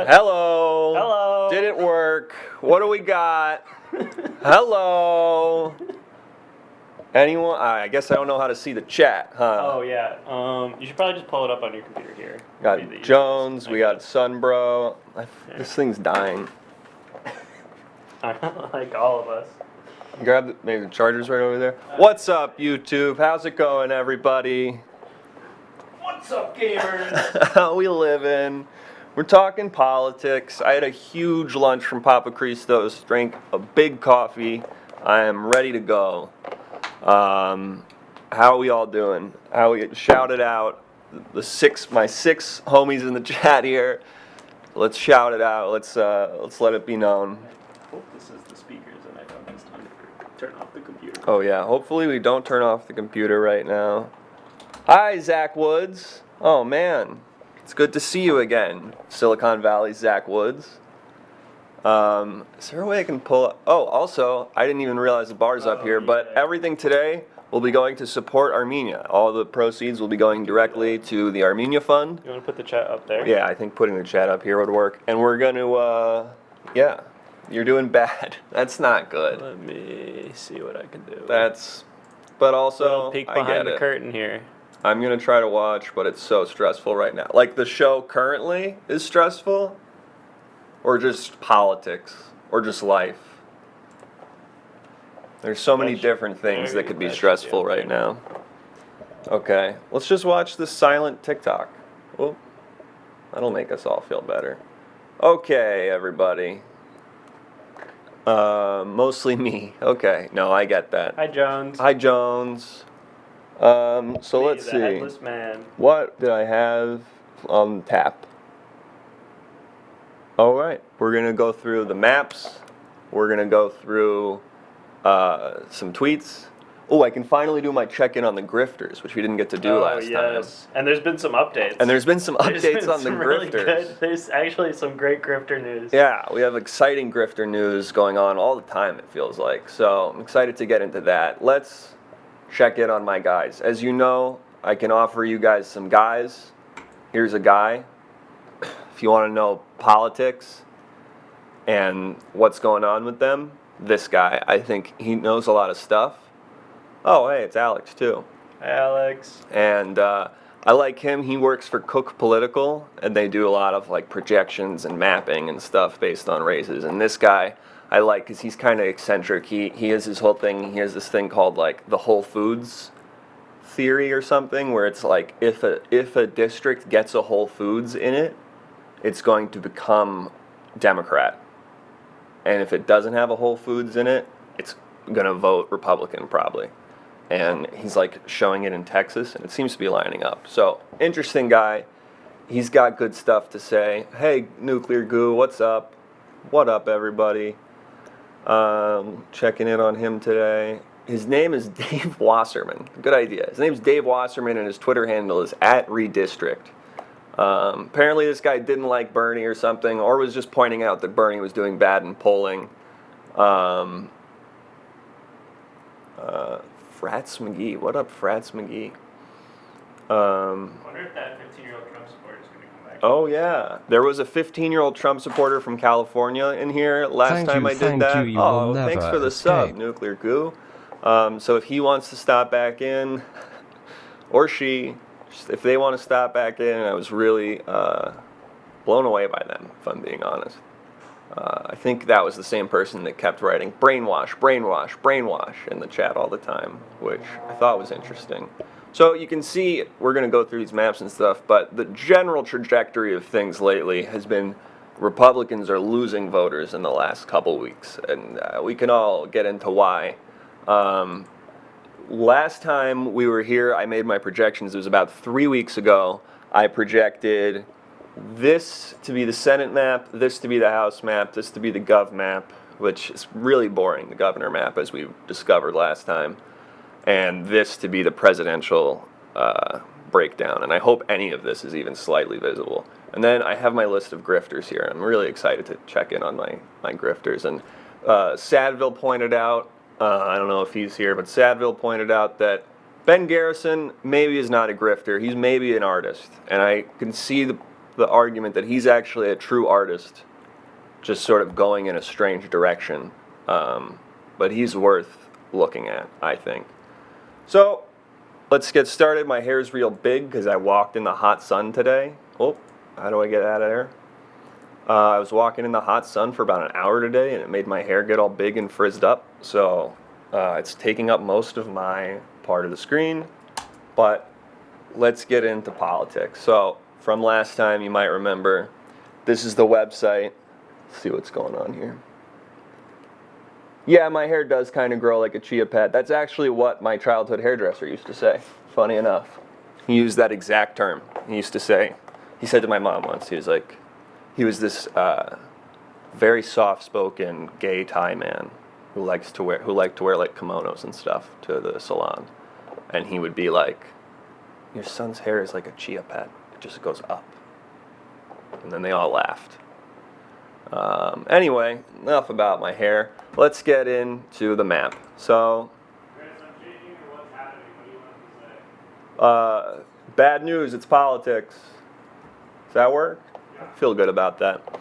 Hello. Hello. Didn't work. What do we got? Hello. Anyone? I guess I don't know how to see the chat, huh? Oh yeah. You should probably just pull it up on your computer here. Got Read the Jones. emails. We got Sunbro. This thing's dying. Like all of us. Grab maybe the charger's right over there. What's up, YouTube? How's it going, everybody? What's up, gamers? How we living? We're talking politics. I had a huge lunch from Papa Christos, drank a big coffee. I am ready to go. How are we all doing? How we shout it out? My six homies in the chat here. Let's shout it out. Let's let it be known. I hope this is the speakers and I don't just turn off the computer. Oh yeah. Hopefully we don't turn off the computer right now. Hi, Zach Woods. Oh man. It's good to see you again, Silicon Valley Zach Woods. Is there a way I can pull up? Oh, also, I didn't even realize the bar's up here, but everything today will be going to support Armenia. All the proceeds will be going directly to the Armenia Fund. You want to put the chat up there? Yeah, I think putting the chat up here would work. And we're going to, yeah, you're doing bad. That's not good. Let me see what I can do. But also, little peek I get behind the it. curtain here. I'm going to try to watch, but it's so stressful right now. Like, the show currently is stressful, or just politics, or just life. There's so many different things that could be stressful right now. Okay, let's just watch this silent TikTok. Oh, that'll make us all feel better. Okay, everybody. Mostly me. Okay, no, I get that. Hi, Jones. Hi, Jones. So let's The see. headless man. What did I have on tap? All right, we're gonna go through the maps. We're gonna go through some tweets. Oh, I can finally do my check-in on the grifters, which we didn't get to do last time. And there's been some updates. And there's been some updates on the really grifters. Good. There's actually some great grifter news. Yeah, we have exciting grifter news going on all the time, it feels like. So I'm excited to get into that. Let's check in on my guys. As you know, I can offer you guys some guys. Here's a guy. If you want to know politics and what's going on with them, this guy. I think he knows a lot of stuff. Oh, hey, it's Alex too. Hi, Alex. And I like him. He works for Cook Political, and they do a lot of like projections and mapping and stuff based on races. And this guy I like because he's kind of eccentric. He has his whole thing. He has this thing called like the Whole Foods theory or something, where it's like if a district gets a Whole Foods in it, it's going to become Democrat. And if it doesn't have a Whole Foods in it, it's going to vote Republican probably. And he's like showing it in Texas, and it seems to be lining up. So, interesting guy. He's got good stuff to say. Hey, Nuclear Goo, what's up? What up, everybody? Checking in on him today. His name is Dave Wasserman. Good idea. His name's Dave Wasserman, and his Twitter handle is @redistrict. Apparently this guy didn't like Bernie or something, or was just pointing out that Bernie was doing bad in polling. Frats McGee. What up, Frats McGee? I wonder if that 15-year-old Trump supporter is going to come back. Oh, yeah. There was a 15-year-old Trump supporter from California in here last time I did that. Oh, thanks for the sub, Nuclear Goo. So if he wants to stop back in, or she, if they want to stop back in, I was really blown away by them, if I'm being honest. I think that was the same person that kept writing brainwash, brainwash, brainwash in the chat all the time, which I thought was interesting. So you can see we're going to go through these maps and stuff, but the general trajectory of things lately has been Republicans are losing voters in the last couple weeks, and we can all get into why. Last time we were here, I made my projections. It was about 3 weeks ago. I projected this to be the Senate map, this to be the House map, this to be the Gov map, which is really boring, the governor map, as we discovered last time, and this to be the presidential breakdown. And I hope any of this is even slightly visible. And then I have my list of grifters here. I'm really excited to check in on my grifters. And Sadville pointed out, I don't know if he's here, but Sadville pointed out that Ben Garrison maybe is not a grifter. He's maybe an artist. And I can see the argument that he's actually a true artist, just sort of going in a strange direction. But he's worth looking at, I think. So, let's get started. My hair's real big because I walked in the hot sun today. Oh, how do I get out of there? I was walking in the hot sun for about an hour today, and it made my hair get all big and frizzed up. So, it's taking up most of my part of the screen. But let's get into politics. So, from last time, you might remember, this is the website. Let's see what's going on here. Yeah, my hair does kind of grow like a chia pet. That's actually what my childhood hairdresser used to say, funny enough. He used that exact term. He used to say, he said to my mom once, he was like, he was this very soft-spoken gay Thai man who liked to wear like kimonos and stuff to the salon. And he would be like, your son's hair is like a chia pet. It just goes up. And then they all laughed. Anyway, enough about my hair. Let's get into the map. So, bad news, it's politics. Does that work? I feel good about that.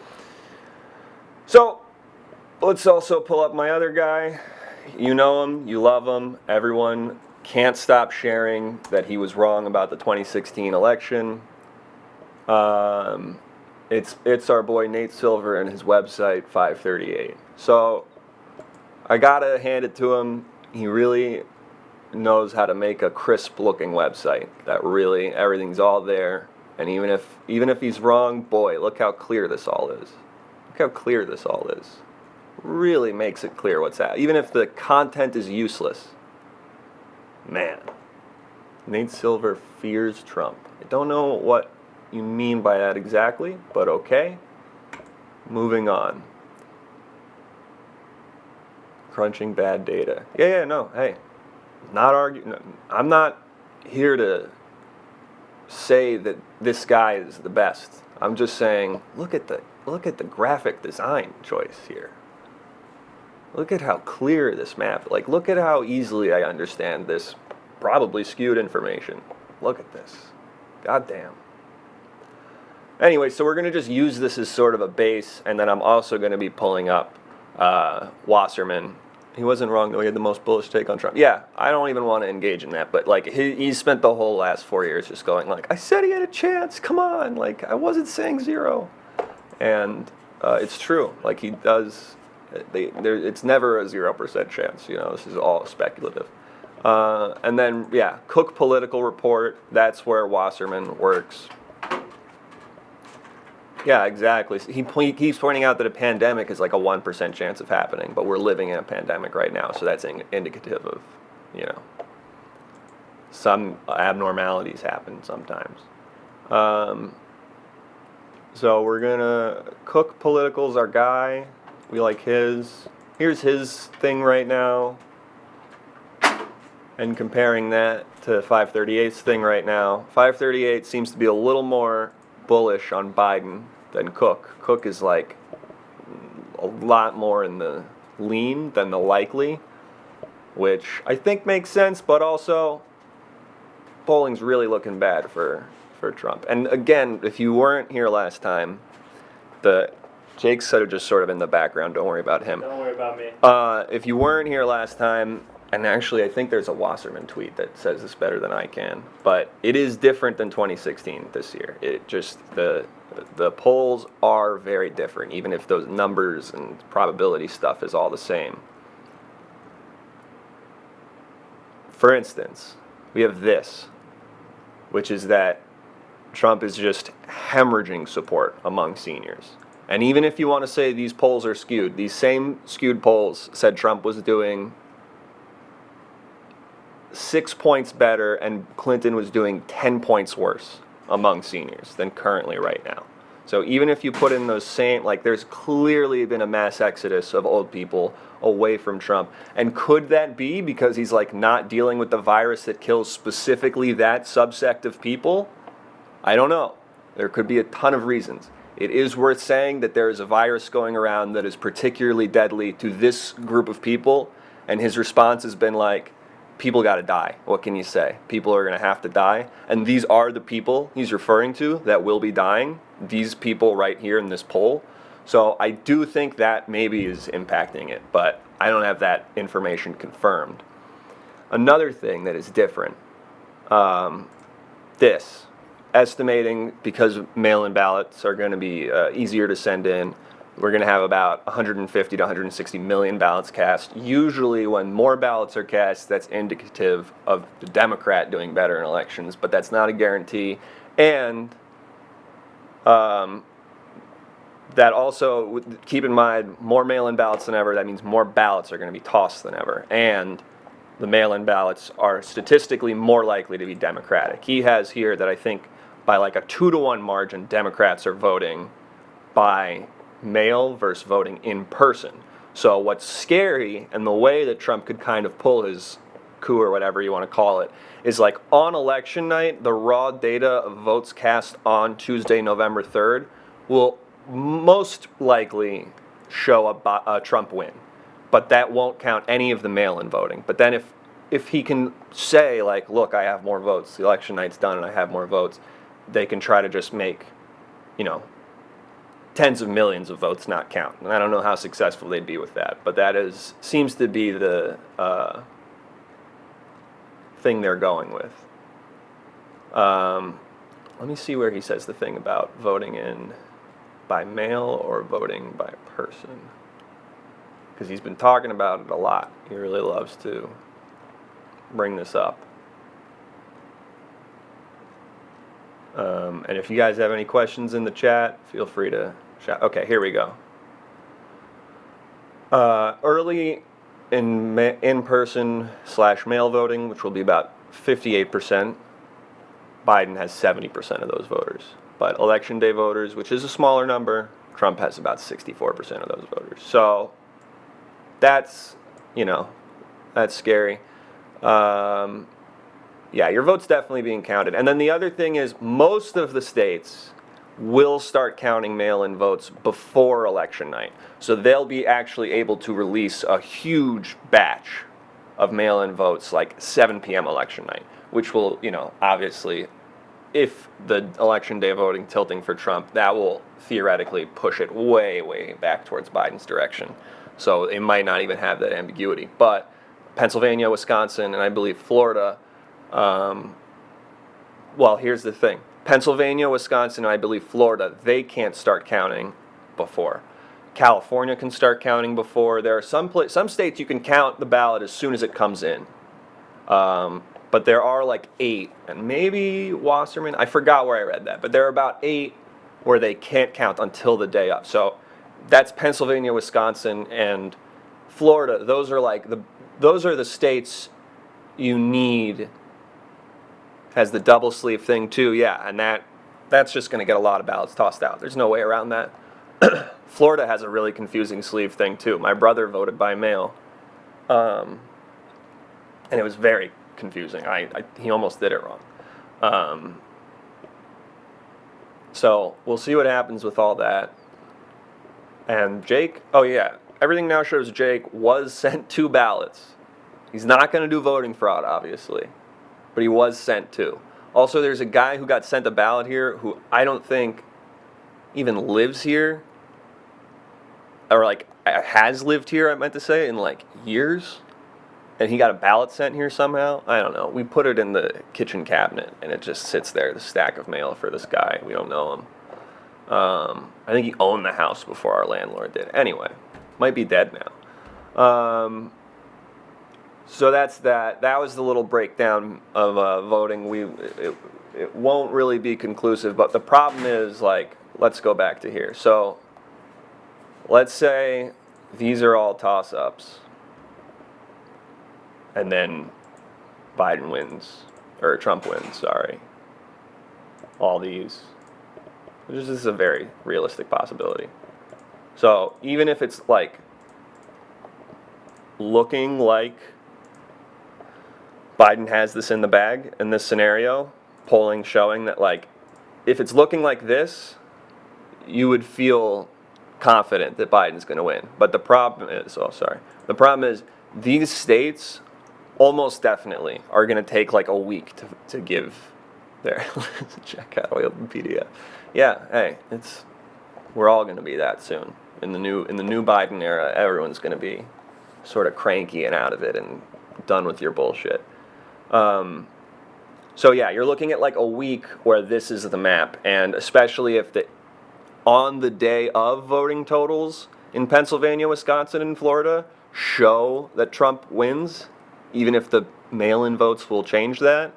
So, let's also pull up my other guy. You know him, you love him. Everyone can't stop sharing that he was wrong about the 2016 election. It's our boy Nate Silver and his website 538. So I gotta hand it to him. He really knows how to make a crisp looking website that really everything's all there. And even if he's wrong, boy, look how clear this all is. Look how clear this all is. Really makes it clear what's happening. Even if the content is useless. Man. Nate Silver fears Trump. I don't know what you mean by that exactly, but okay. Moving on. Crunching bad data. Yeah, no, hey. Not arguing. I'm not here to say that this guy is the best. I'm just saying, look at the graphic design choice here. Look at how clear this map. Like, look at how easily I understand this probably skewed information. Look at this. Goddamn. Anyway, so we're going to just use this as sort of a base, and then I'm also going to be pulling up Wasserman. He wasn't wrong, though. He had the most bullish take on Trump. Yeah, I don't even want to engage in that, but like he spent the whole last 4 years just going like, I said he had a chance, come on, like I wasn't saying zero. And it's true, like he does, it's never a 0% chance, you know, this is all speculative. And then, yeah, Cook Political Report, that's where Wasserman works. Yeah, exactly. He keeps pointing out that a pandemic is like a 1% chance of happening, but we're living in a pandemic right now, so that's indicative of, you know, some abnormalities happen sometimes. So we're gonna Cook Political's our guy. We like his. Here's his thing right now, and comparing that to 538's thing right now. 538 seems to be a little more bullish on Biden than Cook. Cook is like a lot more in the lean than the likely, which I think makes sense, but also polling's really looking bad for Trump. And again, if you weren't here last time, Jake's just sort of in the background, don't worry about him. Don't worry about me. If you weren't here last time, and actually I think there's a Wasserman tweet that says this better than I can, but it is different than 2016 this year. It just, the polls are very different, even if those numbers and probability stuff is all the same. For instance, we have this, which is that Trump is just hemorrhaging support among seniors. And even if you want to say these polls are skewed, these same skewed polls said Trump was doing 6 points better and Clinton was doing 10 points worse among seniors than currently right now. So even if you put in those same, like there's clearly been a mass exodus of old people away from Trump. And could that be because he's like not dealing with the virus that kills specifically that subsect of people? I don't know. There could be a ton of reasons. It is worth saying that there is a virus going around that is particularly deadly to this group of people, and his response has been like, people got to die. What can you say? People are going to have to die. And these are the people he's referring to that will be dying. These people right here in this poll. So I do think that maybe is impacting it, but I don't have that information confirmed. Another thing that is different, this, estimating because mail-in ballots are going to be easier to send in, we're going to have about 150 to 160 million ballots cast. Usually when more ballots are cast, that's indicative of the Democrat doing better in elections, but that's not a guarantee. And that also, keep in mind, more mail-in ballots than ever, that means more ballots are going to be tossed than ever. And the mail-in ballots are statistically more likely to be Democratic. He has here that I think by like a 2-to-1 margin, Democrats are voting by mail versus voting in person. So what's scary, and the way that Trump could kind of pull his coup or whatever you want to call it, is like on election night, the raw data of votes cast on Tuesday, November 3rd will most likely show a Trump win. But that won't count any of the mail-in voting. But then if he can say, like, look, I have more votes, the election night's done and I have more votes, they can try to just make, tens of millions of votes not count. And I don't know how successful they'd be with that. But that seems to be the thing they're going with. Let me see where he says the thing about voting in by mail or voting by person. Because he's been talking about it a lot. He really loves to bring this up. And if you guys have any questions in the chat, feel free to shout. Okay, here we go. Early in-person / mail voting, which will be about 58%, Biden has 70% of those voters. But election day voters, which is a smaller number, Trump has about 64% of those voters. So that's, that's scary. Yeah, your vote's definitely being counted. And then the other thing is most of the states will start counting mail-in votes before election night. So they'll be actually able to release a huge batch of mail-in votes like 7 p.m. election night, which will, obviously, if the election day voting tilting for Trump, that will theoretically push it way, way back towards Biden's direction. So it might not even have that ambiguity. But Pennsylvania, Wisconsin, and I believe Florida, well, here's the thing. Pennsylvania, Wisconsin, and I believe Florida, they can't start counting before. California can start counting before. There are some states you can count the ballot as soon as it comes in. But there are like 8, and maybe Wasserman, I forgot where I read that, but there are about 8 where they can't count until the day of. So that's Pennsylvania, Wisconsin, and Florida. Those are the states you need. Has the double sleeve thing too, yeah, and that's just going to get a lot of ballots tossed out. There's no way around that. Florida has a really confusing sleeve thing too. My brother voted by mail, and it was very confusing. He almost did it wrong. So we'll see what happens with all that. And Jake, oh yeah, everything now shows Jake was sent 2 ballots. He's not going to do voting fraud, obviously, but he was sent 2. Also, there's a guy who got sent a ballot here who I don't think even lives here, or like has lived here, I meant to say, in like years. And he got a ballot sent here somehow. I don't know. We put it in the kitchen cabinet, and it just sits there, the stack of mail for this guy. We don't know him. I think he owned the house before our landlord did. Anyway, might be dead now. So that's that. That was the little breakdown of voting. It won't really be conclusive, but the problem is, like, let's go back to here. So let's say these are all toss-ups, and then Biden wins, or Trump wins, sorry. All these. This is a very realistic possibility. So even if it's like looking like Biden has this in the bag in this scenario, polling showing that, like, if it's looking like this, you would feel confident that Biden's going to win. But the problem is, the problem is these states almost definitely are going to take like a week to give their check out. We open PDF. Yeah, hey, we're all going to be that soon. In the new Biden era, everyone's going to be sort of cranky and out of it and done with your bullshit. So yeah, you're looking at like a week where this is the map, and especially if on the day of voting totals in Pennsylvania, Wisconsin, and Florida show that Trump wins, even if the mail-in votes will change that,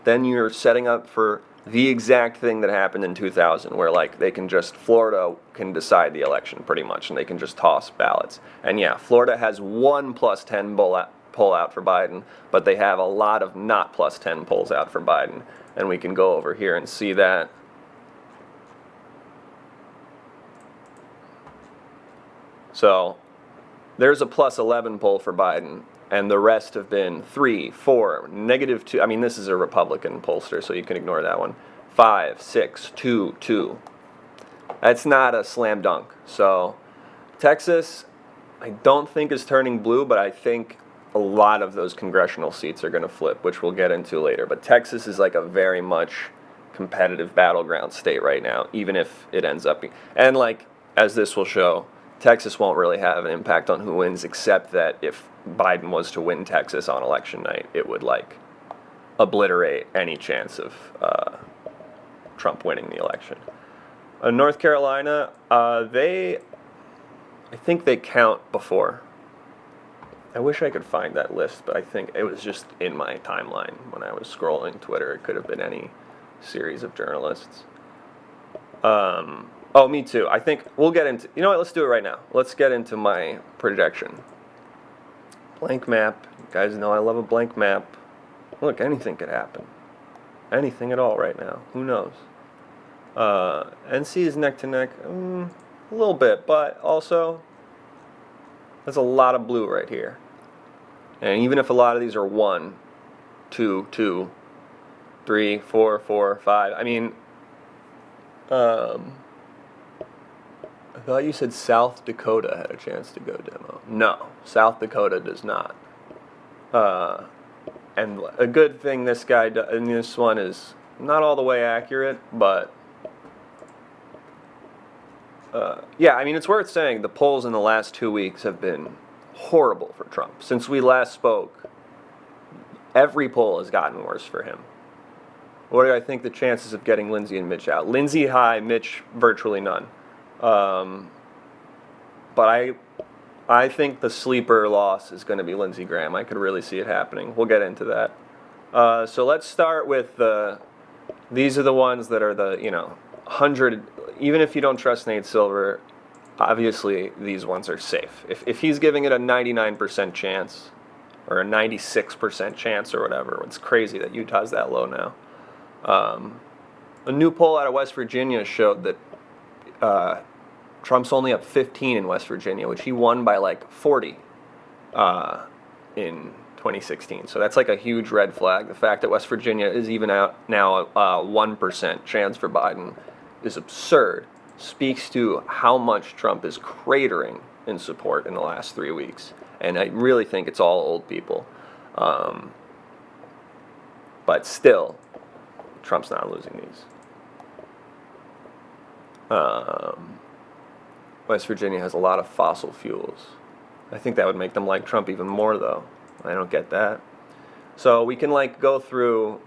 then you're setting up for the exact thing that happened in 2000, where like Florida can decide the election pretty much, and they can just toss ballots. And yeah, Florida has one +10 poll out for Biden, but they have a lot of not +10 polls out for Biden, and we can go over here and see that. So there's a +11 poll for Biden, and the rest have been 3, 4, -2. I mean, this is a Republican pollster, so you can ignore that one. 5, 6, 2, 2. That's not a slam dunk. So Texas, I don't think is turning blue, but I think a lot of those congressional seats are going to flip, which we'll get into later. But Texas is like a very much competitive battleground state right now, even if it ends up being, and like, as this will show, Texas won't really have an impact on who wins, except that if Biden was to win Texas on election night, it would like obliterate any chance of Trump winning the election. North Carolina, I think they count before. I wish I could find that list, but I think it was just in my timeline when I was scrolling Twitter. It could have been any series of journalists. Oh, me too. I think we'll get into, you know what, let's do it right now. Let's get into my projection. Blank map. You guys know I love a blank map. Look, anything could happen. Anything at all right now. Who knows? NC is neck to neck. A little bit, but also there's a lot of blue right here. And even if a lot of these are 1, 2, 2, 3, 4, 4, 5, I mean, I thought you said South Dakota had a chance to go demo. No, South Dakota does not. And a good thing this guy does, and this one is not all the way accurate, but yeah, I mean, it's worth saying the polls in the last 2 weeks have been horrible for Trump. Since we last spoke, every poll has gotten worse for him. What do I think the chances of getting Lindsey and Mitch out? Lindsey high, Mitch virtually none. But I think the sleeper loss is going to be Lindsey Graham. I could really see it happening. We'll get into that. So let's start with these are the ones that are the, 100, even if you don't trust Nate Silver, obviously these ones are safe. If he's giving it a 99% chance, or a 96% chance or whatever, it's crazy that Utah's that low now. A new poll out of West Virginia showed that Trump's only up 15 in West Virginia, which he won by like 40 in 2016. So that's like a huge red flag. The fact that West Virginia is even out now a 1% chance for Biden is absurd. Speaks to how much Trump is cratering in support in the last 3 weeks. And I really think it's all old people. But still, Trump's not losing these. West Virginia has a lot of fossil fuels. I think that would make them like Trump even more, though. I don't get that. So we can like go through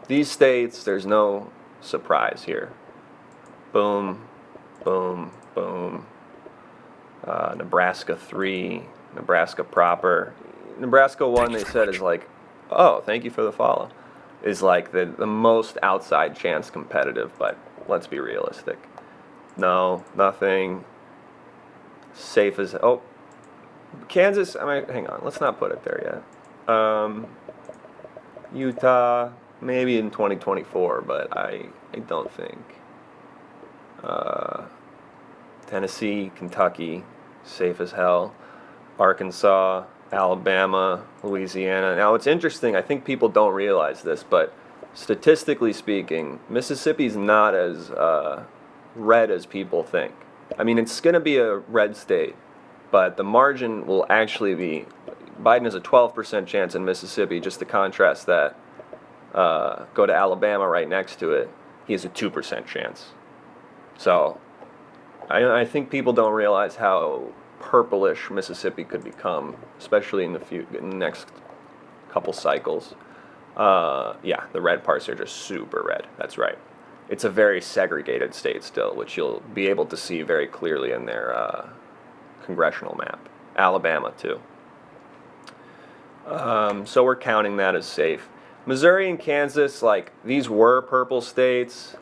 these states. There's no surprise here. Boom, boom, boom. Nebraska 3, Nebraska proper. Nebraska 1, they said, is like, oh, thank you for the follow, is like the most outside chance competitive, but let's be realistic. No, nothing. Safe as, oh, Kansas, hang on, let's not put it there yet. Utah, maybe in 2024, but I don't think. Tennessee, Kentucky, safe as hell. Arkansas, Alabama, Louisiana. Now, it's interesting, I think people don't realize this, but statistically speaking, Mississippi's not as red as people think. I mean, it's going to be a red state, but the margin will actually be Biden has a 12% chance in Mississippi. Just to contrast that, go to Alabama right next to it, he has a 2% chance. So I think people don't realize how purplish Mississippi could become, especially in the next couple cycles. Yeah, the red parts are just super red. That's right. It's a very segregated state still, which you'll be able to see very clearly in their congressional map. Alabama, too. So we're counting that as safe. Missouri and Kansas, like, these were purple states.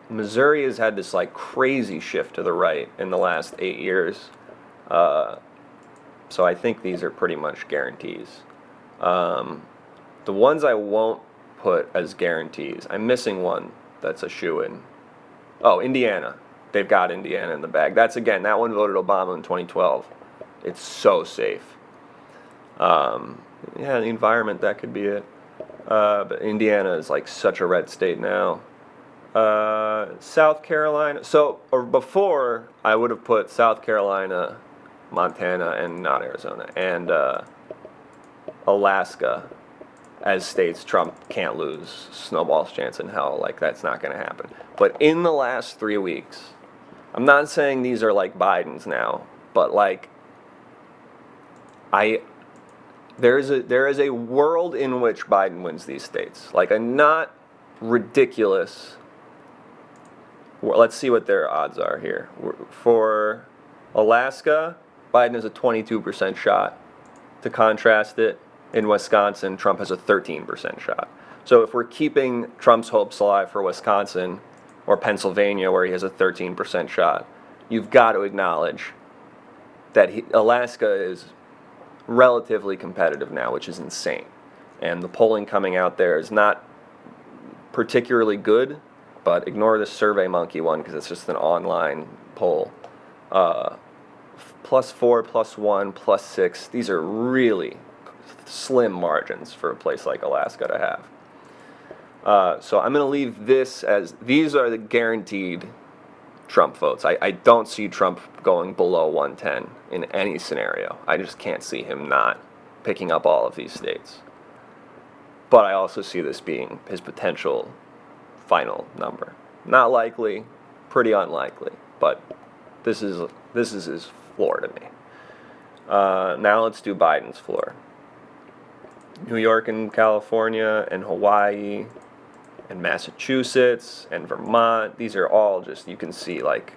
Missouri has had this, like, crazy shift to the right in the last 8 years. So I think these are pretty much guarantees. The ones I won't put as guarantees, I'm missing one that's a shoo-in. Oh, Indiana. They've got Indiana in the bag. That's, again, that one voted Obama in 2012. It's so safe. Yeah, the environment, that could be it. But Indiana is like such a red state now. South Carolina. So, or before, I would have put South Carolina, Montana, and not Arizona, and Alaska as states Trump can't lose. Snowball's chance in hell. Like, that's not going to happen. But in the last 3 weeks, I'm not saying these are like Biden's now, but like, there is a world in which Biden wins these states. Like a not ridiculous. Let's see what their odds are here. For Alaska, Biden has a 22% shot. To contrast it, in Wisconsin, Trump has a 13% shot. So if we're keeping Trump's hopes alive for Wisconsin or Pennsylvania, where he has a 13% shot, you've got to acknowledge that Alaska is relatively competitive now, which is insane. And the polling coming out there is not particularly good, but ignore the SurveyMonkey one because it's just an online poll. +4, +1, +6, these are really slim margins for a place like Alaska to have. So I'm going to leave this as, these are the guaranteed Trump votes. I don't see Trump going below 110 in any scenario. I just can't see him not picking up all of these states. But I also see this being his potential final number. Not likely, pretty unlikely, but this is his floor to me. Now let's do Biden's floor. New York and California and Hawaii and Massachusetts and Vermont, these are all just, you can see, like,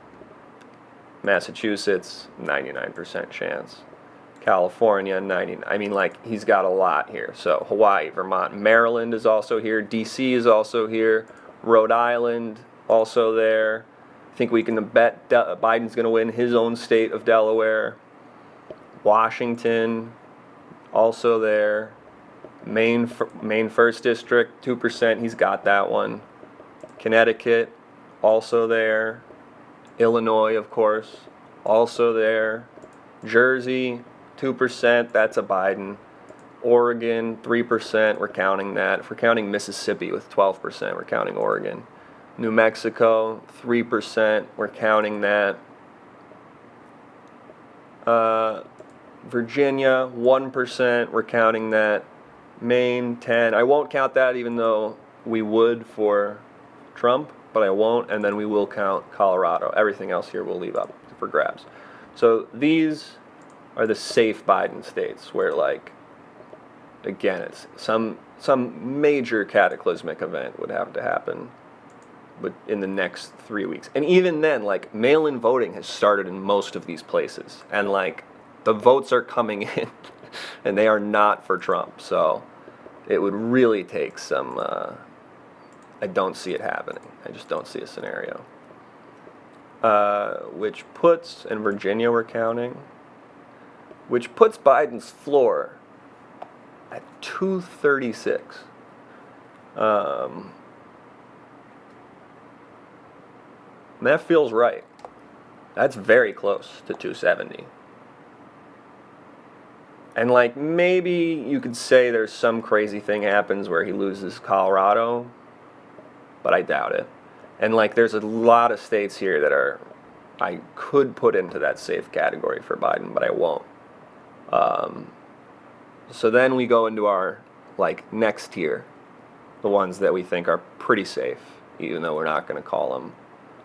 Massachusetts, 99% chance. California, 99. I mean, like, he's got a lot here. So Hawaii, Vermont, Maryland is also here. D.C. is also here. Rhode Island, also there. I think we can bet Biden's going to win his own state of Delaware. Washington, also there. Maine 1st District, 2%, he's got that one. Connecticut, also there. Illinois, of course, also there. Jersey, 2%, that's a Biden. Oregon, 3%, we're counting that. If we're counting Mississippi with 12%, we're counting Oregon. New Mexico, 3%, we're counting that. Virginia, 1%, we're counting that. Maine, 10. I won't count that, even though we would for Trump, but I won't, and then we will count Colorado. Everything else here we'll leave up for grabs. So these are the safe Biden states where, like, again, it's some major cataclysmic event would have to happen but in the next 3 weeks. And even then, like, mail-in voting has started in most of these places, and, like, the votes are coming in and they are not for Trump. So it would really take some, I don't see it happening. I just don't see a scenario. Which puts, in Virginia we're counting, which puts Biden's floor at 236. That feels right. That's very close to 270. And, like, maybe you could say there's some crazy thing happens where he loses Colorado, but I doubt it. And, like, there's a lot of states here that I could put into that safe category for Biden, but I won't. So then we go into our like next tier, the ones that we think are pretty safe, even though we're not going to call them.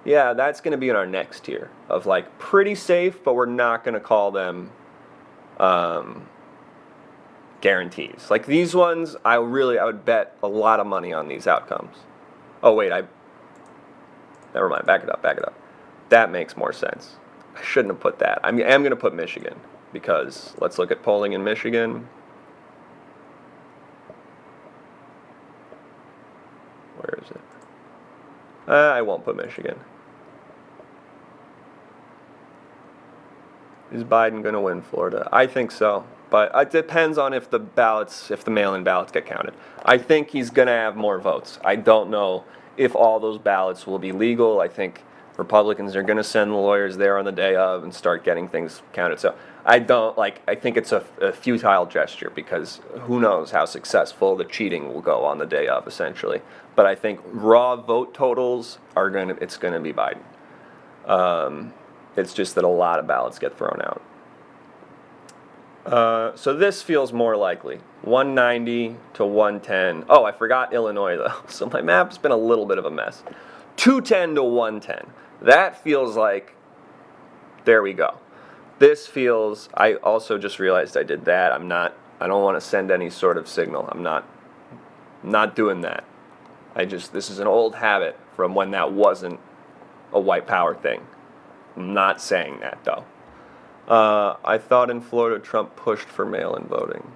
Yeah, that's going to be in our next tier of like pretty safe, but we're not going to call them guarantees. Like these ones, I would bet a lot of money on these outcomes. Oh wait, never mind. Back it up. That makes more sense. I shouldn't have put that. I am going to put Michigan because let's look at polling in Michigan. Where is it? I won't put Michigan. Is Biden going to win Florida? I think so, but it depends on if the mail-in ballots get counted. I think he's going to have more votes. I don't know if all those ballots will be legal. I think Republicans are going to send the lawyers there on the day of and start getting things counted. So I think it's a futile gesture because who knows how successful the cheating will go on the day of, essentially. But I think raw vote totals it's going to be Biden. It's just that a lot of ballots get thrown out. So this feels more likely. 190 to 110. Oh, I forgot Illinois, though. So my map's been a little bit of a mess. 210 to 110. That feels like, there we go. This feels, I also just realized I did that. I don't want to send any sort of signal. I'm not doing that. This is an old habit from when that wasn't a white power thing. I'm not saying that, though. I thought in Florida Trump pushed for mail-in voting.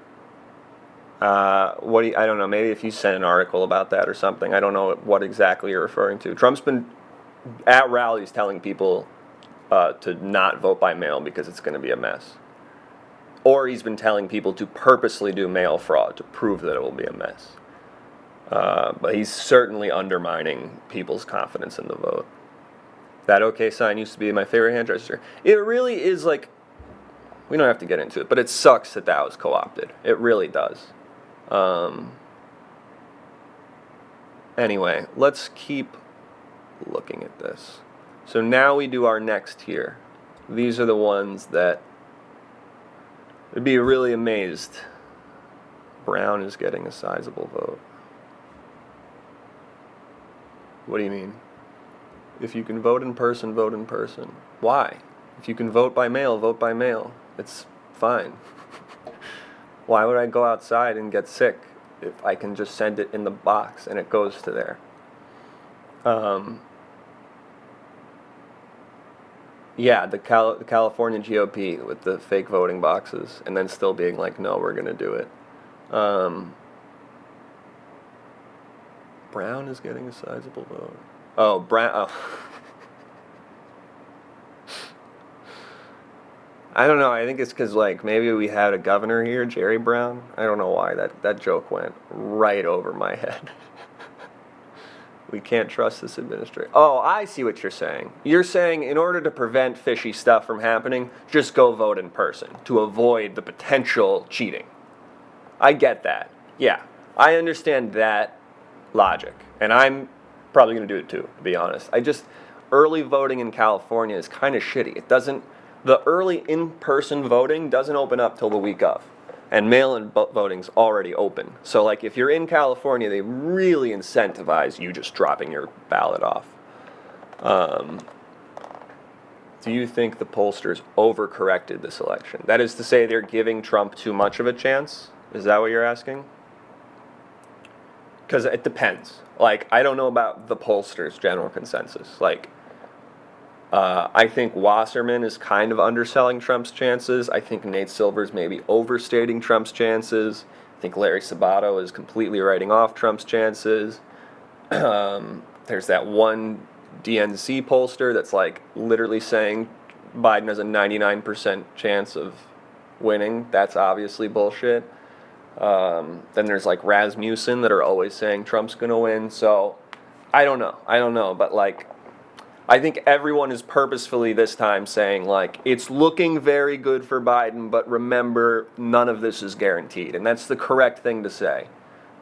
I don't know, maybe if you sent an article about that or something. I don't know what exactly you're referring to. Trump's been at rallies telling people to not vote by mail because it's going to be a mess. Or he's been telling people to purposely do mail fraud to prove that it will be a mess. But he's certainly undermining people's confidence in the vote. That OK sign used to be my favorite hand gesture. It really is like, we don't have to get into it, but it sucks that was co-opted. It really does. Anyway, let's keep looking at this. So now we do our next tier. These are the ones that would be really amazed. Brown is getting a sizable vote. What do you mean? If you can vote in person, vote in person. Why? If you can vote by mail, vote by mail. It's fine. Why would I go outside and get sick if I can just send it in the box and it goes to there? Yeah, the California GOP with the fake voting boxes and then still being like, no, we're going to do it. Brown is getting a sizable vote. Oh, Brown. Oh. I don't know. I think it's because, like, maybe we had a governor here, Jerry Brown. I don't know why that joke went right over my head. We can't trust this administration. Oh, I see what you're saying. You're saying in order to prevent fishy stuff from happening, just go vote in person to avoid the potential cheating. I get that. Yeah, I understand that logic. And I'm probably going to do it too, to be honest. Early voting in California is kind of shitty. The early in-person voting doesn't open up till the week of. And mail-in voting's already open. So, like, if you're in California, they really incentivize you just dropping your ballot off. Do you think the pollsters overcorrected this election? That is to say, they're giving Trump too much of a chance? Is that what you're asking? Because it depends. Like, I don't know about the pollsters' general consensus. Like, I think Wasserman is kind of underselling Trump's chances. I think Nate Silver's maybe overstating Trump's chances. I think Larry Sabato is completely writing off Trump's chances. There's that one DNC pollster that's like literally saying Biden has a 99% chance of winning. That's obviously bullshit. Then there's like Rasmussen that are always saying Trump's going to win. So I don't know. But like, I think everyone is purposefully this time saying, like, it's looking very good for Biden, but remember, none of this is guaranteed. And that's the correct thing to say,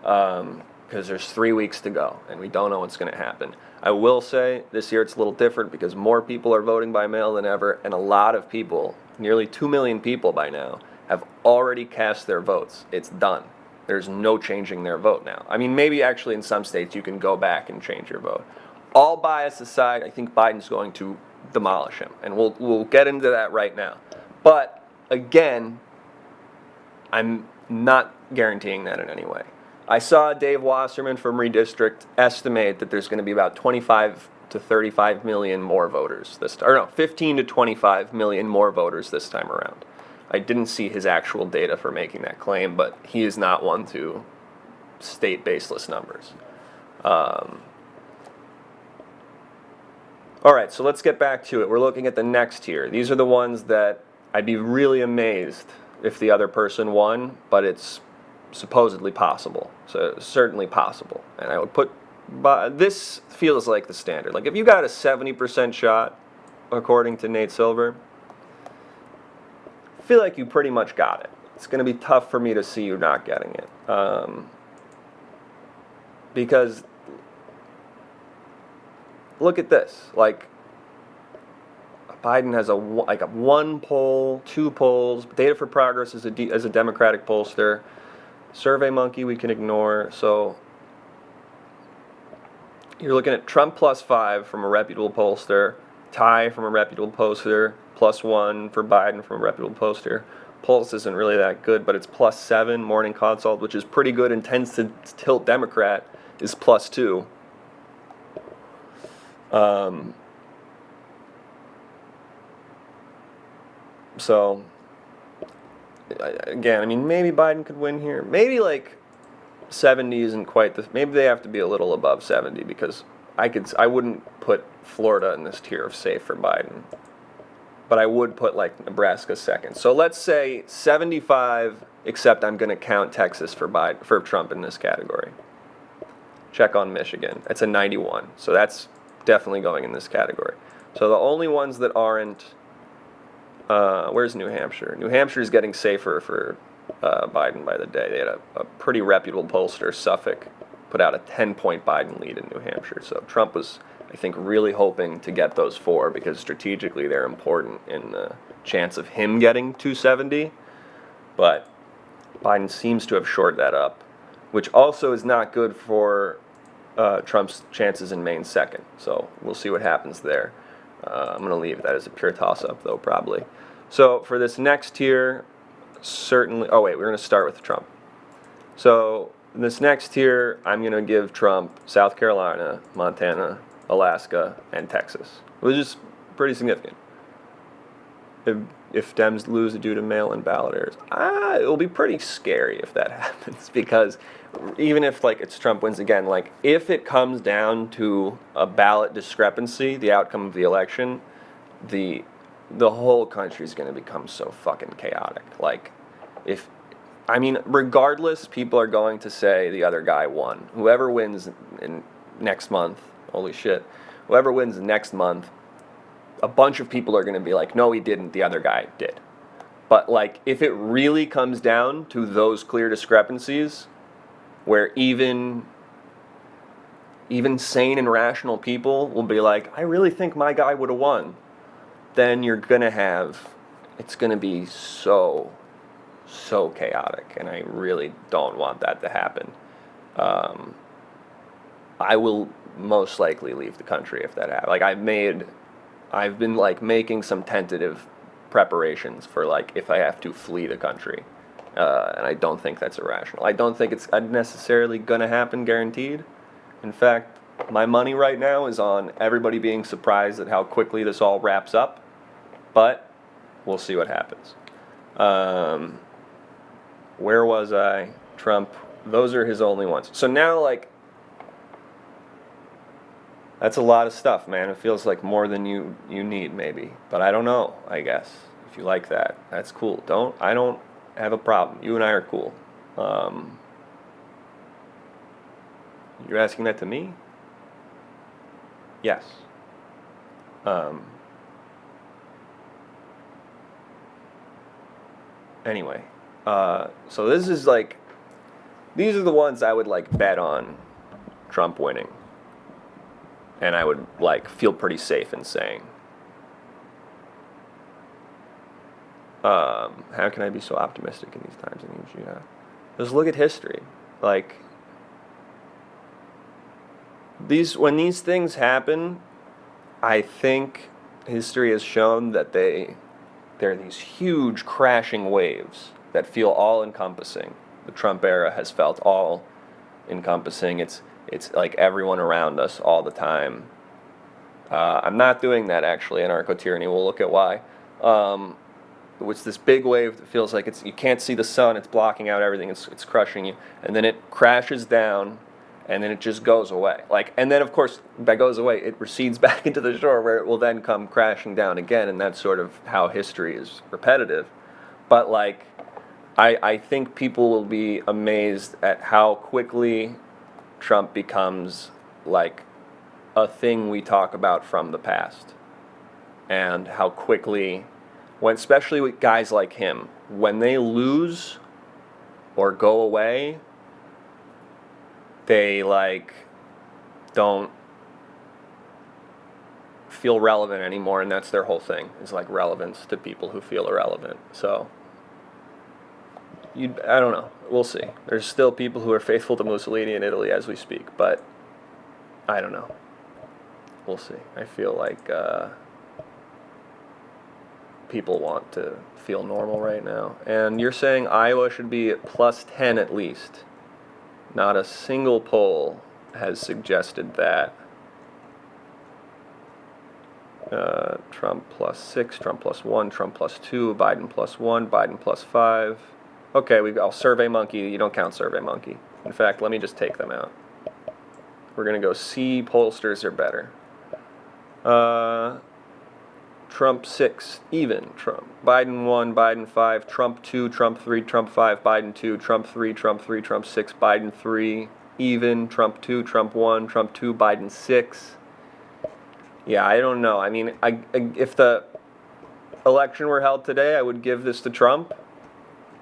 because there's 3 weeks to go, and we don't know what's going to happen. I will say, this year it's a little different because more people are voting by mail than ever, and a lot of people, nearly 2 million people by now, have already cast their votes. It's done. There's no changing their vote now. I mean, maybe actually in some states you can go back and change your vote. All bias aside, I think Biden's going to demolish him, and we'll get into that right now. But again, I'm not guaranteeing that in any way. I saw Dave Wasserman from Redistrict estimate that there's going to be about 25 to 35 million more voters this time, or no, 15 to 25 million more voters this time around. I didn't see his actual data for making that claim, but he is not one to state baseless numbers. All right, so let's get back to it. We're looking at the next tier. These are the ones that I'd be really amazed if the other person won, but it's supposedly possible. So certainly possible. And I would put, this feels like the standard. Like if you got a 70% shot, according to Nate Silver, I feel like you pretty much got it. It's going to be tough for me to see you not getting it. Because look at this. Like Biden has a 1 poll, 2 polls. Data for Progress is as a Democratic pollster. SurveyMonkey we can ignore. So you're looking at Trump +5 from a reputable pollster, tie from a reputable pollster, +1 for Biden from a reputable pollster. Pulse isn't really that good, but it's +7. Morning Consult, which is pretty good and tends to tilt Democrat, is +2. So, again, I mean, maybe Biden could win here. Maybe like 70 isn't quite the. Maybe they have to be a little above 70 because I wouldn't put Florida in this tier of safe for Biden, but I would put like Nebraska second. So let's say 75, except I'm going to count Texas for Trump in this category. Check on Michigan. It's a 91, so that's definitely going in this category. So the only ones that aren't. Where's New Hampshire? New Hampshire is getting safer for Biden by the day. They had a pretty reputable pollster, Suffolk, put out a 10-point Biden lead in New Hampshire. So Trump was, I think, really hoping to get those 4 because strategically they're important in the chance of him getting 270. But Biden seems to have shored that up, which also is not good for Trump's chances in Maine second. So we'll see what happens there. I'm going to leave that as a pure toss-up, though, probably. So for this next tier, certainly... Oh, wait, we're going to start with Trump. So this next tier, I'm going to give Trump South Carolina, Montana, Alaska, and Texas, which is pretty significant. If Dems lose due to mail-in ballot errors, it will be pretty scary if that happens, because even if like it's Trump wins again, like if it comes down to a ballot discrepancy, the outcome of the election, the whole country is going to become so fucking chaotic. Like regardless, people are going to say the other guy won. Whoever wins in next month, holy shit, whoever wins next month, a bunch of people are going to be like, no, he didn't, the other guy did. But like, if it really comes down to those clear discrepancies, where even sane and rational people will be like, I really think my guy would have won, then it's going to be so chaotic, and I really don't want that to happen. I will most likely leave the country if that happens. Like, I've been like making some tentative preparations for like if I have to flee the country. And I don't think that's irrational. I don't think it's necessarily going to happen guaranteed. In fact, my money right now is on everybody being surprised at how quickly this all wraps up. But we'll see what happens. Where was I? Trump. Those are his only ones. So now, like, that's a lot of stuff, man. It feels like more than you need, maybe. But I don't know, I guess. If you like that, that's cool. I don't have a problem. You and I are cool. You're asking that to me? Yes. Anyway, so this is like, these are the ones I would like bet on Trump winning. And I would like feel pretty safe in saying. How can I be so optimistic in these times? Just look at history. Like, when these things happen, I think history has shown that they're these huge crashing waves that feel all-encompassing. The Trump era has felt all-encompassing. It's like everyone around us all the time. I'm not doing that, actually, anarcho-tyranny. We'll look at why. It's this big wave that feels like you can't see the sun, it's blocking out everything, it's crushing you, and then it crashes down, and then it just goes away. And then, of course, that goes away, it recedes back into the shore, where it will then come crashing down again, and that's sort of how history is repetitive. But, I think people will be amazed at how quickly Trump becomes, a thing we talk about from the past. And how quickly, especially with guys like him, when they lose or go away, they don't feel relevant anymore, and that's their whole thing, is relevance to people who feel irrelevant. So I don't know, we'll see. There's still people who are faithful to Mussolini in Italy as we speak, but I don't know. We'll see. I feel like people want to feel normal right now. And you're saying Iowa should be at +10 at least. Not a single poll has suggested that. Trump +6, Trump +1, Trump +2, Biden +1, Biden +5. Okay, Survey Monkey. You don't count Survey Monkey. In fact, let me just take them out. We're going to go see pollsters are better. Trump 6, even. Biden 1, Biden 5, Trump 2, Trump 3, Trump 5, Biden 2, Trump 3, Trump 3, Trump 6, Biden 3, even. Trump 2, Trump 1, Trump 2, Biden 6. Yeah, I don't know. I mean, if the election were held today, I would give this to Trump.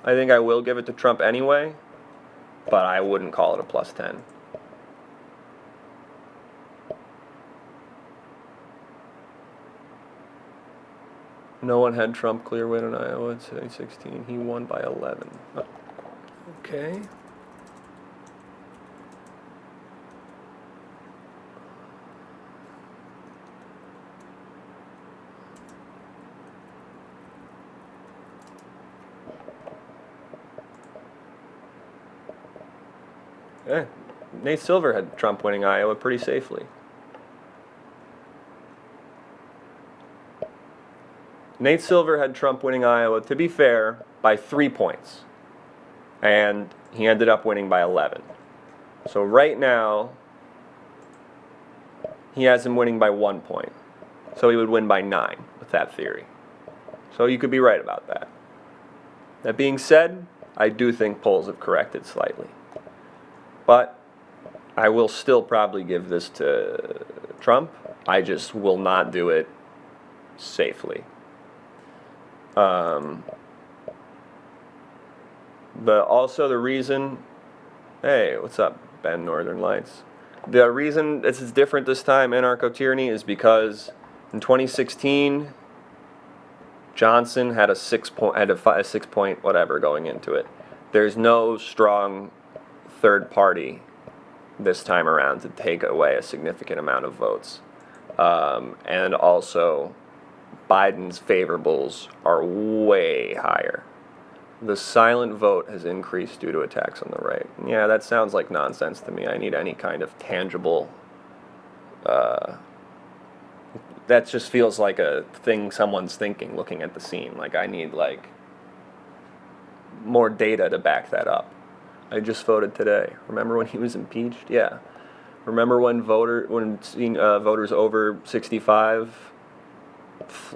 I think I will give it to Trump anyway, but I wouldn't call it a +10. No one had Trump clear win in Iowa in 2016. He won by 11. Okay. Yeah, Nate Silver had Trump winning Iowa pretty safely. Nate Silver had Trump winning Iowa, to be fair, by 3 points. And he ended up winning by 11. So right now, he has him winning by 1 point. So he would win by 9 with that theory. So you could be right about that. That being said, I do think polls have corrected slightly. But I will still probably give this to Trump. I just will not do it safely. But also the reason, hey, what's up, Ben Northern Lights? The reason this is different this time, anarcho-tyranny, is because in 2016, Johnson had a 6 point whatever going into it. There's no strong third party this time around to take away a significant amount of votes. And also, Biden's favorables are way higher. The silent vote has increased due to attacks on the right. Yeah, that sounds like nonsense to me. I need any kind of tangible... that just feels like a thing someone's thinking looking at the scene. I need, more data to back that up. I just voted today. Remember when he was impeached? Yeah. Remember when voters over 65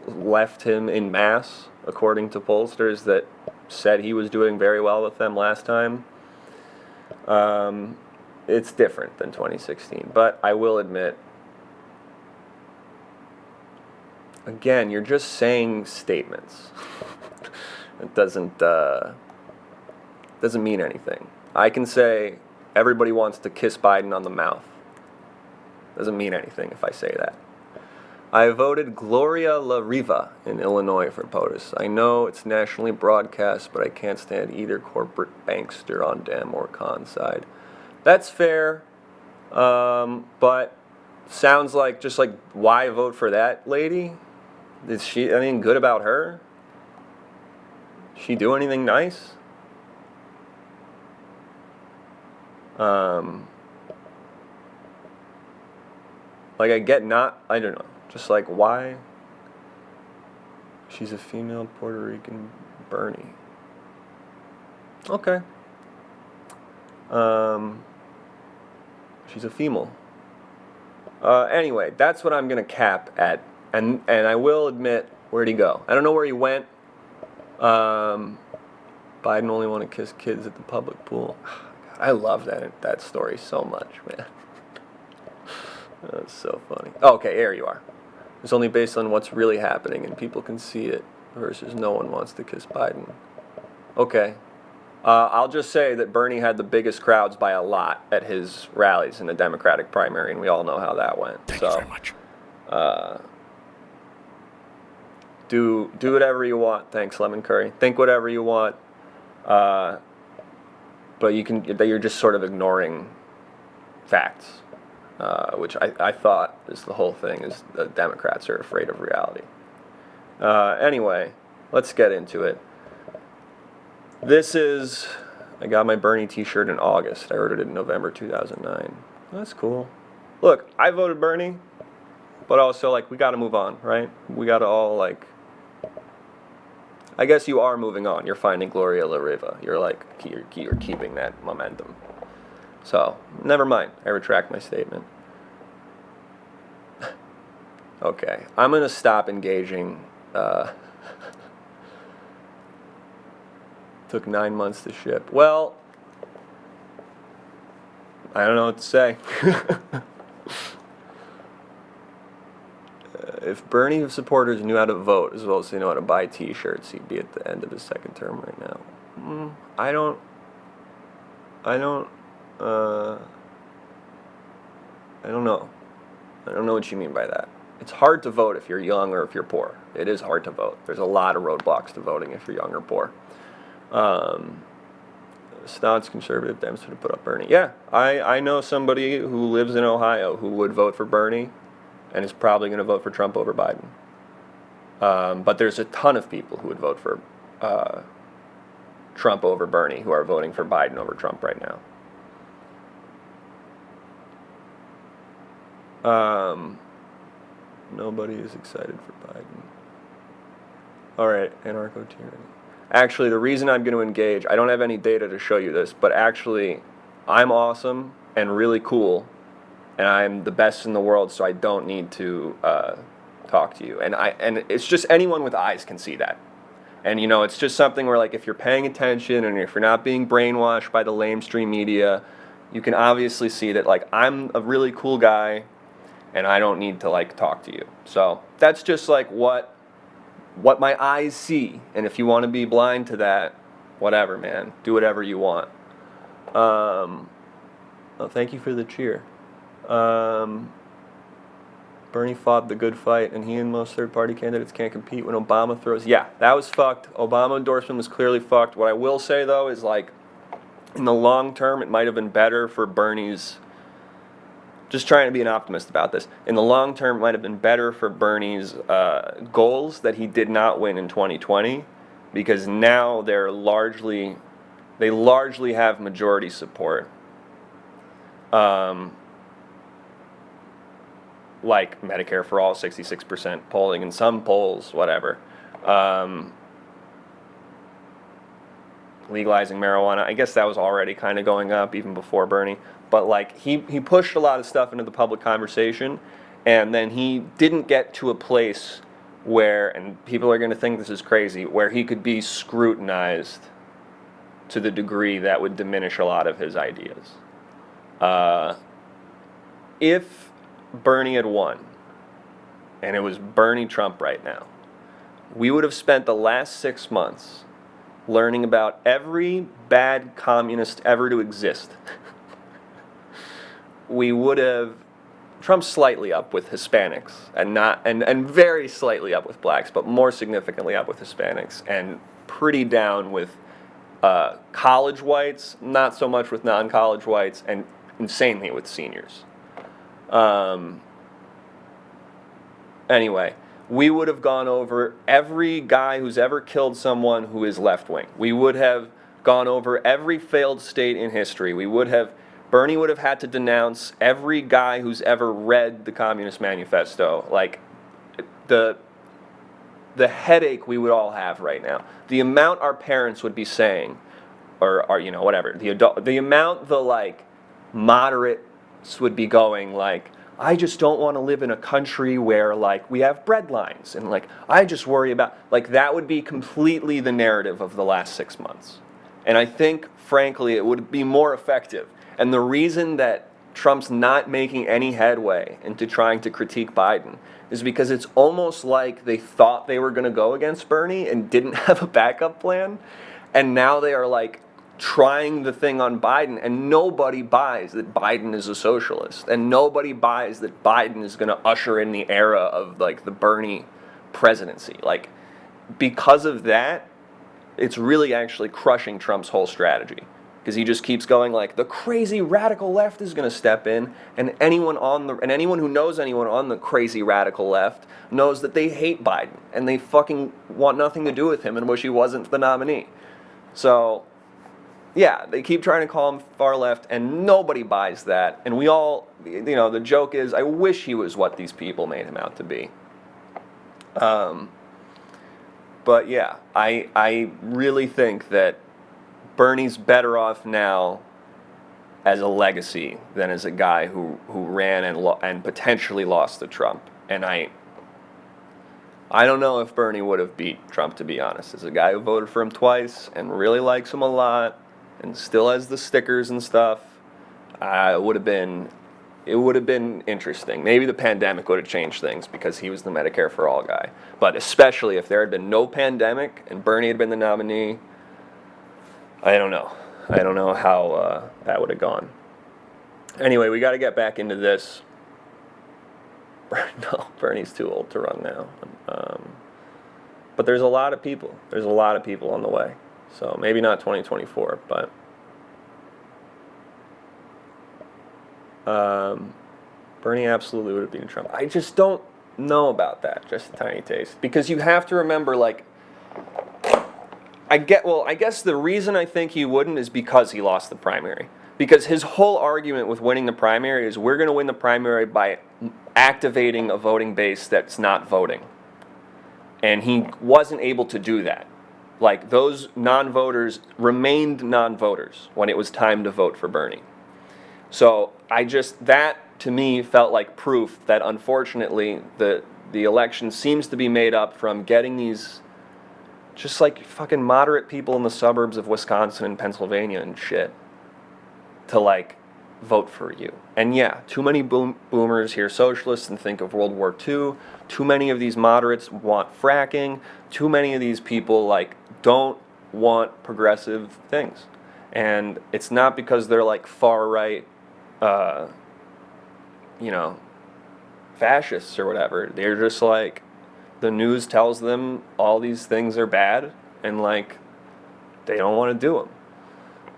left him in mass, according to pollsters that said he was doing very well with them last time? It's different than 2016, but I will admit, again, you're just saying statements. It doesn't mean anything. I can say everybody wants to kiss Biden on the mouth. Doesn't mean anything if I say that. I voted Gloria La Riva in Illinois for POTUS. I know it's nationally broadcast, but I can't stand either corporate bankster on Dem or con side. That's fair, but sounds like just like why vote for that lady? Is she anything good about her? She do anything nice? Like I get not, I don't know, just like why? She's a female Puerto Rican Bernie. Okay. She's a female. Anyway, that's what I'm gonna cap at, and I will admit, where'd he go? I don't know where he went. Biden only want to kiss kids at the public pool. I love that story so much, man. That's so funny. Oh, okay, there you are. It's only based on what's really happening, and people can see it, versus no one wants to kiss Biden. Okay. I'll just say that Bernie had the biggest crowds by a lot at his rallies in the Democratic primary, and we all know how that went. Thank you very much. Do whatever you want. Thanks, Lemon Curry. Think whatever you want, but you're just sort of ignoring facts, which I thought is the whole thing. Is the Democrats are afraid of reality. Anyway, let's get into it. I got my Bernie t-shirt in August. I ordered it in November 2009. That's cool. Look, I voted Bernie, but also, like, we gotta move on, right? We gotta all, like, I guess you are moving on. You're finding Gloria La Riva. You're, like, you're keeping that momentum. So, never mind. I retract my statement. Okay, I'm gonna stop engaging, Took 9 months to ship. Well, I don't know what to say. If Bernie supporters knew how to vote as well as they know how to buy t-shirts, he'd be at the end of his second term right now. I don't know. I don't know what you mean by that. It's hard to vote if you're young or if you're poor. It is hard to vote. There's a lot of roadblocks to voting if you're young or poor. Stod's conservative Dems to put up Bernie. Yeah, I know somebody who lives in Ohio who would vote for Bernie and is probably going to vote for Trump over Biden. But there's a ton of people who would vote for Trump over Bernie who are voting for Biden over Trump right now. Nobody is excited for Biden. All right, anarcho-tyranny. Actually, the reason I'm going to engage, I don't have any data to show you this, but actually, I'm awesome and really cool, and I'm the best in the world, so I don't need to talk to you. And it's just anyone with eyes can see that. And, you know, it's just something where, like, if you're paying attention and if you're not being brainwashed by the lamestream media, you can obviously see that, like, I'm a really cool guy, and I don't need to, like, talk to you. So that's just, like, what my eyes see, and if you want to be blind to that, whatever, man, do whatever you want. Oh, thank you for the cheer. Bernie fought the good fight, and he and most third-party candidates can't compete when Obama throws. Yeah, that was fucked. Obama endorsement was clearly fucked. What I will say, though, is, like, in the long term, it might have been better for Bernie's. Just trying to be an optimist about this. In the long term, it might have been better for Bernie's goals that he did not win in 2020, because now they largely have majority support. Like Medicare for All, 66% polling in some polls, whatever. Legalizing marijuana, I guess that was already kind of going up even before Bernie. But, like, he pushed a lot of stuff into the public conversation, and then he didn't get to a place where, and people are going to think this is crazy, where he could be scrutinized to the degree that would diminish a lot of his ideas. If Bernie had won, and it was Bernie Trump right now, we would have spent the last 6 months learning about every bad communist ever to exist. We would have Trump's slightly up with Hispanics, and very slightly up with blacks, but more significantly up with Hispanics, and pretty down with college whites, not so much with non-college whites, and insanely with seniors. Anyway, we would have gone over every guy who's ever killed someone who is left-wing. We would have gone over every failed state in history. Bernie would have had to denounce every guy who's ever read the Communist Manifesto. Like, the headache we would all have right now. The amount our parents would be saying, or whatever. The amount the, like, moderates would be going, like, I just don't want to live in a country where, like, we have bread lines. And, like, I just worry about, like, that would be completely the narrative of the last 6 months. And I think, frankly, it would be more effective. And the reason that Trump's not making any headway into trying to critique Biden is because it's almost like they thought they were going to go against Bernie and didn't have a backup plan. And now they are, like, trying the thing on Biden, and nobody buys that Biden is a socialist. And nobody buys that Biden is going to usher in the era of, like, the Bernie presidency. Like, because of that, it's really actually crushing Trump's whole strategy. Because he just keeps going like, the crazy radical left is going to step in, and anyone who knows anyone on the crazy radical left knows that they hate Biden, and they fucking want nothing to do with him and wish he wasn't the nominee. So, yeah, they keep trying to call him far left, and nobody buys that. And we all, the joke is, I wish he was what these people made him out to be. But yeah, I really think that Bernie's better off now as a legacy than as a guy who ran and potentially lost to Trump. And I don't know if Bernie would have beat Trump, to be honest. As a guy who voted for him twice and really likes him a lot and still has the stickers and stuff, it would have been interesting. Maybe the pandemic would have changed things because he was the Medicare for All guy. But especially if there had been no pandemic and Bernie had been the nominee, I don't know. I don't know how that would have gone. Anyway, we got to get back into this. No, Bernie's too old to run now. But there's a lot of people. There's a lot of people on the way. So maybe not 2024, but Bernie absolutely would have beaten Trump. I just don't know about that, just a tiny taste. Because you have to remember, like, I guess the reason I think he wouldn't is because he lost the primary. Because his whole argument with winning the primary is we're going to win the primary by activating a voting base that's not voting. And he wasn't able to do that. Like, those non-voters remained non-voters when it was time to vote for Bernie. So that to me felt like proof that unfortunately the election seems to be made up from getting these just like fucking moderate people in the suburbs of Wisconsin and Pennsylvania and shit to, like, vote for you. And yeah, too many boomers hear socialists and think of World War II. Too many of these moderates want fracking. Too many of these people, like, don't want progressive things. And it's not because they're, like, far right, fascists or whatever. They're just like, the news tells them all these things are bad, and, like, they don't want to do them.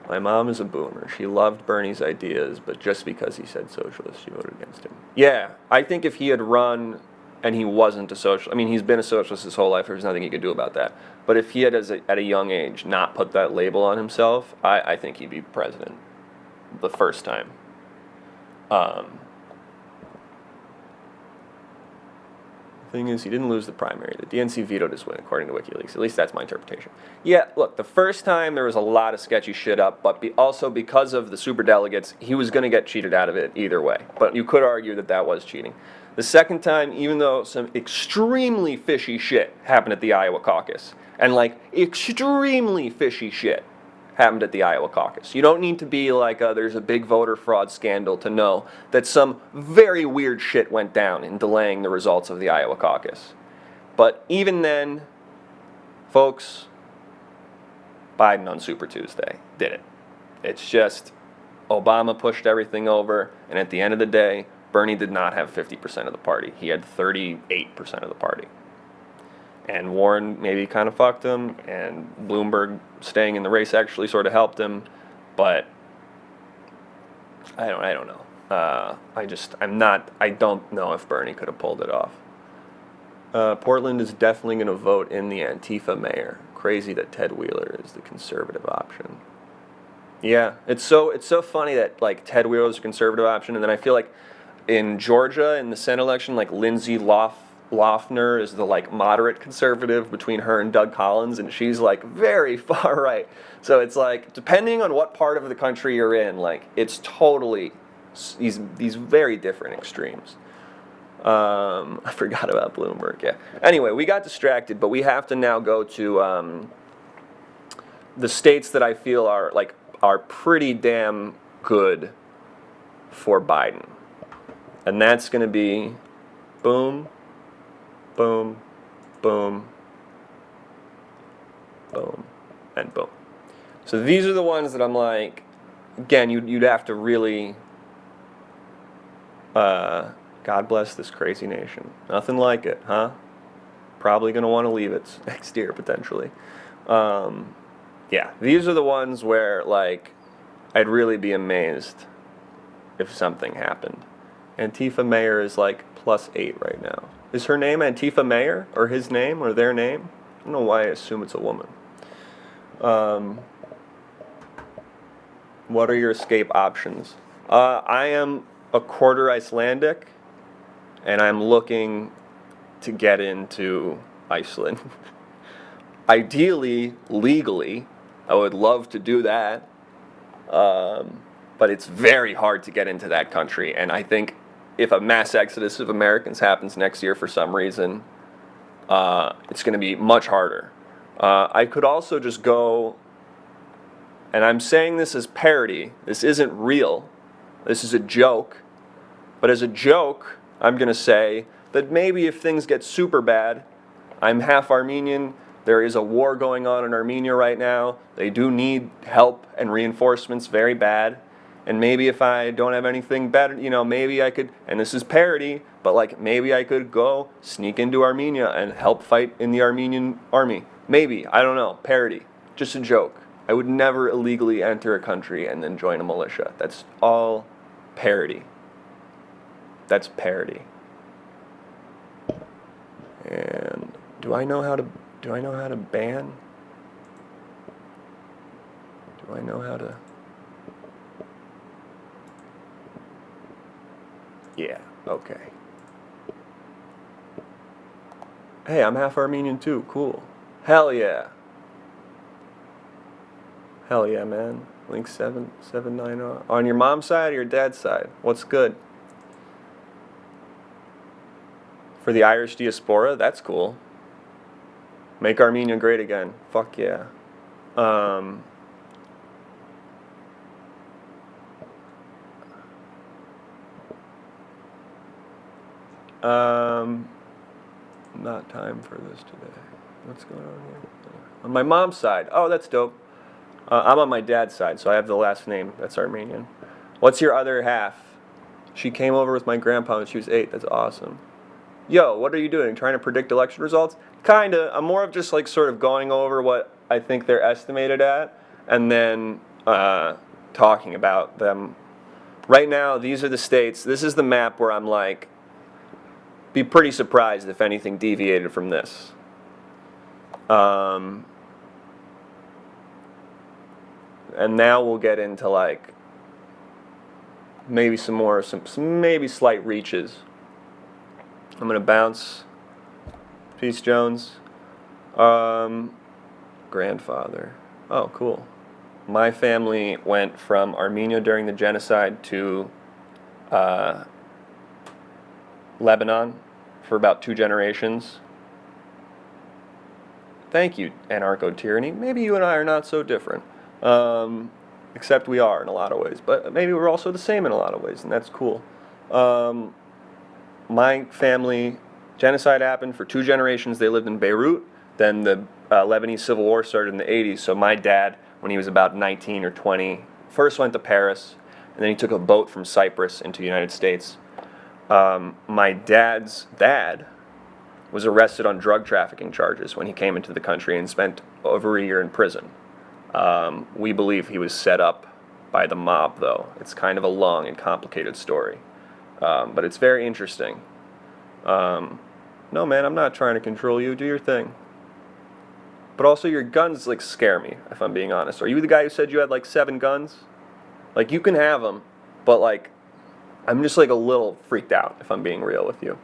My mom is a boomer. She loved Bernie's ideas, but just because he said socialist, she voted against him. Yeah, I think if he had run and he wasn't a socialist, I mean, he's been a socialist his whole life, there's nothing he could do about that. But if he had, at a young age, not put that label on himself, I think he'd be president the first time. Thing is, he didn't lose the primary. The DNC vetoed his win, according to WikiLeaks. At least that's my interpretation. Yeah, look, the first time there was a lot of sketchy shit up, but also because of the superdelegates, he was going to get cheated out of it either way. But you could argue that that was cheating. The second time, even though some extremely fishy shit happened at the Iowa caucus, and, like, extremely fishy shit happened at the Iowa caucus. You don't need to be like, there's a big voter fraud scandal to know that some very weird shit went down in delaying the results of the Iowa caucus. But even then, folks, Biden on Super Tuesday did it. It's just Obama pushed everything over, and at the end of the day, Bernie did not have 50% of the party. He had 38% of the party. And Warren maybe kind of fucked him, and Bloomberg staying in the race actually sort of helped him, but I don't know. I don't know if Bernie could have pulled it off. Portland is definitely going to vote in the Antifa mayor. Crazy that Ted Wheeler is the conservative option. Yeah, it's so funny that like Ted Wheeler is a conservative option, and then I feel like in Georgia in the Senate election, like Lindsay Loeffner is the like moderate conservative between her and Doug Collins, and she's like very far right. So it's like depending on what part of the country you're in, like it's totally these very different extremes. I forgot about Bloomberg. Yeah. Anyway, we got distracted, but we have to now go to the states that I feel are pretty damn good for Biden, and that's going to be boom, boom, boom, boom, and boom. So these are the ones that I'm like, again, you'd have to really. God bless this crazy nation. Nothing like it, huh? Probably going to want to leave it next year, potentially. Yeah, these are the ones where, like, I'd really be amazed if something happened. Antifa mayor is, like, +8 right now. Is her name Antifa mayor? Or his name? Or their name? I don't know why I assume it's a woman. What are your escape options? I am a quarter Icelandic, and I'm looking to get into Iceland. Ideally, legally, I would love to do that, but it's very hard to get into that country, and I think if a mass exodus of Americans happens next year for some reason, it's going to be much harder. I could also just go, and I'm saying this as parody, this isn't real, this is a joke, but as a joke, I'm going to say that maybe if things get super bad, I'm half Armenian, there is a war going on in Armenia right now, they do need help and reinforcements very bad, and maybe if I don't have anything better, maybe I could, and this is parody, but like maybe I could go sneak into Armenia and help fight in the Armenian army. Maybe, I don't know, parody, just a joke. I would never illegally enter a country and then join a militia. That's all parody. That's parody. And do I know how to ban? Do I know how to? Yeah, okay. Hey, I'm half Armenian too. Cool. Hell yeah. Hell yeah, man. Link 779. On your mom's side or your dad's side? What's good? For the Irish diaspora? That's cool. Make Armenia great again. Fuck yeah. Not time for this today. What's going on here? On my mom's side. Oh, that's dope. I'm on my dad's side, so I have the last name. That's Armenian. What's your other half? She came over with my grandpa when she was 8. That's awesome. Yo, what are you doing? Trying to predict election results? Kinda. I'm more of just like sort of going over what I think they're estimated at, and then talking about them. Right now, these are the states. This is the map where I'm like, be pretty surprised if anything deviated from this. And now we'll get into like maybe some maybe slight reaches. I'm gonna bounce. Peace, Jones. Grandfather. Oh, cool. My family went from Armenia during the genocide to Lebanon for about 2 generations. Thank you, anarcho-tyranny. Maybe you and I are not so different. Except we are in a lot of ways. But maybe we're also the same in a lot of ways, and that's cool. My family, genocide happened for 2 generations. They lived in Beirut. Then the Lebanese Civil War started in the 80s. So my dad, when he was about 19 or 20, first went to Paris, and then he took a boat from Cyprus into the United States. My dad's dad was arrested on drug trafficking charges when he came into the country and spent over a year in prison. We believe he was set up by the mob, though. It's kind of a long and complicated story, but it's very interesting. No, man, I'm not trying to control you. Do your thing. But also, your guns, like, scare me, if I'm being honest. Are you the guy who said you had, like, 7 guns? Like, you can have them, but, like, I'm just, like, a little freaked out, if I'm being real with you.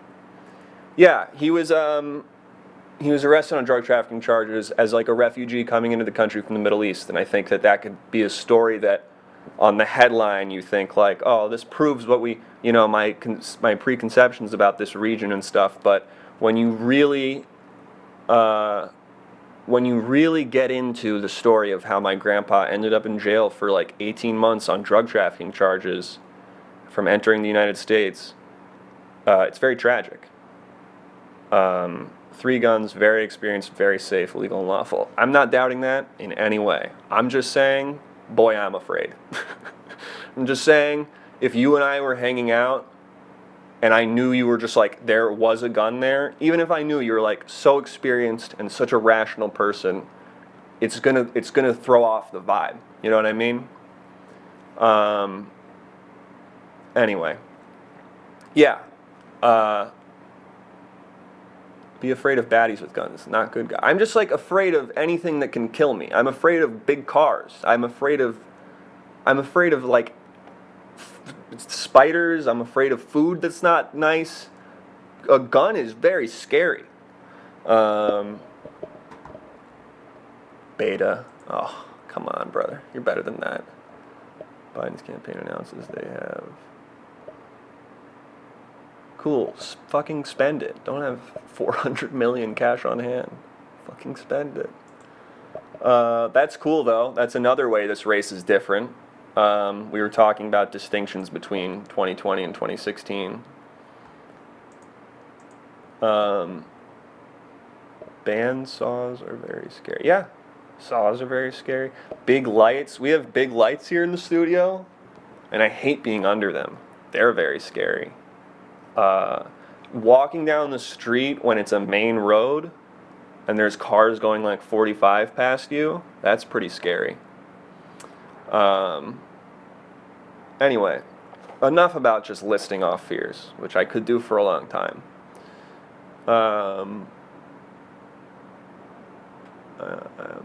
Yeah, he was arrested on drug trafficking charges as, like, a refugee coming into the country from the Middle East, and I think that that could be a story that, on the headline, you think, like, oh, this proves what we, my preconceptions about this region and stuff, but when you really get into the story of how my grandpa ended up in jail for like 18 months on drug trafficking charges from entering the United States, it's very tragic. 3 guns, very experienced, very safe, legal and lawful. I'm not doubting that in any way. I'm just saying, boy, I'm afraid. I'm just saying, if you and I were hanging out and I knew you were just like, there was a gun there, even if I knew you were like so experienced and such a rational person, it's gonna throw off the vibe. You know what I mean? Anyway. Yeah. Be afraid of baddies with guns. Not good guy. I'm just like afraid of anything that can kill me. I'm afraid of big cars. I'm afraid of like spiders. I'm afraid of food that's not nice. A gun is very scary. Beta. Oh, come on, brother. You're better than that. Biden's campaign announces they have. Cool. Fucking spend it. Don't have 400 million cash on hand. Fucking spend it. That's cool, though. That's another way this race is different. We were talking about distinctions between 2020 and 2016. Band saws are very scary. Yeah, saws are very scary. Big lights. We have big lights here in the studio, and I hate being under them. They're very scary. Walking down the street when it's a main road and there's cars going like 45 past you, that's pretty scary. Anyway, enough about just listing off fears, which I could do for a long time.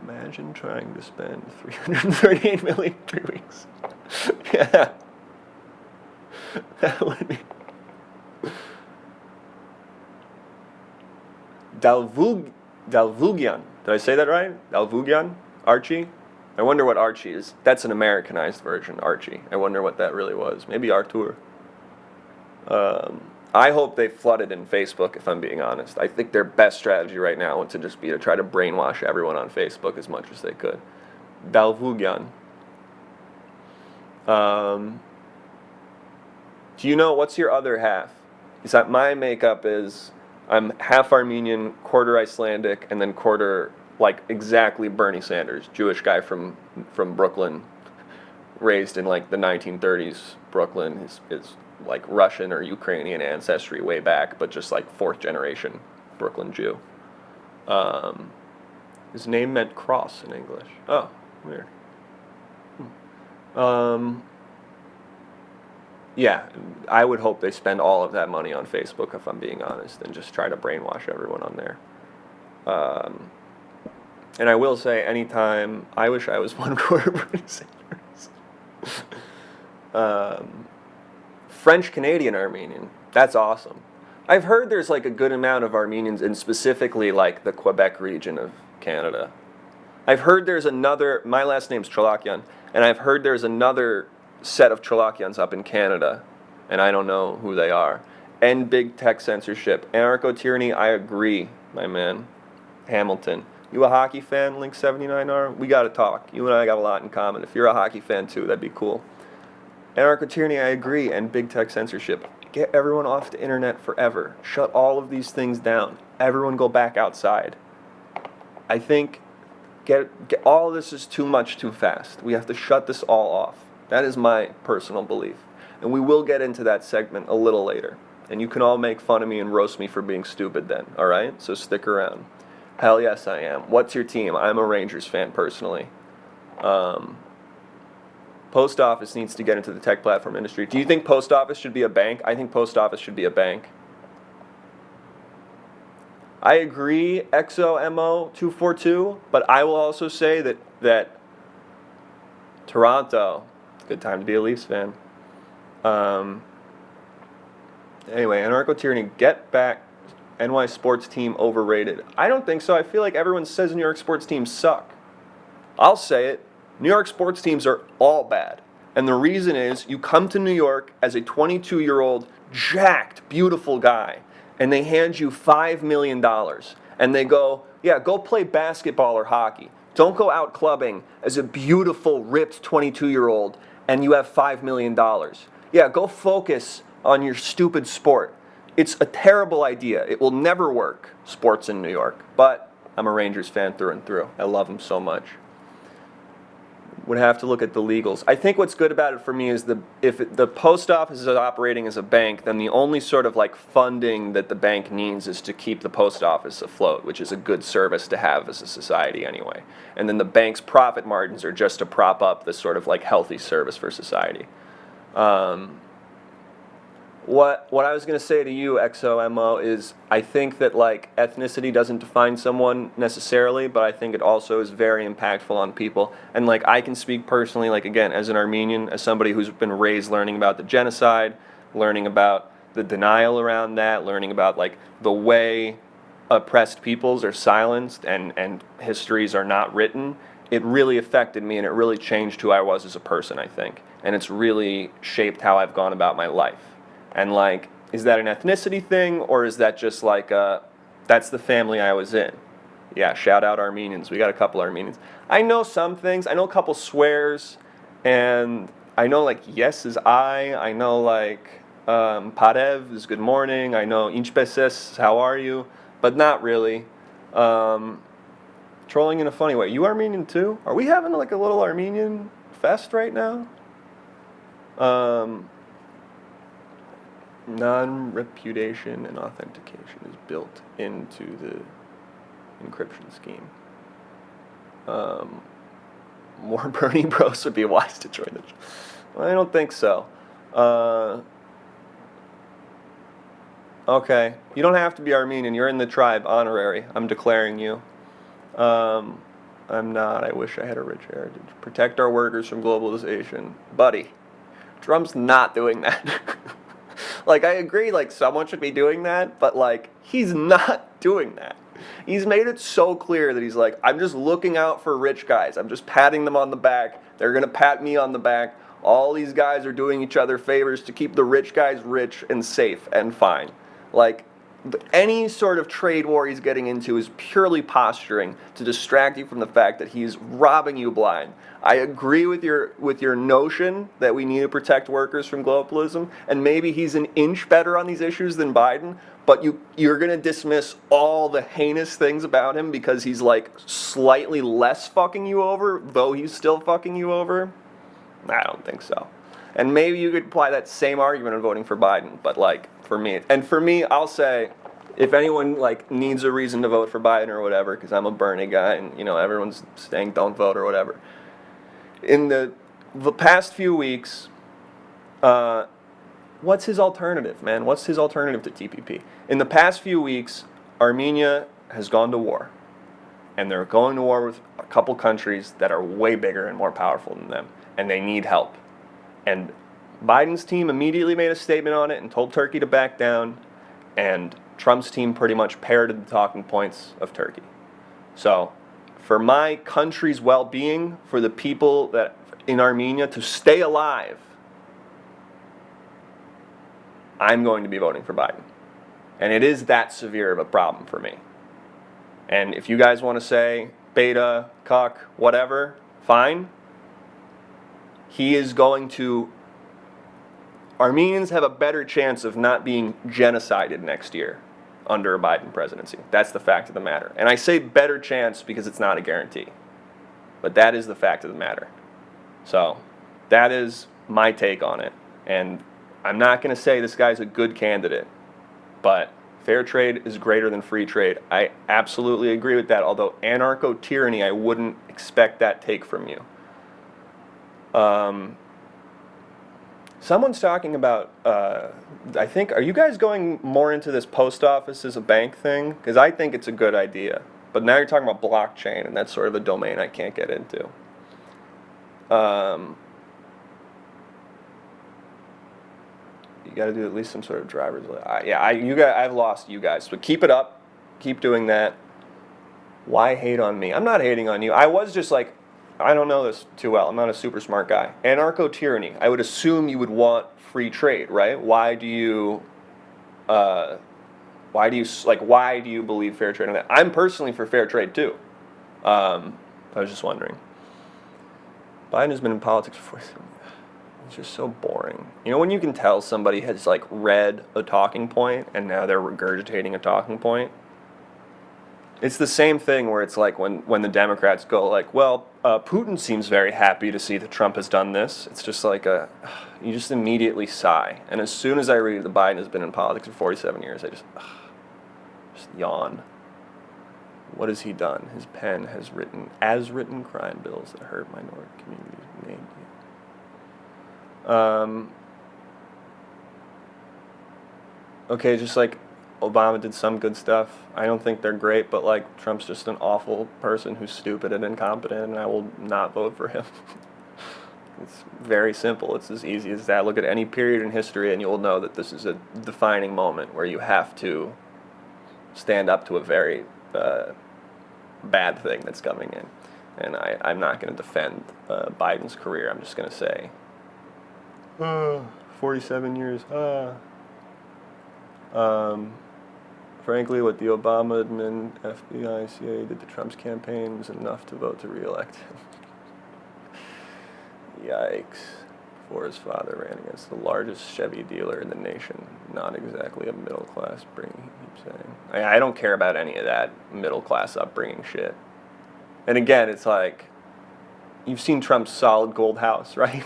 Imagine trying to spend $338 million in 3 weeks. Yeah. That would be... Dalvugian. Did I say that right? Dalvugian? Archie? I wonder what Archie is. That's an Americanized version, Archie. I wonder what that really was. Maybe Artur. I hope they flooded in Facebook, if I'm being honest. I think their best strategy right now would to just be to try to brainwash everyone on Facebook as much as they could. Dalvugian. Do you know, what's your other half? Is that my makeup is... I'm half Armenian, quarter Icelandic, and then quarter, like, exactly Bernie Sanders, Jewish guy from Brooklyn, raised in, like, the 1930s. Brooklyn is like, Russian or Ukrainian ancestry way back, but just, like, 4th generation Brooklyn Jew. His name meant cross in English. Oh, weird. Yeah, I would hope they spend all of that money on Facebook, if I'm being honest, and just try to brainwash everyone on there. And I will say, anytime, I wish I was 1/4 Bernie Sanders. French-Canadian Armenian, that's awesome. I've heard there's like a good amount of Armenians in specifically like the Quebec region of Canada. I've heard there's another, my last name's Cholakian, and I've heard there's another set of Cholakians up in Canada, and I don't know who they are. End big tech censorship. Anarcho-tyranny, I agree, my man. Hamilton. You a hockey fan, Link79R? We gotta talk. You and I got a lot in common. If you're a hockey fan too, that'd be cool. Anarcho-tyranny, I agree, and big tech censorship. Get everyone off the internet forever. Shut all of these things down. Everyone go back outside. I think get all of this is too much too fast. We have to shut this all off. That is my personal belief. And we will get into that segment a little later. And you can all make fun of me and roast me for being stupid then, all right? So stick around. Hell yes, I am. What's your team? I'm a Rangers fan personally. Post office needs to get into the tech platform industry. Do you think post office should be a bank? I think post office should be a bank. I agree, XOMO242, but I will also say that Toronto, good time to be a Leafs fan. Anyway, anarcho-tyranny, get back. NY sports team overrated. I don't think so. I feel like everyone says New York sports teams suck. I'll say it. New York sports teams are all bad. And the reason is you come to New York as a 22-year-old, jacked, beautiful guy, and they hand you $5 million. And they go, yeah, go play basketball or hockey. Don't go out clubbing as a beautiful, ripped 22-year-old and you have $5 million. Yeah, go focus on your stupid sport. It's a terrible idea. It will never work, sports in New York. But I'm a Rangers fan through and through. I love them so much. Would have to look at the legals. I think what's good about it for me is if the post office is operating as a bank, then the only sort of like funding that the bank needs is to keep the post office afloat, which is a good service to have as a society anyway. And then the bank's profit margins are just to prop up this sort of like healthy service for society. What I was going to say to you, XOMO, is I think that like ethnicity doesn't define someone necessarily, but I think it also is very impactful on people. And like I can speak personally, like again, as an Armenian, as somebody who's been raised learning about the genocide, learning about the denial around that, learning about like the way oppressed peoples are silenced and histories are not written. It really affected me and it really changed who I was as a person, I think. And it's really shaped how I've gone about my life. And like, is that an ethnicity thing, or is that just like, that's the family I was in? Yeah, shout out Armenians. We got a couple Armenians. I know some things. I know a couple swears, and I know like yes is I know like parev is good morning. I know inchbeses, how are you? But not really. Trolling in a funny way. You Armenian too? Are we having like a little Armenian fest right now? Non-repudiation and authentication is built into the encryption scheme. More Bernie bros would be wise to join the... Well, I don't think so. Okay, you don't have to be Armenian. You're in the tribe, honorary. I'm declaring you. I'm not. I wish I had a rich heritage. Protect our workers from globalization. Buddy, Trump's not doing that. Like, I agree, like, someone should be doing that, but, like, he's not doing that. He's made it so clear that he's like, I'm just looking out for rich guys. I'm just patting them on the back. They're going to pat me on the back. All these guys are doing each other favors to keep the rich guys rich and safe and fine. Like, any sort of trade war he's getting into is purely posturing to distract you from the fact that he's robbing you blind. I agree with your notion that we need to protect workers from globalism, and maybe he's an inch better on these issues than Biden, but you're going to dismiss all the heinous things about him because he's like slightly less fucking you over, though he's still fucking you over? I don't think so. And maybe you could apply that same argument on voting for Biden, but like for me, I'll say, if anyone like needs a reason to vote for Biden or whatever, because I'm a Bernie guy and you know everyone's saying don't vote or whatever. In the past few weeks, what's his alternative, man? What's his alternative to TPP? In the past few weeks, Armenia has gone to war, and they're going to war with a couple countries that are way bigger and more powerful than them, and they need help. And Biden's team immediately made a statement on it and told Turkey to back down, and Trump's team pretty much parroted the talking points of Turkey. So, for my country's well-being, for the people that in Armenia to stay alive, I'm going to be voting for Biden. And it is that severe of a problem for me. And if you guys want to say beta, cuck, whatever, fine. He is going to... Armenians have a better chance of not being genocided next year under a Biden presidency. That's the fact of the matter. And I say better chance because it's not a guarantee. But that is the fact of the matter. So, that is my take on it. And I'm not going to say this guy's a good candidate. but fair trade is greater than free trade. I absolutely agree with that, although anarcho-tyranny, I wouldn't expect that take from you. Someone's talking about, I think, are you guys going more into this post office as a bank thing? Because I think it's a good idea. But now you're talking about blockchain, and that's sort of a domain I can't get into. You got to do at least some sort of driver's license. I've lost you guys, but keep it up. Keep doing that. Why hate on me? I'm not hating on you. I was just like, I don't know this too well. I'm not a super smart guy. Anarcho-tyranny. I would assume you would want free trade, right? Why do you believe fair trade on that? I'm personally for fair trade too. I was just wondering. Biden has been in politics for 40 years. It's just so boring. You know when you can tell somebody has like read a talking point and now they're regurgitating a talking point? It's the same thing where it's like when the Democrats go like, well, Putin seems very happy to see that Trump has done this. It's just like you just immediately sigh. And as soon as I read that Biden has been in politics for 47 years, I just yawn. What has he done? His pen has written crime bills that hurt minority communities. Okay, just like Obama did some good stuff. I don't think they're great, but like Trump's just an awful person who's stupid and incompetent, and I will not vote for him. It's very simple. It's as easy as that. Look at any period in history and you'll know that this is a defining moment where you have to stand up to a very bad thing that's coming in. And I'm not going to defend Biden's career. I'm just going to say, 47 years, frankly, what the Obama admin, FBI, CIA did to Trump's campaign was enough to vote to re-elect him. Yikes. Before his father ran against the largest Chevy dealer in the nation. Not exactly a middle-class upbringing, he keeps saying. I don't care about any of that middle-class upbringing shit. And again, it's like, you've seen Trump's solid gold house, right?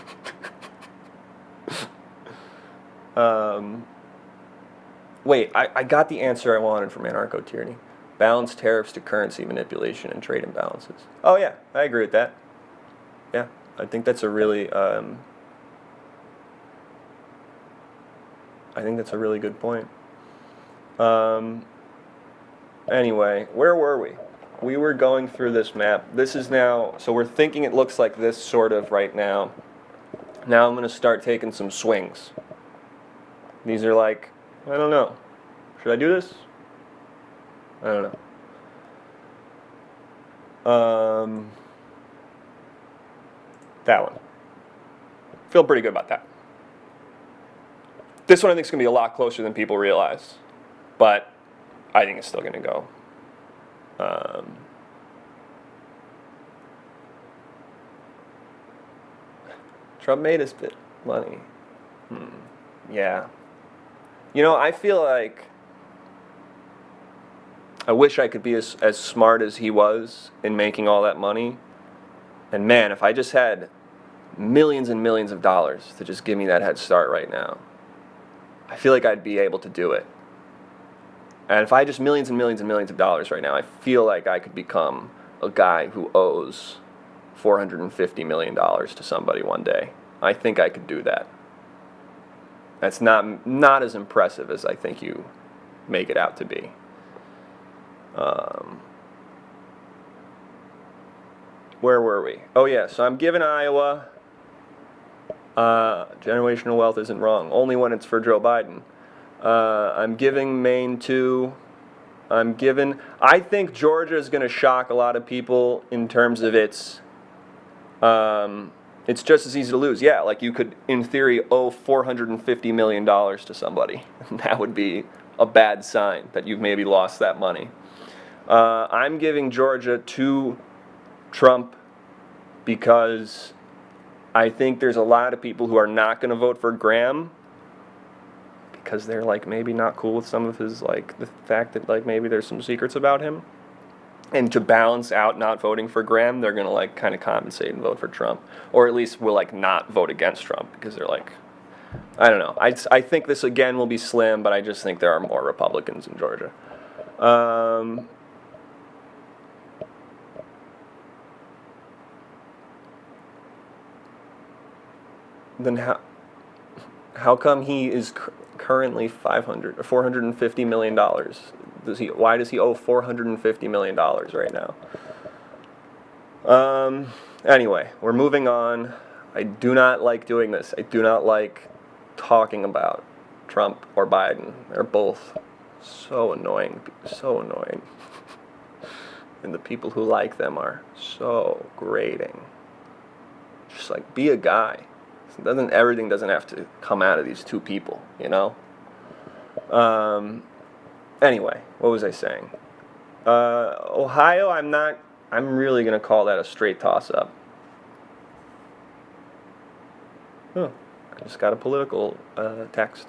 Wait, I got the answer I wanted from anarcho-tyranny. Balance tariffs to currency manipulation and trade imbalances. Oh yeah, I agree with that. Yeah, I think that's a really, good point. Anyway, where were we? We were going through this map. This is now, so we're thinking it looks like this sort of right now. Now I'm going to start taking some swings. These are like, I don't know. Should I do this? I don't know. That one. Feel pretty good about that. This one I think is going to be a lot closer than people realize. But I think it's still going to go. Trump made his bit money. Yeah. You know, I feel like I wish I could be as smart as he was in making all that money. And man, if I just had millions and millions of dollars to just give me that head start right now, I feel like I'd be able to do it. And if I had just millions and millions and millions of dollars right now, I feel like I could become a guy who owes $450 million to somebody one day. I think I could do that. That's not as impressive as I think you make it out to be. Where were we? Oh yeah, so I'm giving Iowa, generational wealth isn't wrong, only when it's for Joe Biden. I'm giving Maine 2. I think Georgia is going to shock a lot of people in terms of it's just as easy to lose. Yeah, like you could, in theory, owe $450 million to somebody. That would be a bad sign that you've maybe lost that money. I'm giving Georgia to Trump because I think there's a lot of people who are not going to vote for Graham because they're like maybe not cool with some of his, like the fact that like maybe there's some secrets about him. And to balance out not voting for Graham, they're going to like kind of compensate and vote for Trump. Or at least will like not vote against Trump because they're like, I don't know. I think this again will be slim, but I just think there are more Republicans in Georgia. Then how come he is currently 500 or 450 million dollars? Why does he owe 450 million dollars right now? Anyway, we're moving on. I do not like doing this. I do not like talking about Trump or Biden. They're both so annoying, so annoying. And the people who like them are so grating. Just like, be a guy. Everything doesn't have to come out of these two people, you know? Anyway, what was I saying? Ohio, I'm really going to call that a straight toss-up. Huh. I just got a political text.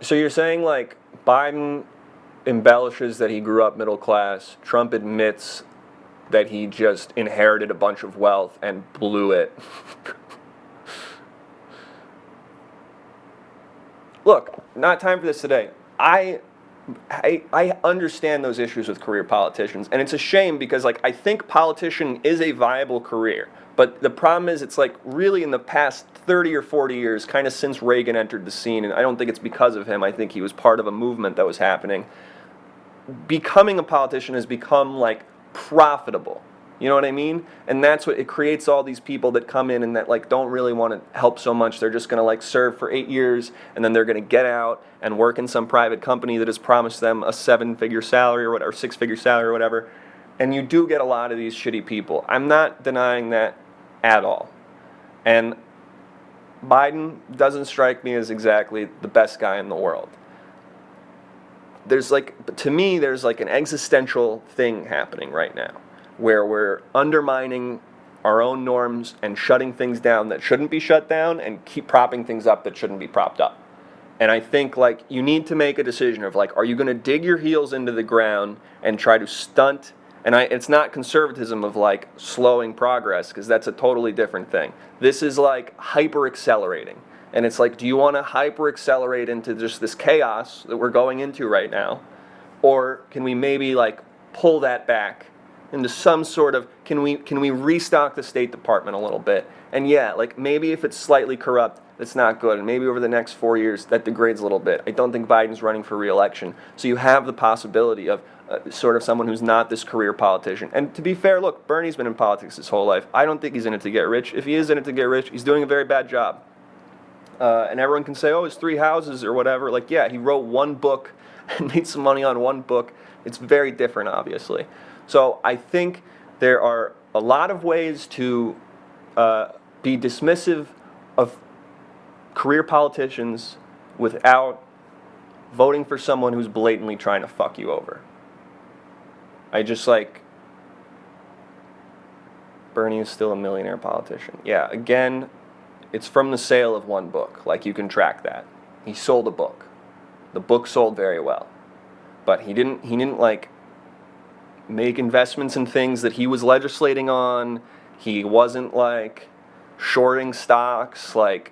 So you're saying, like, Biden embellishes that he grew up middle class. Trump admits that he just inherited a bunch of wealth and blew it. Look, not time for this today. I understand those issues with career politicians, and it's a shame because, like, I think politician is a viable career. But the problem is, it's like really in the past 30 or 40 years, kind of since Reagan entered the scene, and I don't think it's because of him. I think he was part of a movement that was happening. Becoming a politician has become, like, profitable. You know what I mean? And that's what it creates, all these people that come in and that, like, don't really want to help so much. They're just going to, like, serve for 8 years and then they're going to get out and work in some private company that has promised them a 7-figure salary or whatever, 6-figure salary or whatever. And you do get a lot of these shitty people. I'm not denying that at all. And Biden doesn't strike me as exactly the best guy in the world. To me, there's like an existential thing happening right now where we're undermining our own norms and shutting things down that shouldn't be shut down and keep propping things up that shouldn't be propped up. And I think, like, you need to make a decision of, like, are you going to dig your heels into the ground and try to stunt? And it's not conservatism of, like, slowing progress, because that's a totally different thing. This is, like, hyper-accelerating. And it's like, do you want to hyper-accelerate into just this chaos that we're going into right now? Or can we maybe, like, pull that back into some sort of, can we restock the State Department a little bit? And yeah, like, maybe if it's slightly corrupt, that's not good. And maybe over the next 4 years, that degrades a little bit. I don't think Biden's running for re-election. So you have the possibility of sort of someone who's not this career politician. And to be fair, look, Bernie's been in politics his whole life. I don't think he's in it to get rich. If he is in it to get rich, he's doing a very bad job. And everyone can say, oh, his 3 houses or whatever. Like, yeah, he wrote one book and made some money on one book. It's very different, obviously. So I think there are a lot of ways to be dismissive of career politicians without voting for someone who's blatantly trying to fuck you over. I just, like, Bernie is still a millionaire politician. Yeah, again, it's from the sale of one book. Like, you can track that. He sold a book. The book sold very well. But he didn't like make investments in things that he was legislating on. He wasn't, like, shorting stocks. Like,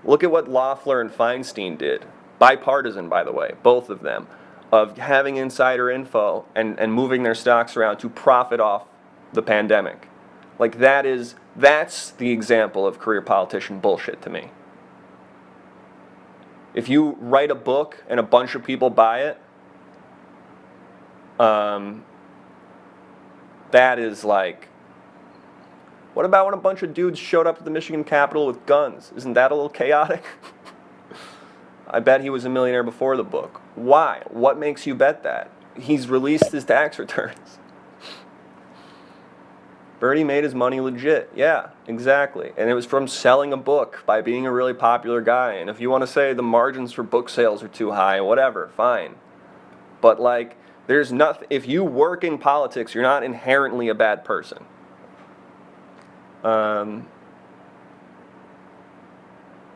look at what Loeffler and Feinstein did. Bipartisan, by the way, both of them, of having insider info and moving their stocks around to profit off the pandemic. Like, that's the example of career politician bullshit to me. If you write a book and a bunch of people buy it, that is like, what about when a bunch of dudes showed up at the Michigan Capitol with guns? Isn't that a little chaotic? I bet he was a millionaire before the book. Why? What makes you bet that? He's released his tax returns. Bernie made his money legit. Yeah, exactly. And it was from selling a book, by being a really popular guy. And if you want to say the margins for book sales are too high, whatever, fine. But, like, there's nothing, if you work in politics, you're not inherently a bad person.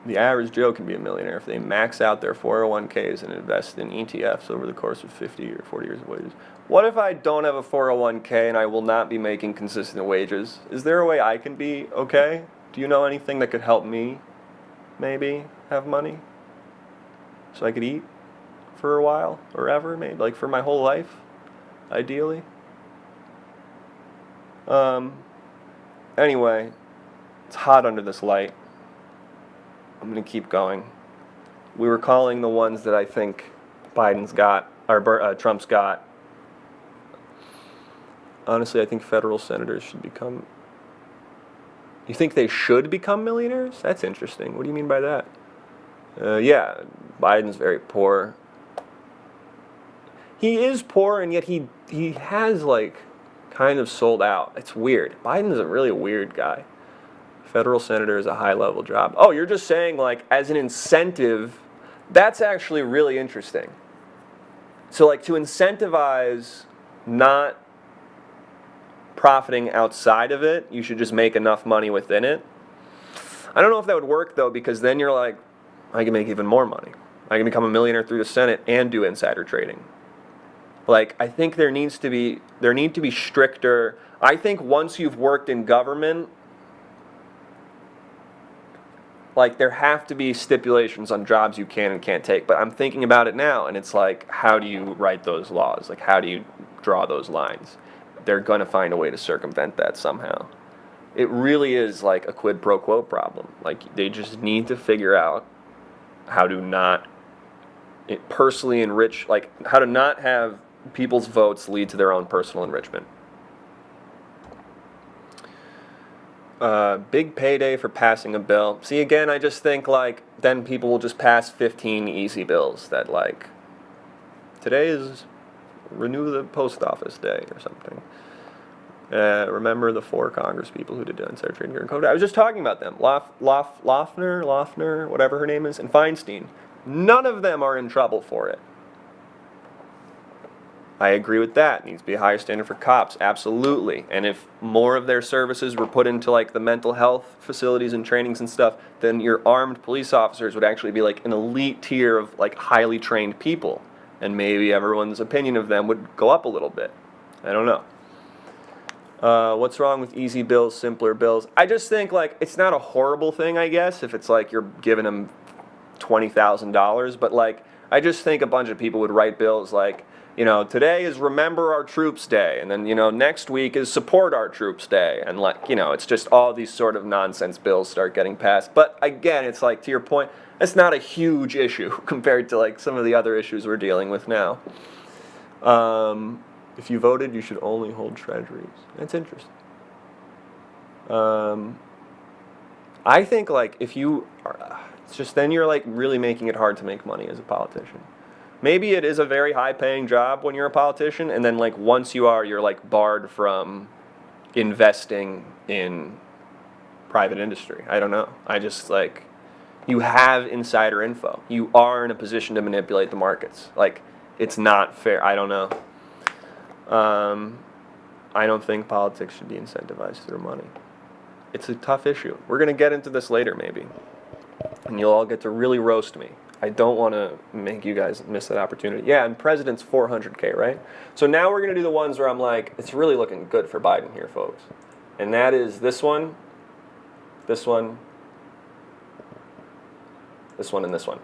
The average Joe can be a millionaire if they max out their 401ks and invest in ETFs over the course of 50 or 40 years of wages. What if I don't have a 401k and I will not be making consistent wages? Is there a way I can be okay? Do you know anything that could help me maybe have money so I could eat for a while or ever, maybe like for my whole life, ideally? Anyway, it's hot under this light. I'm going to keep going. We were calling the ones that I think Biden's got, or Trump's got. Honestly, I think federal senators should become... You think they should become millionaires? That's interesting. What do you mean by that? Yeah, Biden's very poor. He is poor, and yet he has, like, kind of sold out. It's weird. Biden's a really weird guy. Federal senator is a high-level job. Oh, you're just saying, like, as an incentive, that's actually really interesting. So, like, to incentivize not profiting outside of it, you should just make enough money within it. I don't know if that would work, though, because then you're like, I can make even more money. I can become a millionaire through the Senate and do insider trading. Like, I think there need to be stricter... I think once you've worked in government, like, there have to be stipulations on jobs you can and can't take. But I'm thinking about it now, and it's like, how do you write those laws? Like, how do you draw those lines? They're going to find a way to circumvent that somehow. It really is like a quid pro quo problem. Like, they just need to figure out how to not personally enrich, like, how to not have people's votes lead to their own personal enrichment. Big payday for passing a bill. See, again, I just think, like, then people will just pass 15 easy bills that, like, today is Renew the Post Office Day or something. Remember the 4 Congress people who did insider trading during COVID? I was just talking about them. Loeffner, whatever her name is, and Feinstein. None of them are in trouble for it. I agree with that. It needs to be a higher standard for cops, absolutely. And if more of their services were put into, like, the mental health facilities and trainings and stuff, then your armed police officers would actually be, like, an elite tier of, like, highly trained people. And maybe everyone's opinion of them would go up a little bit. I don't know. What's wrong with easy bills, simpler bills? I just think, like, it's not a horrible thing, I guess, if it's like you're giving them $20,000. But, like, I just think a bunch of people would write bills like, you know, today is Remember Our Troops Day, and then, you know, next week is Support Our Troops Day, and, like, you know, it's just all these sort of nonsense bills start getting passed. But again, it's like, to your point, it's not a huge issue compared to, like, some of the other issues we're dealing with now. If you voted, you should only hold treasuries. That's interesting. I think, like, if you it's just then you're, like, really making it hard to make money as a politician. Maybe it is a very high-paying job when you're a politician, and then, like, once you are, you're, like, barred from investing in private industry. I don't know. I just, like, you have insider info. You are in a position to manipulate the markets. Like, it's not fair. I don't know. I don't think politics should be incentivized through money. It's a tough issue. We're going to get into this later, maybe. And you'll all get to really roast me. I don't want to make you guys miss that opportunity. Yeah, and president's 400K, right? So now we're going to do the ones where I'm like, it's really looking good for Biden here, folks. And that is this one, this one, this one, and this one.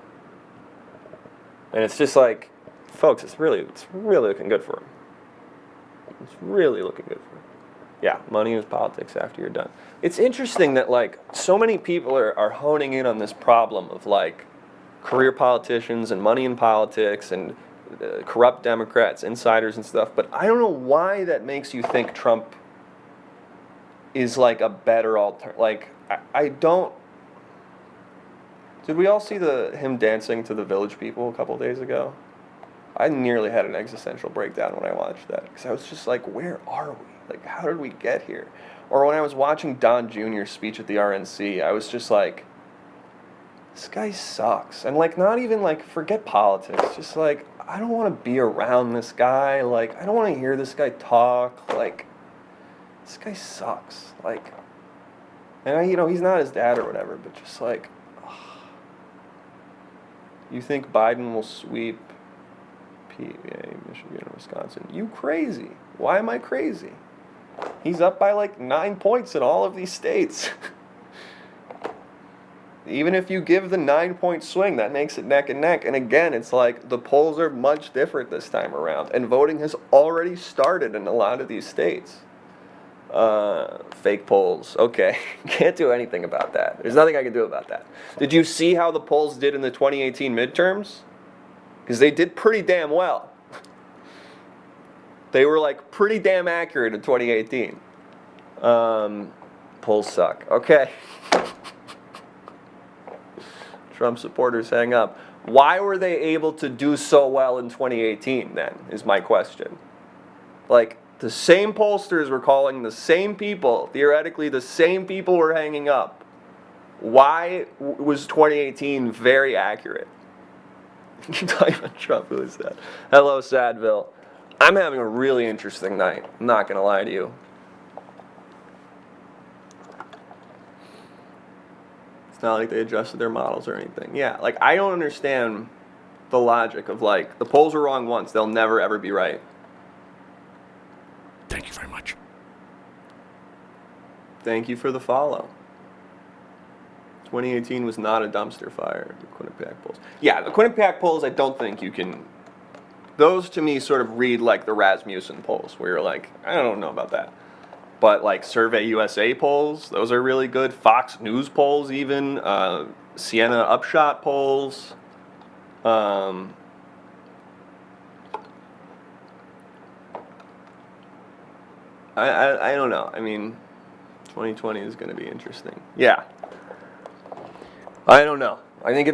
And it's just like, folks, it's really looking good for him. It's really looking good for him. Yeah, money is politics after you're done. It's interesting that, like, so many people are honing in on this problem of, like, career politicians and money in politics and corrupt Democrats, insiders and stuff. But I don't know why that makes you think Trump is, like, a better alternative. Like, I don't... Did we all see him dancing to the Village People a couple days ago? I nearly had an existential breakdown when I watched that. Because I was just like, where are we? Like, how did we get here? Or when I was watching Don Jr.'s speech at the RNC, I was just like, this guy sucks. And, like, not even, like, forget politics. Just, like, I don't want to be around this guy. Like, I don't want to hear this guy talk. Like, this guy sucks. Like, and, you know, he's not his dad or whatever, but just, like, ugh. You think Biden will sweep PA, Michigan, and Wisconsin? You crazy. Why am I crazy? He's up by like 9 points in all of these states. Even if you give the 9-point swing, that makes it neck and neck. And again, it's like the polls are much different this time around. And voting has already started in a lot of these states. Fake polls. Okay. Can't do anything about that. There's nothing I can do about that. Did you see how the polls did in the 2018 midterms? Because they did pretty damn well. They were like pretty damn accurate in 2018. Polls suck. Okay. Trump supporters hang up. Why were they able to do so well in 2018 then, is my question. Like, the same pollsters were calling the same people, theoretically the same people were hanging up. Why was 2018 very accurate? You're talking about Trump, who is that? Hello, Sadville. I'm having a really interesting night, I'm not going to lie to you. It's not like they adjusted their models or anything. Yeah, like I don't understand the logic of like, the polls were wrong once, they'll never ever be right. Thank you very much. Thank you for the follow. 2018 was not a dumpster fire, the Quinnipiac polls. Yeah, the Quinnipiac polls, I don't think you can, those to me sort of read like the Rasmussen polls, where you're like, I don't know about that. But like Survey USA polls, those are really good. Fox News polls even, Siena Upshot polls. I don't know. I mean, 2020 is going to be interesting. Yeah. I don't know. I think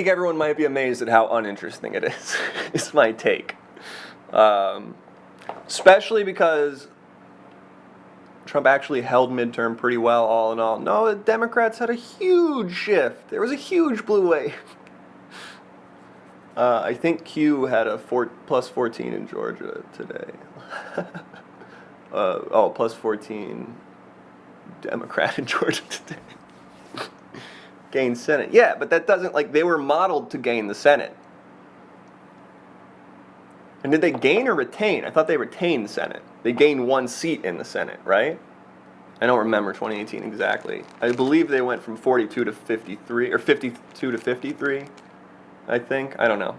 everyone might be amazed at how uninteresting it is. It's my take. Especially because Trump actually held midterm pretty well, all in all. No, the Democrats had a huge shift. There was a huge blue wave. I think Q had a plus 14 in Georgia today. Plus 14 Democrat in Georgia today. Gained Senate. Yeah, but that doesn't, like, they were modeled to gain the Senate. And did they gain or retain? I thought they retained the Senate. They gained 1 seat in the Senate, right? I don't remember 2018 exactly. I believe they went from 42 to 53, or 52 to 53, I think. I don't know.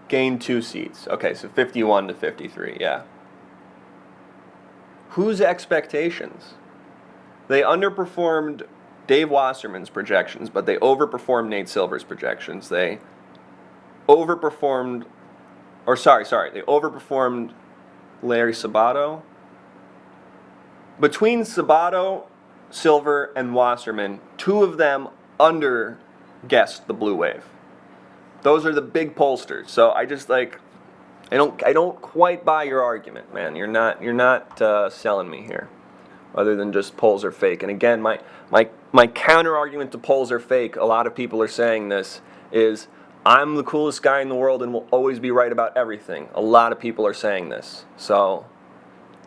Gained 2 seats. Okay, so 51 to 53, yeah. Whose expectations? They underperformed Dave Wasserman's projections, but they overperformed Nate Silver's projections. They overperformed, they overperformed Larry Sabato. Between Sabato, Silver, and Wasserman, 2 of them under-guessed the blue wave. Those are the big pollsters. So I just like, I don't quite buy your argument, man. You're not selling me here, other than just polls are fake. And again, my counter argument to polls are fake, a lot of people are saying this, is I'm the coolest guy in the world and will always be right about everything. A lot of people are saying this. So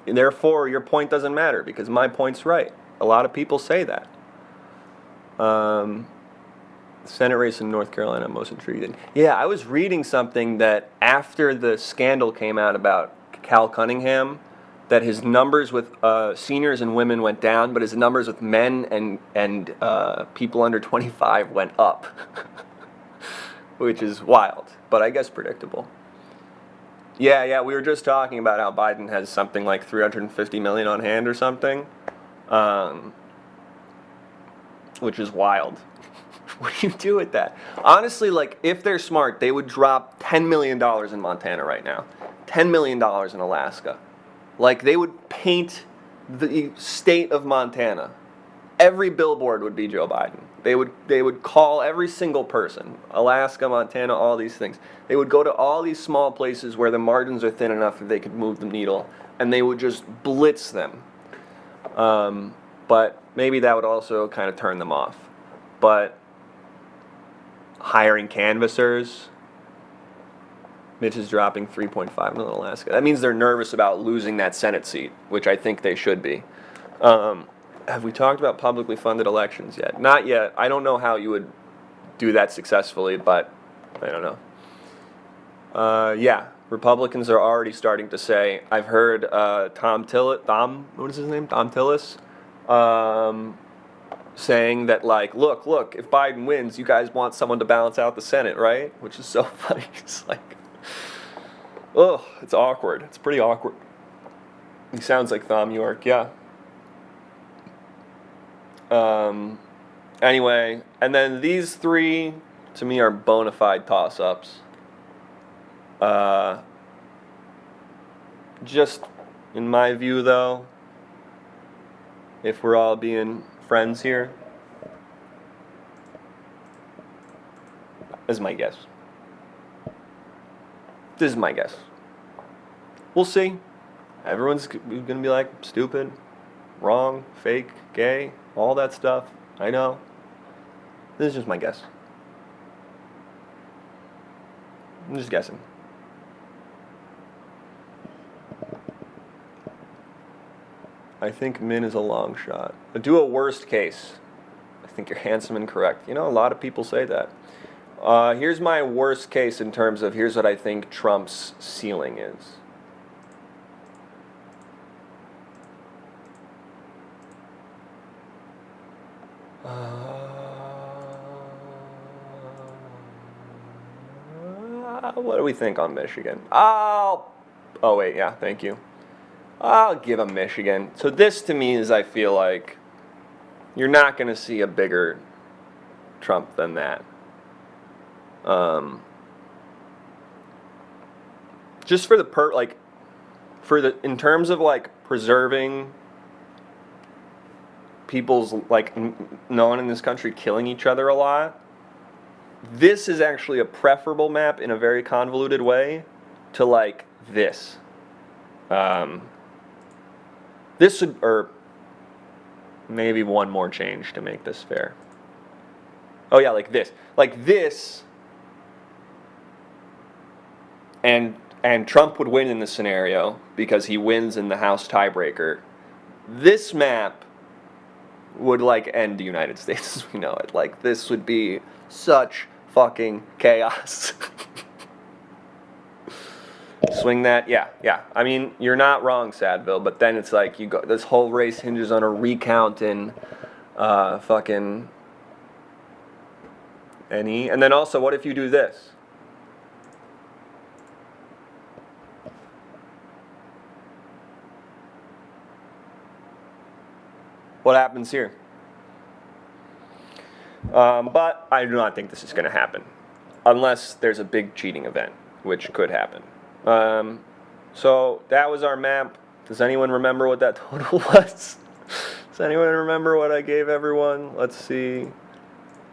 therefore, your point doesn't matter because my point's right. A lot of people say that. Senate race in North Carolina, I'm most intrigued in. Yeah, I was reading something that after the scandal came out about Cal Cunningham, that his numbers with seniors and women went down, but his numbers with men and people under 25 went up, which is wild, but I guess predictable. Yeah, we were just talking about how Biden has something like $350 million on hand or something, which is wild. What do you do with that? Honestly, like, if they're smart, they would drop $10 million in Montana right now, $10 million in Alaska. Like, they would paint the state of Montana. Every billboard would be Joe Biden. They would call every single person, Alaska, Montana, all these things. They would go to all these small places where the margins are thin enough that they could move the needle, and they would just blitz them. But maybe that would also kind of turn them off. But hiring canvassers, Mitch is dropping 3.5 million in Alaska. That means they're nervous about losing that Senate seat, which I think they should be. Have we talked about publicly funded elections yet? Not yet. I don't know how you would do that successfully, but I don't know. Yeah, Republicans are already starting to say. I've heard what is his name? Tom Tillis, saying that like, look, if Biden wins, you guys want someone to balance out the Senate, right? Which is so funny. It's like, oh, it's awkward. It's pretty awkward. He sounds like Thom Yorke, yeah. Anyway, and then these three, to me, are bona fide toss-ups. Just in my view, though, if we're all being friends here, this is my guess. This is my guess. We'll see. Everyone's gonna be like, stupid, wrong, fake, gay, all that stuff. I know. This is just my guess. I'm just guessing. I think Min is a long shot. Do a worst case. I think you're handsome and correct. You know, a lot of people say that. Here's my worst case in terms of here's what I think Trump's ceiling is. What do we think on Michigan? Oh wait, yeah, thank you. I'll give him Michigan. So this to me is, I feel like, you're not going to see a bigger Trump than that. Just for the in terms of like preserving people's like no one in this country killing each other a lot. This is actually a preferable map in a very convoluted way to like this. This would, or maybe one more change to make this fair. Oh yeah, like this. Like this. And Trump would win in this scenario because he wins in the House tiebreaker. This map would like end the United States as we know it. Like this would be such fucking chaos. Swing that, yeah. I mean, you're not wrong, Sadville, but then it's like this whole race hinges on a recount in fucking NE. And then also, what if you do this? What happens here? But I do not think this is going to happen. Unless there's a big cheating event, which could happen. So that was our map. Does anyone remember what that total was? Does anyone remember what I gave everyone? Let's see.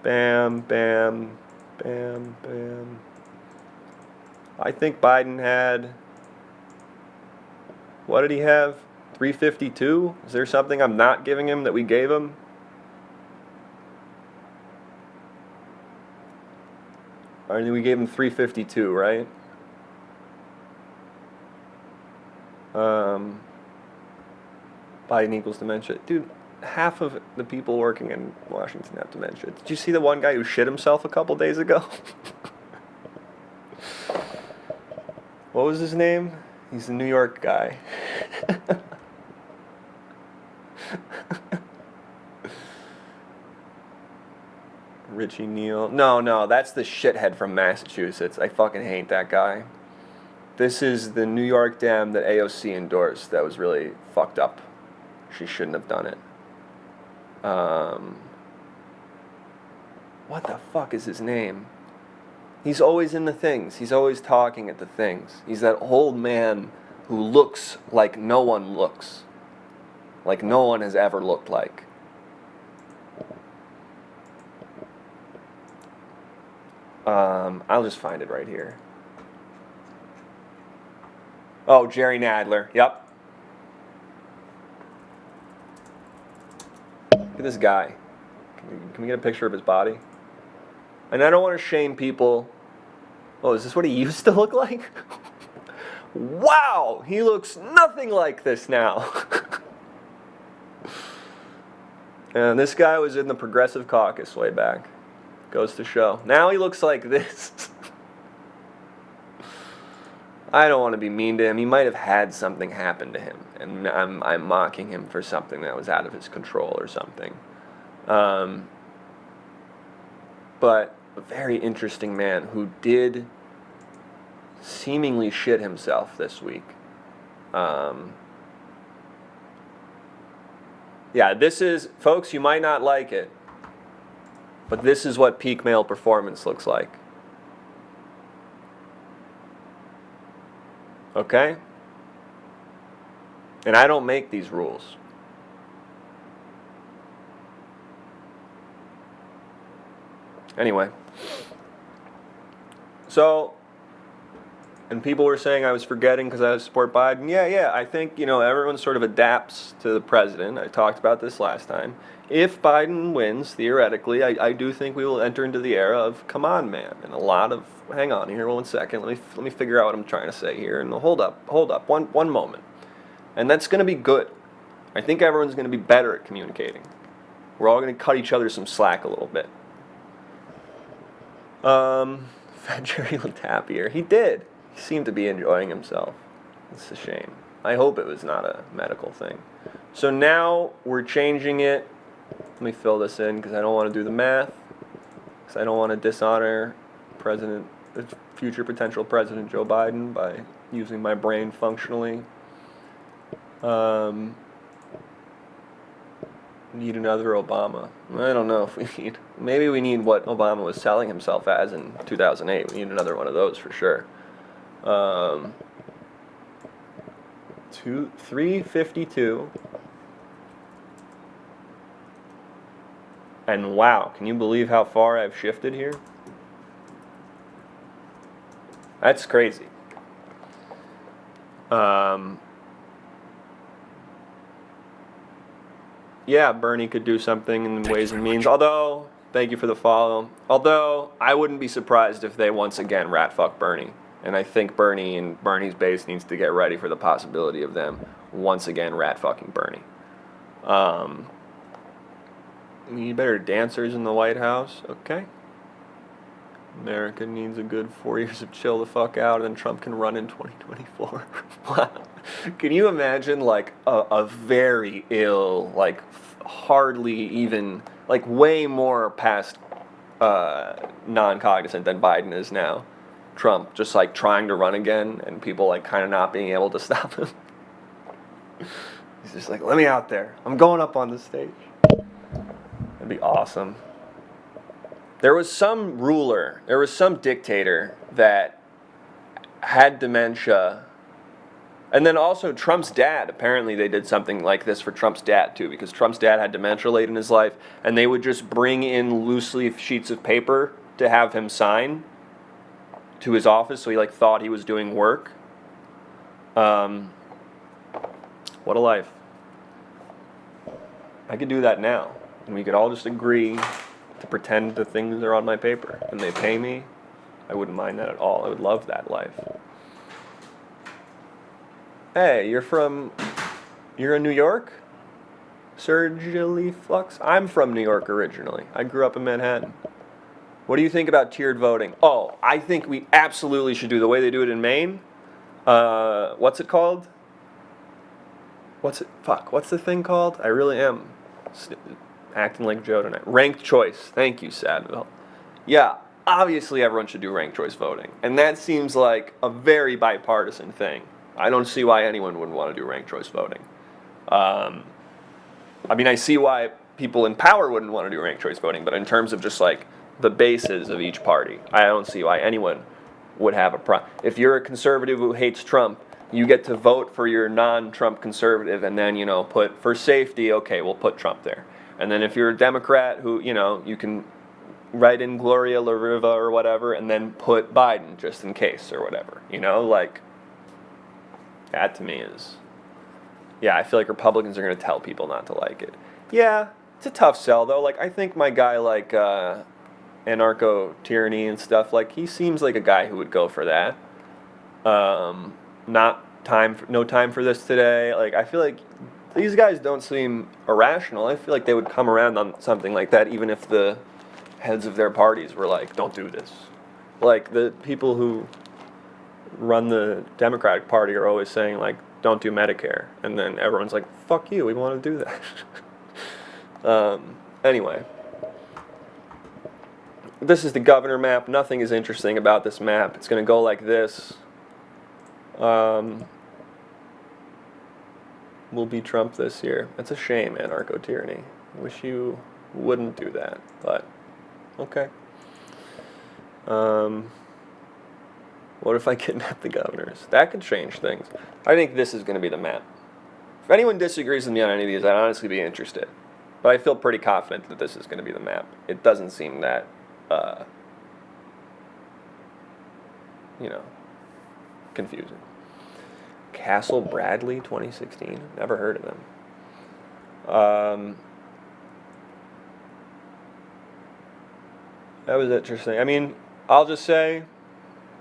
Bam, bam, bam, bam. I think Biden had, what did he have? 352? Is there something I'm not giving him that we gave him? I think we gave him 352, right? Biden equals dementia. Dude, half of the people working in Washington have dementia. Did you see the one guy who shit himself a couple days ago? What was his name? He's a New York guy. Richie Neal. No, that's the shithead from Massachusetts. I fucking hate that guy. This is the New York Dem that AOC endorsed that was really fucked up. She shouldn't have done it. What the fuck is his name? He's always in the things. He's always talking at the things. He's that old man who looks like no one looks. Like no one has ever looked like. I'll just find it right here. Oh, Jerry Nadler. Yep. Look at this guy. Can we get a picture of his body? And I don't want to shame people. Oh, is this what he used to look like? Wow, he looks nothing like this now. And this guy was in the Progressive Caucus way back. Goes to show. Now he looks like this. I don't want to be mean to him. He might have had something happen to him, and I'm mocking him for something that was out of his control or something. But a very interesting man who did seemingly shit himself this week. Yeah, this is, folks, you might not like it, but this is what peak male performance looks like. Okay? And I don't make these rules. Anyway. So, and people were saying I was forgetting because I support Biden. Yeah, I think, everyone sort of adapts to the president. I talked about this last time. If Biden wins, theoretically, I do think we will enter into the era of come on, man. And a lot of, hang on here 1 second, let me figure out what I'm trying to say here. And hold up, one moment. And that's going to be good. I think everyone's going to be better at communicating. We're all going to cut each other some slack a little bit. Fat Jerry Latappier. He did. He seemed to be enjoying himself. It's a shame. I hope it was not a medical thing. So now we're changing it. Let me fill this in because I don't want to do the math. Because I don't want to dishonor future potential President Joe Biden by using my brain functionally. Need another Obama. I don't know if we need. Maybe we need what Obama was selling himself as in 2008. We need another one of those for sure. 352. And wow, can you believe how far I've shifted here? That's crazy. Yeah, Bernie could do something in Ways and Means. Although, thank you for the follow. Although, I wouldn't be surprised if they once again rat fuck Bernie. And I think Bernie and Bernie's base needs to get ready for the possibility of them once again rat fucking Bernie. We need better dancers in the White House. Okay. America needs a good 4 years of chill the fuck out, and then Trump can run in 2024. Wow. Can you imagine, like, a very ill, like, hardly even, like, way more past non-cognizant than Biden is now. Trump just, like, trying to run again, and people, like, kind of not being able to stop him. He's just like, let me out there. I'm going up on the stage. That'd be awesome. There was some ruler, there was some dictator that had dementia. And then also Trump's dad, apparently they did something like this for Trump's dad too, because Trump's dad had dementia late in his life, and they would just bring in loose leaf sheets of paper to have him sign to his office, so he like thought he was doing work. What a life. I could do that now, and we could all just agree to pretend the things are on my paper, and they pay me. I wouldn't mind that at all. I would love that life. Hey, you're in New York? Surgily Flux? I'm from New York originally. I grew up in Manhattan. What do you think about tiered voting? Oh, I think we absolutely should do the way they do it in Maine. What's it called? What's the thing called? I really am acting like Joe tonight. Ranked choice. Thank you, Sadville. Yeah, obviously everyone should do ranked choice voting. And that seems like a very bipartisan thing. I don't see why anyone wouldn't want to do ranked choice voting. I mean, I see why people in power wouldn't want to do ranked choice voting, but in terms of just like the bases of each party, I don't see why anyone would have a problem. If you're a conservative who hates Trump, you get to vote for your non-Trump conservative and then, put for safety, okay, we'll put Trump there. And then if you're a Democrat who, you can write in Gloria La Riva or whatever and then put Biden just in case or whatever. That to me is, yeah, I feel like Republicans are going to tell people not to like it. Yeah, it's a tough sell though. Like, I think my guy anarcho-tyranny and stuff, like, he seems like a guy who would go for that. No time for this today. Like, I feel like These guys don't seem irrational. I feel like they would come around on something like that even if the heads of their parties were like, don't do this. Like, the people who run the Democratic Party are always saying, like, don't do Medicare. And then everyone's like, fuck you, we want to do that. Anyway. This is the governor map. Nothing is interesting about this map. It's going to go like this. Will be Trump this year. That's a shame, anarcho-tyranny. Wish you wouldn't do that, but okay. What if I kidnap the governors? That could change things. I think this is going to be the map. If anyone disagrees with me on any of these, I'd honestly be interested. But I feel pretty confident that this is going to be the map. It doesn't seem that, confusing. Castle Bradley 2016. Never heard of them. That was interesting. I mean, I'll just say,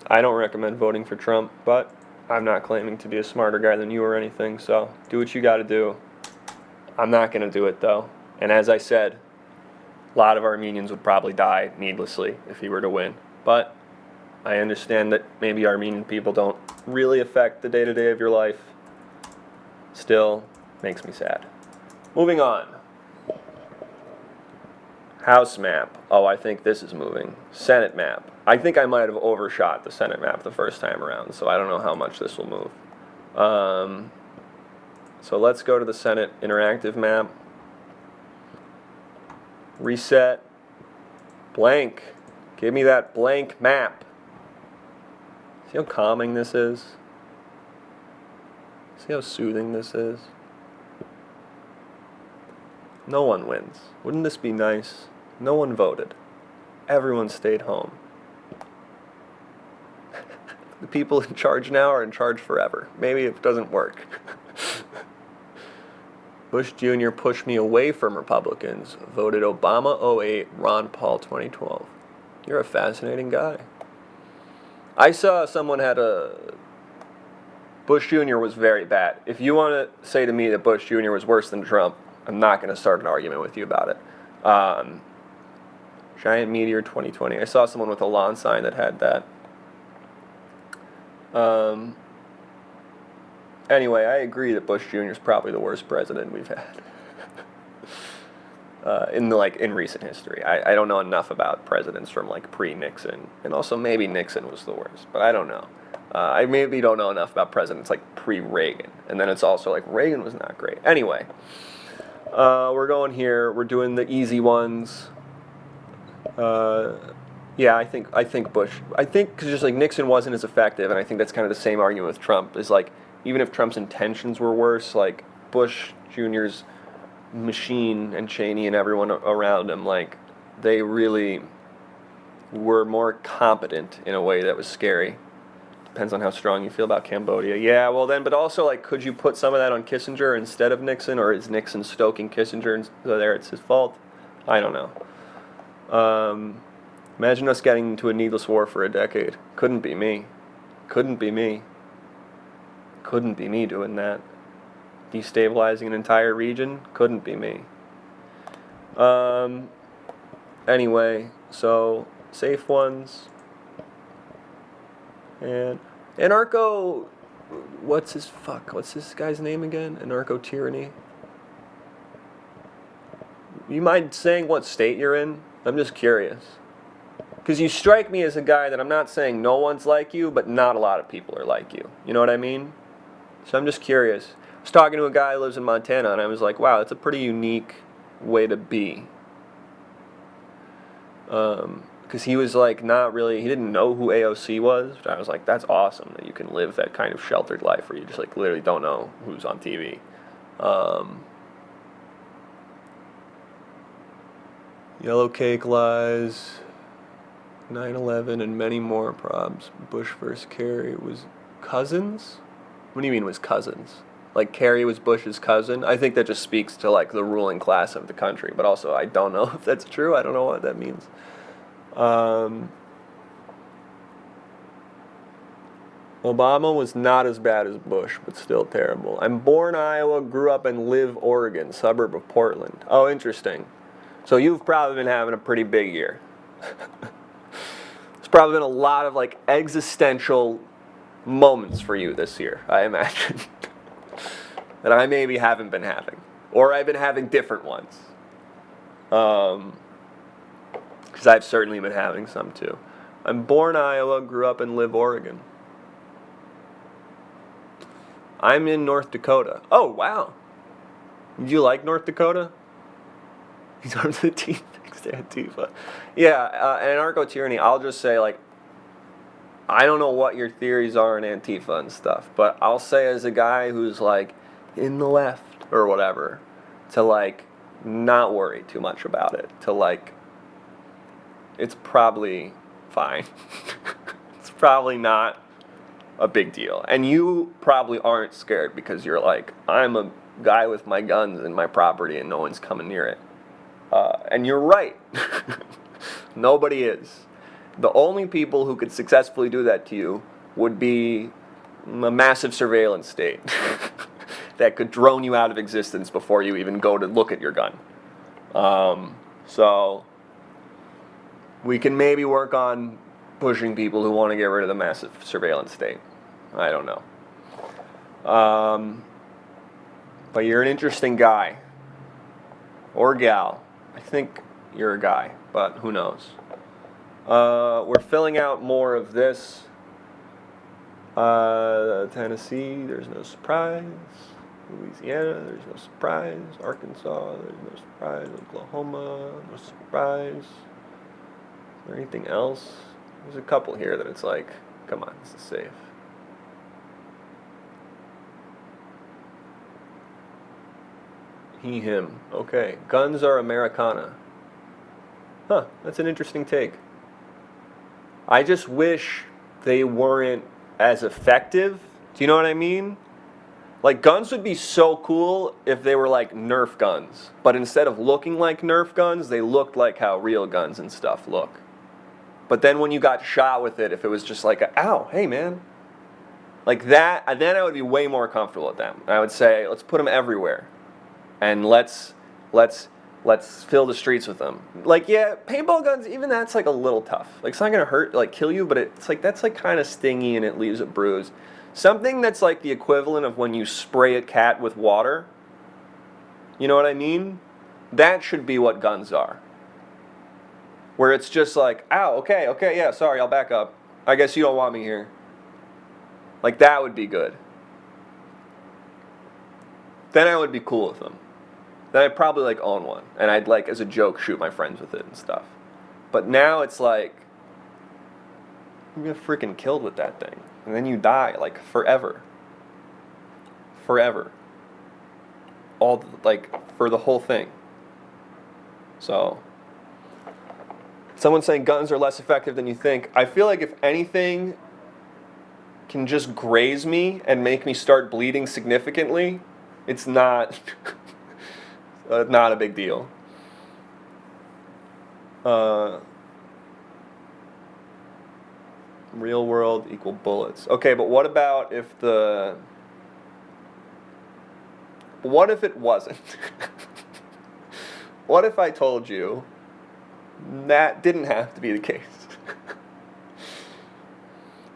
I don't recommend voting for Trump, but I'm not claiming to be a smarter guy than you or anything, so do what you gotta do. I'm not gonna do it, though. And as I said, a lot of Armenians would probably die needlessly if he were to win. But I understand that maybe Armenian people don't really affect the day-to-day of your life. Still, makes me sad. Moving on. House map. Oh, I think this is moving. Senate map. I think I might have overshot the Senate map the first time around, so I don't know how much this will move. So let's go to the Senate interactive map. Reset. Blank. Give me that blank map. See how calming this is? See how soothing this is? No one wins. Wouldn't this be nice? No one voted. Everyone stayed home. The people in charge now are in charge forever. Maybe it doesn't work. Bush Jr. pushed me away from Republicans. Voted Obama 08, Ron Paul 2012. You're a fascinating guy. I saw someone had a... Bush Jr. was very bad. If you want to say to me that Bush Jr. was worse than Trump, I'm not going to start an argument with you about it. Giant Meteor 2020. I saw someone with a lawn sign that had that. Anyway, I agree that Bush Jr. is probably the worst president we've had in recent history. I don't know enough about presidents from like pre-Nixon, and also maybe Nixon was the worst, but I don't know. I maybe don't know enough about presidents like pre-Reagan, and then it's also like Reagan was not great. Anyway, we're going here. We're doing the easy ones. Yeah, I think Bush. I think because just like Nixon wasn't as effective, and I think that's kind of the same argument with Trump. Is like even if Trump's intentions were worse, like Bush Jr.'s machine and Cheney and everyone around him, like they really were more competent in a way that was scary. Depends on how strong you feel about Cambodia. Yeah, well then, but also like, could you put some of that on Kissinger instead of Nixon, or is Nixon stoking Kissinger and so there it's his fault? I don't know. Imagine us getting into a needless war for a decade. Couldn't be me. Couldn't be me. Couldn't be me doing that. Destabilizing an entire region? Couldn't be me. Anyway, so safe ones. And anarcho, what's this guy's name again? Anarcho-tyranny. You mind saying what state you're in? I'm just curious. Because you strike me as a guy that I'm not saying no one's like you, but not a lot of people are like you. You know what I mean? So I'm just curious. I was talking to a guy who lives in Montana, and I was like, wow, that's a pretty unique way to be. Because he was like not really, he didn't know who AOC was. But I was like, that's awesome that you can live that kind of sheltered life where you just like literally don't know who's on TV. Yellow cake lies, 9/11, and many more probs. Bush versus Kerry was cousins? What do you mean was cousins? Like Kerry was Bush's cousin? I think that just speaks to like the ruling class of the country, but also I don't know if that's true. I don't know what that means. Obama was not as bad as Bush, but still terrible. I'm born Iowa, grew up and live Oregon, suburb of Portland. Oh, interesting. So you've probably been having a pretty big year. There's probably been a lot of like existential moments for you this year, I imagine. That I maybe haven't been having. Or I've been having different ones. Because I've certainly been having some too. I'm born Iowa, grew up and live Oregon. I'm in North Dakota. Oh, wow. Do you like North Dakota? He's armed to the teeth next to Antifa. Yeah, anarcho-tyranny, I'll just say, like, I don't know what your theories are in Antifa and stuff, but I'll say as a guy who's, like, in the left or whatever, to, like, not worry too much about it. To, like, it's probably fine. It's probably not a big deal. And you probably aren't scared because you're like, I'm a guy with my guns and my property and no one's coming near it. And you're right. Nobody is. The only people who could successfully do that to you would be a massive surveillance state that could drone you out of existence before you even go to look at your gun. So we can maybe work on pushing people who want to get rid of the massive surveillance state. I don't know. But you're an interesting guy. Or gal. I think you're a guy, but who knows. We're filling out more of this. Tennessee, there's no surprise. Louisiana, there's no surprise. Arkansas, there's no surprise. Oklahoma, no surprise. Is there anything else? There's a couple here that it's like, come on, this is safe. He, him. Okay. Guns are Americana. Huh, that's an interesting take. I just wish they weren't as effective. Do you know what I mean? Like, guns would be so cool if they were like Nerf guns. But instead of looking like Nerf guns, they looked like how real guns and stuff look. But then when you got shot with it, if it was just like, ow, hey man. Like that, then I would be way more comfortable with them. I would say, let's put them everywhere. And let's fill the streets with them. Like, yeah, paintball guns, even that's like a little tough. Like, it's not gonna hurt, like kill you, but it's like, that's like kind of stingy and it leaves a bruise. Something that's like the equivalent of when you spray a cat with water. You know what I mean? That should be what guns are. Where it's just like, ow, okay, yeah, sorry, I'll back up. I guess you don't want me here. Like, that would be good. Then I would be cool with them. Then I'd probably like own one. And I'd like, as a joke, shoot my friends with it and stuff. But now it's like, you get freaking killed with that thing. And then you die, like, forever. Forever. All, like, for the whole thing. So, someone's saying guns are less effective than you think. I feel like if anything can just graze me and make me start bleeding significantly, it's not, not a big deal. Real world equal bullets. Okay, but what about if what if it wasn't? What if I told you that didn't have to be the case?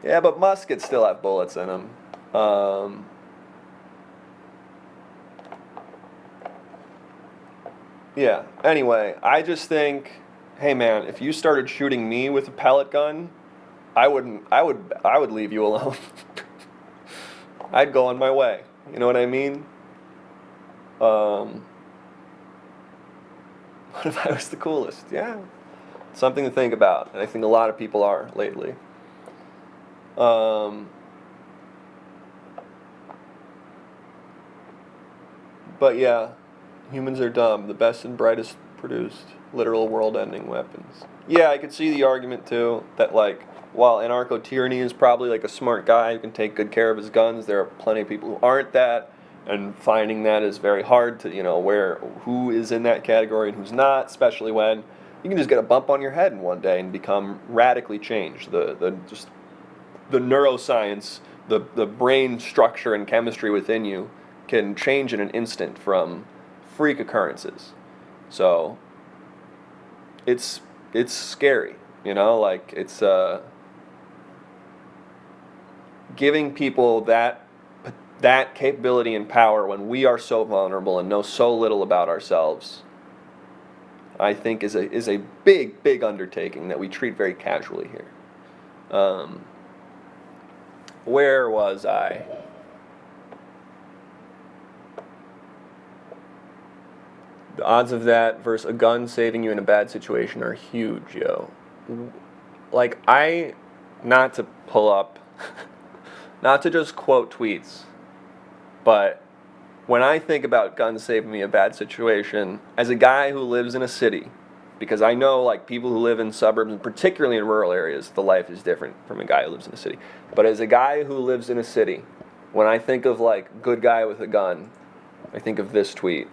Yeah, but muskets still have bullets in them. Yeah, anyway, I just think, hey man, if you started shooting me with a pellet gun, I would leave you alone. I'd go on my way. You know what I mean? What if I was the coolest? Yeah. Something to think about, and I think a lot of people are lately. But yeah, humans are dumb. The best and brightest produced literal world-ending weapons. Yeah, I could see the argument too that like, while anarcho-tyranny is probably like a smart guy who can take good care of his guns, there are plenty of people who aren't that, and finding that is very hard to, you know, who is in that category and who's not, especially when you can just get a bump on your head in one day and become radically changed. The neuroscience the brain structure and chemistry within you can change in an instant from freak occurrences. So it's scary, like it's giving people that capability and power when we are so vulnerable and know so little about ourselves, I think is a big undertaking that we treat very casually here. Where was I? The odds of that versus a gun saving you in a bad situation are huge, yo. Like, not to pull up, not to just quote tweets, but when I think about guns saving me a bad situation, as a guy who lives in a city, because I know, like, people who live in suburbs, and particularly in rural areas, the life is different from a guy who lives in a city. But as a guy who lives in a city, when I think of, like, good guy with a gun, I think of this tweet.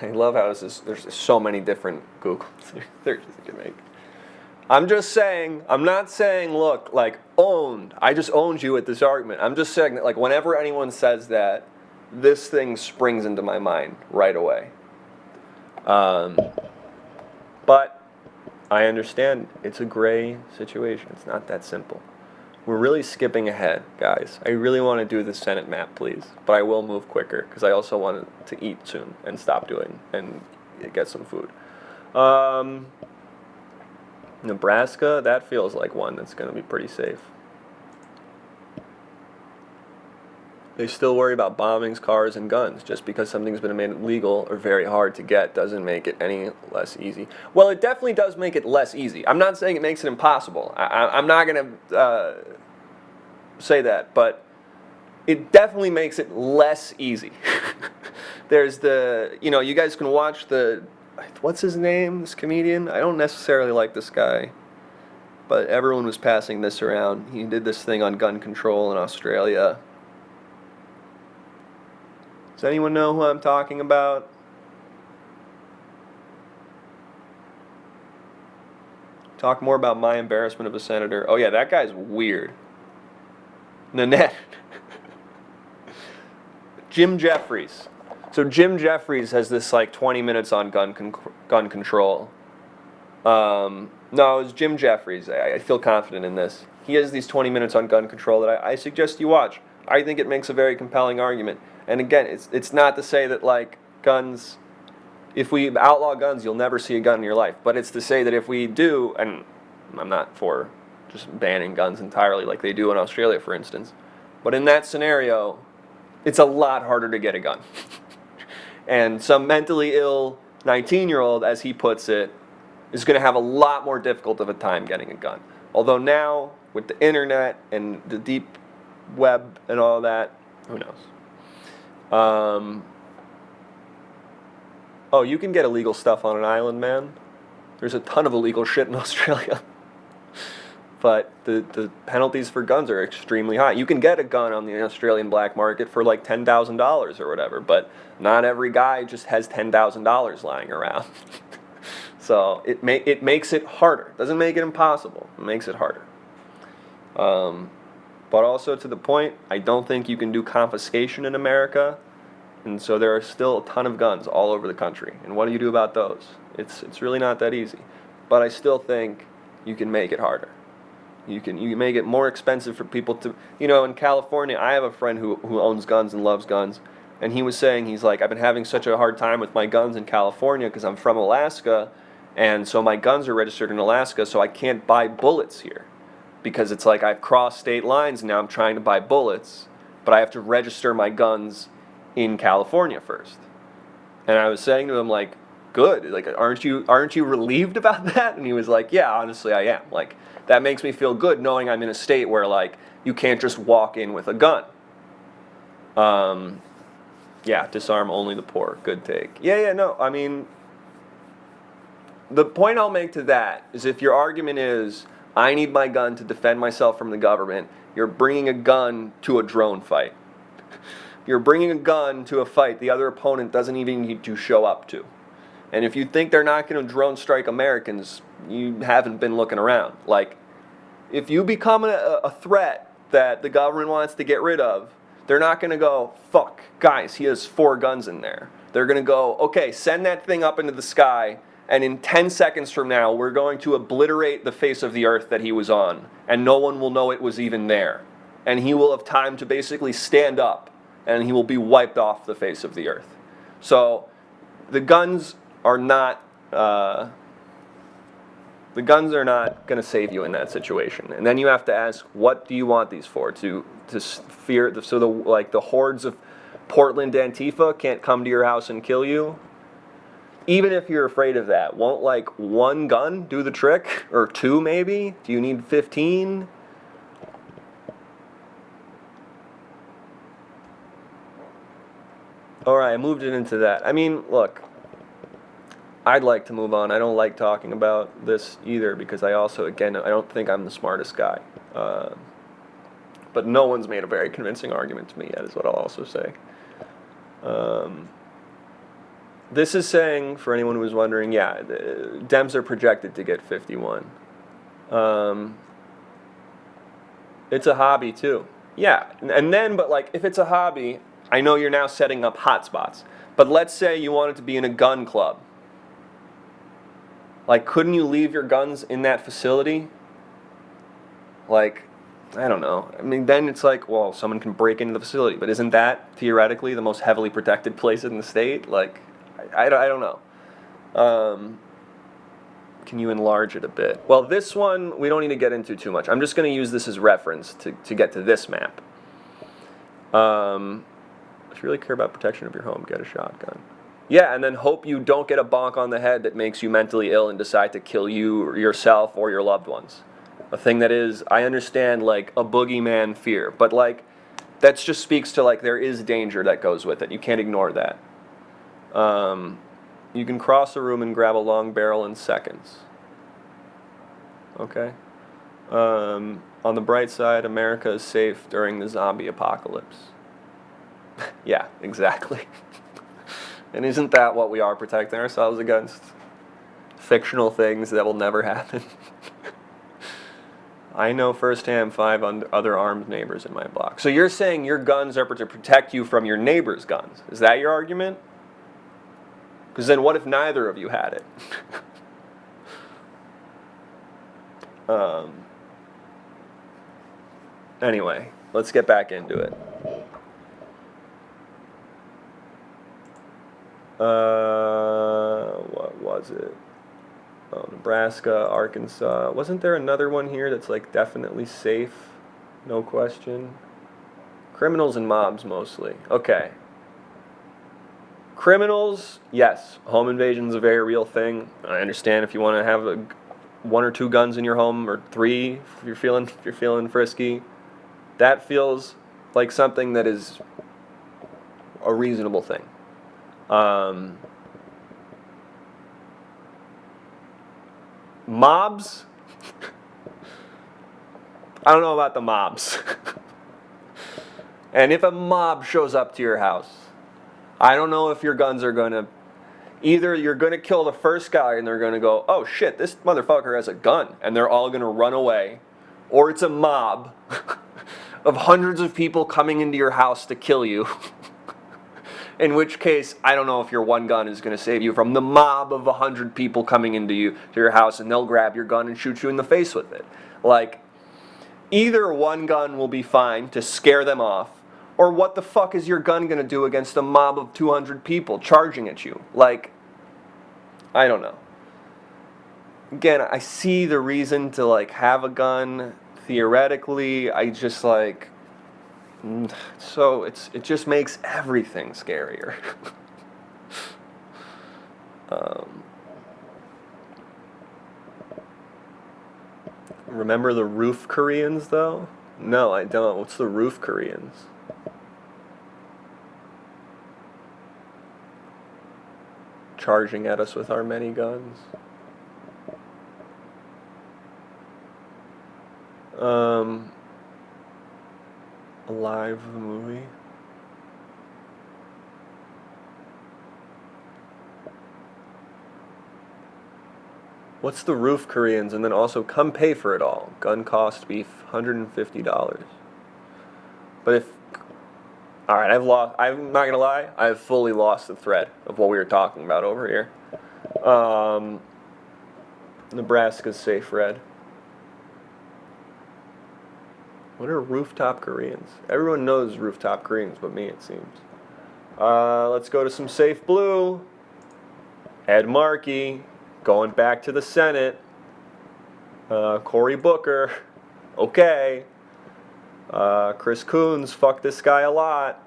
I love how there's so many different Google searches you can make. I'm just saying, I'm not saying, look, like, owned. I just owned you at this argument. I'm just saying that, like, whenever anyone says that, this thing springs into my mind right away. But I understand it's a gray situation. It's not that simple. We're really skipping ahead, guys. I really want to do the Senate map, please. But I will move quicker, because I also want to eat soon and stop doing and get some food. Nebraska, that feels like one that's going to be pretty safe. They still worry about bombings, cars, and guns. Just because something's been made legal or very hard to get doesn't make it any less easy. Well, it definitely does make it less easy. I'm not saying it makes it impossible. I'm not going to say that, but it definitely makes it less easy. There's you guys can watch what's his name, this comedian? I don't necessarily like this guy, but everyone was passing this around. He did this thing on gun control in Australia. Does anyone know who I'm talking about? Talk more about my embarrassment of a senator. Oh yeah, that guy's weird. Nanette. Jim Jeffries. So Jim Jeffries has this like 20 minutes on gun control. No, it was Jim Jeffries. I feel confident in this. He has these 20 minutes on gun control that I suggest you watch. I think it makes a very compelling argument. And again, it's not to say that, like, guns, if we outlaw guns, you'll never see a gun in your life. But it's to say that if we do, and I'm not for just banning guns entirely like they do in Australia, for instance, but in that scenario, it's a lot harder to get a gun. And some mentally ill 19-year-old, as he puts it, is going to have a lot more difficult of a time getting a gun. Although now, with the internet and the deep web and all that, who knows? Oh, you can get illegal stuff on an island, man. There's a ton of illegal shit in Australia. But the penalties for guns are extremely high. You can get a gun on the Australian black market for like $10,000 or whatever, but not every guy just has $10,000 lying around. So it makes it harder. Doesn't make it impossible. It makes it harder. But also to the point, I don't think you can do confiscation in America, and so there are still a ton of guns all over the country. And what do you do about those? It's really not that easy. But I still think you can make it harder. You can make it more expensive for people to, in California, I have a friend who owns guns and loves guns, and he was saying, he's like, I've been having such a hard time with my guns in California because I'm from Alaska, and so my guns are registered in Alaska, so I can't buy bullets here. Because it's like I've crossed state lines and now I'm trying to buy bullets, but I have to register my guns in California first. And I was saying to him, like, good, like, aren't you relieved about that? And he was like, yeah, honestly I am. Like, that makes me feel good knowing I'm in a state where, like, you can't just walk in with a gun. Yeah, disarm only the poor. Good take. Yeah, no, I mean, the point I'll make to that is if your argument is, I need my gun to defend myself from the government, you're bringing a gun to a drone fight. You're bringing a gun to a fight the other opponent doesn't even need to show up to. And if you think they're not going to drone strike Americans, you haven't been looking around. Like, if you become a threat that the government wants to get rid of, they're not going to go, fuck, guys, he has 4 guns in there. They're going to go, okay, send that thing up into the sky, and in 10 seconds from now, we're going to obliterate the face of the earth that he was on, and no one will know it was even there. And he will have time to basically stand up, and he will be wiped off the face of the earth. So the guns are not going to save you in that situation. And then you have to ask, what do you want these for? To fear, so the hordes of Portland Antifa can't come to your house and kill you? Even if you're afraid of that, won't like 1 gun do the trick? Or 2 maybe? Do you need 15? Alright, I moved it into that. I mean, look, I'd like to move on. I don't like talking about this either because I also, again, I don't think I'm the smartest guy. But no one's made a very convincing argument to me yet, is what I'll also say. This is saying, for anyone who was wondering, yeah, the Dems are projected to get 51. It's a hobby too. Yeah, and then, but like, if it's a hobby, I know you're now setting up hotspots. But let's say you wanted to be in a gun club. Like, couldn't you leave your guns in that facility? Like, I don't know. I mean, then it's like, well, someone can break into the facility. But isn't that, theoretically, the most heavily protected place in the state? Like, I don't know. Can you enlarge it a bit? Well, this one, we don't need to get into too much. I'm just going to use this as reference to get to this map. If you really care about protection of your home, get a shotgun. Yeah, and then hope you don't get a bonk on the head that makes you mentally ill and decide to kill you or yourself or your loved ones. A thing that is, I understand, like, a boogeyman fear, but, like, that just speaks to, like, there is danger that goes with it. You can't ignore that. You can cross a room and grab a long barrel in seconds. Okay? On the bright side, America is safe during the zombie apocalypse. Yeah, exactly. And isn't that what we are protecting ourselves against? Fictional things that will never happen. I know firsthand 5 other armed neighbors in my block. So you're saying your guns are to protect you from your neighbor's guns. Is that your argument? Because then what if neither of you had it? Anyway, let's get back into it. What was it? Oh, Nebraska, Arkansas. Wasn't there another one here that's like definitely safe? No question. Criminals and mobs mostly. Okay. Criminals, yes. Home invasion's a very real thing. I understand if you want to have 1 or 2 guns in your home, or 3 if you're feeling frisky. That feels like something that is a reasonable thing. Mobs? I don't know about the mobs. And if a mob shows up to your house, I don't know if your guns are going to... Either you're going to kill the first guy and they're going to go, oh shit, this motherfucker has a gun, and they're all going to run away. Or it's a mob of hundreds of people coming into your house to kill you. In which case, I don't know if your 1 gun is going to save you from the mob of 100 people coming into your house, and they'll grab your gun and shoot you in the face with it. Like, either 1 gun will be fine to scare them off, or what the fuck is your gun going to do against a mob of 200 people charging at you? Like, I don't know. Again, I see the reason to, like, have a gun. Theoretically, I just, like... So it just makes everything scarier. Remember the roof Koreans, though? No, I don't. What's the roof Koreans? Charging at us with our many guns. Alive, the movie. What's the roof, Koreans? And then also, come pay for it all. Gun cost beef, $150. But if, all right, I'm not gonna lie, I've fully lost the thread of what we were talking about over here. Nebraska's safe red. What are rooftop Koreans? Everyone knows rooftop Koreans but me, it seems. Let's go to some safe blue. Ed Markey, going back to the Senate. Cory Booker, okay. Chris Coons, fuck this guy a lot.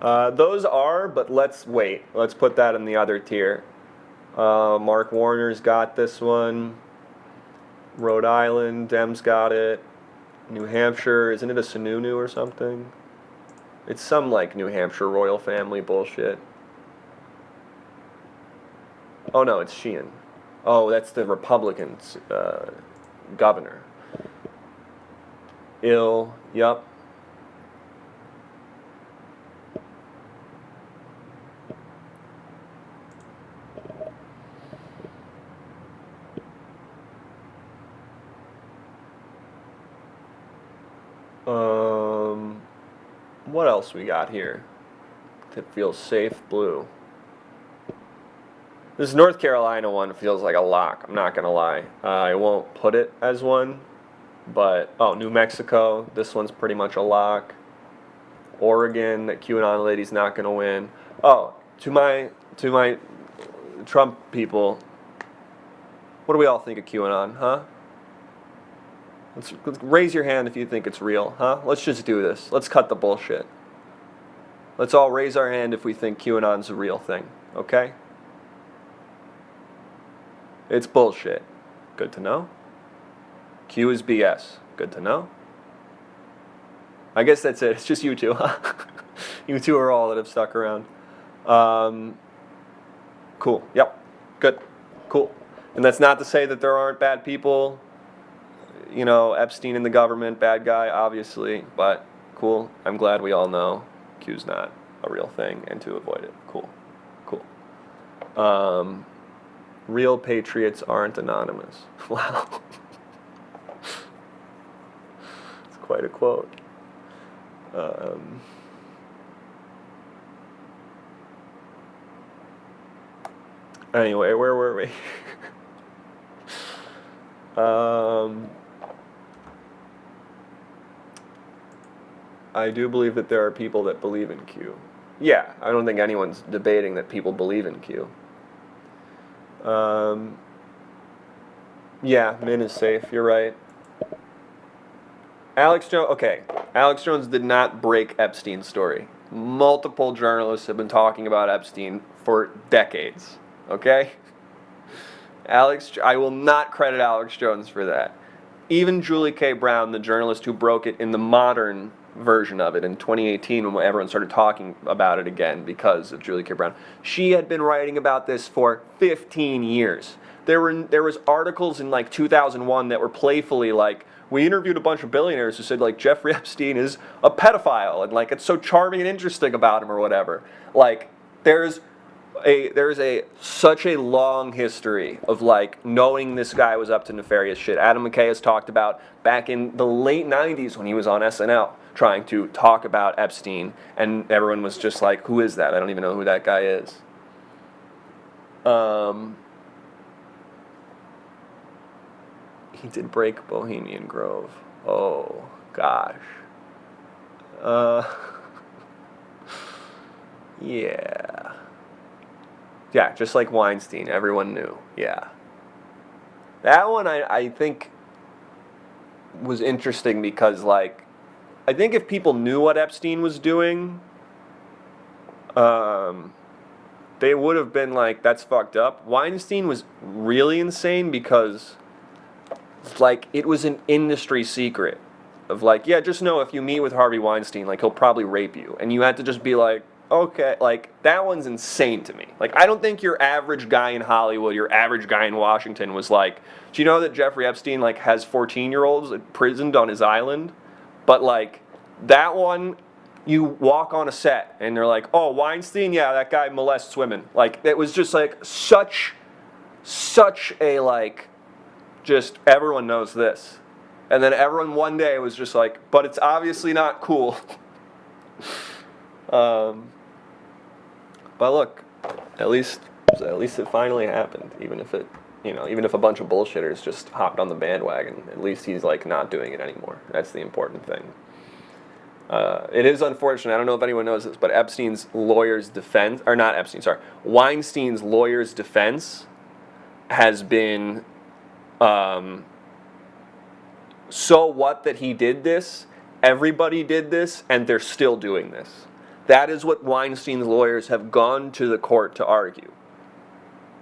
Those are, but let's wait. Let's put that in the other tier. Mark Warner's got this one. Rhode Island, Dems got it. New Hampshire, isn't it a Sununu or something? It's some like New Hampshire royal family bullshit. Oh no, it's Sheehan. Oh, that's the Republicans' governor. Ill, yup. What else we got here that feels safe? Blue. This North Carolina one feels like a lock, I'm not gonna lie. I won't put it as one, but, oh, New Mexico, this one's pretty much a lock. Oregon, that QAnon lady's not gonna win. Oh, to my Trump people, what do we all think of QAnon, huh? Let's raise your hand if you think it's real, huh? Let's just do this. Let's cut the bullshit. Let's all raise our hand if we think QAnon's a real thing, okay? It's bullshit. Good to know. Q is BS. Good to know. I guess that's it. It's just you two, huh? You two are all that have stuck around. Cool. Yep. Good. Cool. And that's not to say that there aren't bad people. You know, Epstein in the government, bad guy, obviously. But cool. I'm glad we all know Q's not a real thing and to avoid it. Cool. Cool. Real patriots aren't anonymous. Wow. It's quite a quote. Anyway, where were we? I do believe that there are people that believe in Q. Yeah, I don't think anyone's debating that people believe in Q. Yeah, Min is safe, you're right. Alex Jones did not break Epstein's story. Multiple journalists have been talking about Epstein for decades, okay? I will not credit Alex Jones for that. Even Julie K. Brown, the journalist who broke it in the modern version of it in 2018 when everyone started talking about it again because of Julie K. Brown, she had been writing about this for 15 years. There was articles in like 2001 that were playfully like, we interviewed a bunch of billionaires who said like Jeffrey Epstein is a pedophile and like it's so charming and interesting about him or whatever. Like there's such a long history of like knowing this guy was up to nefarious shit. Adam McKay has talked about back in the late 90s when he was on SNL trying to talk about Epstein, and everyone was just like, who is that? I don't even know who that guy is. He did break Bohemian Grove. Oh, gosh. Yeah. Yeah, just like Weinstein, everyone knew. Yeah. That one I think was interesting because, like, I think if people knew what Epstein was doing, they would have been like, that's fucked up. Weinstein was really insane because, like, it was an industry secret of, like, yeah, just know if you meet with Harvey Weinstein, like, he'll probably rape you. And you had to just be like, okay, like, that one's insane to me. Like, I don't think your average guy in Hollywood, your average guy in Washington was like, do you know that Jeffrey Epstein, like, has 14-year-olds imprisoned on his island? But, like, that one, you walk on a set and they're like, oh, Weinstein, yeah, that guy molests women. Like, it was just like such a like, just everyone knows this. And then everyone one day was just like, but it's obviously not cool. But look, at least it finally happened. Even if a bunch of bullshitters just hopped on the bandwagon, at least he's like not doing it anymore. That's the important thing. It is unfortunate. I don't know if anyone knows this, but Weinstein's lawyer's defense has been, so what that he did this, everybody did this, and they're still doing this. That is what Weinstein's lawyers have gone to the court to argue.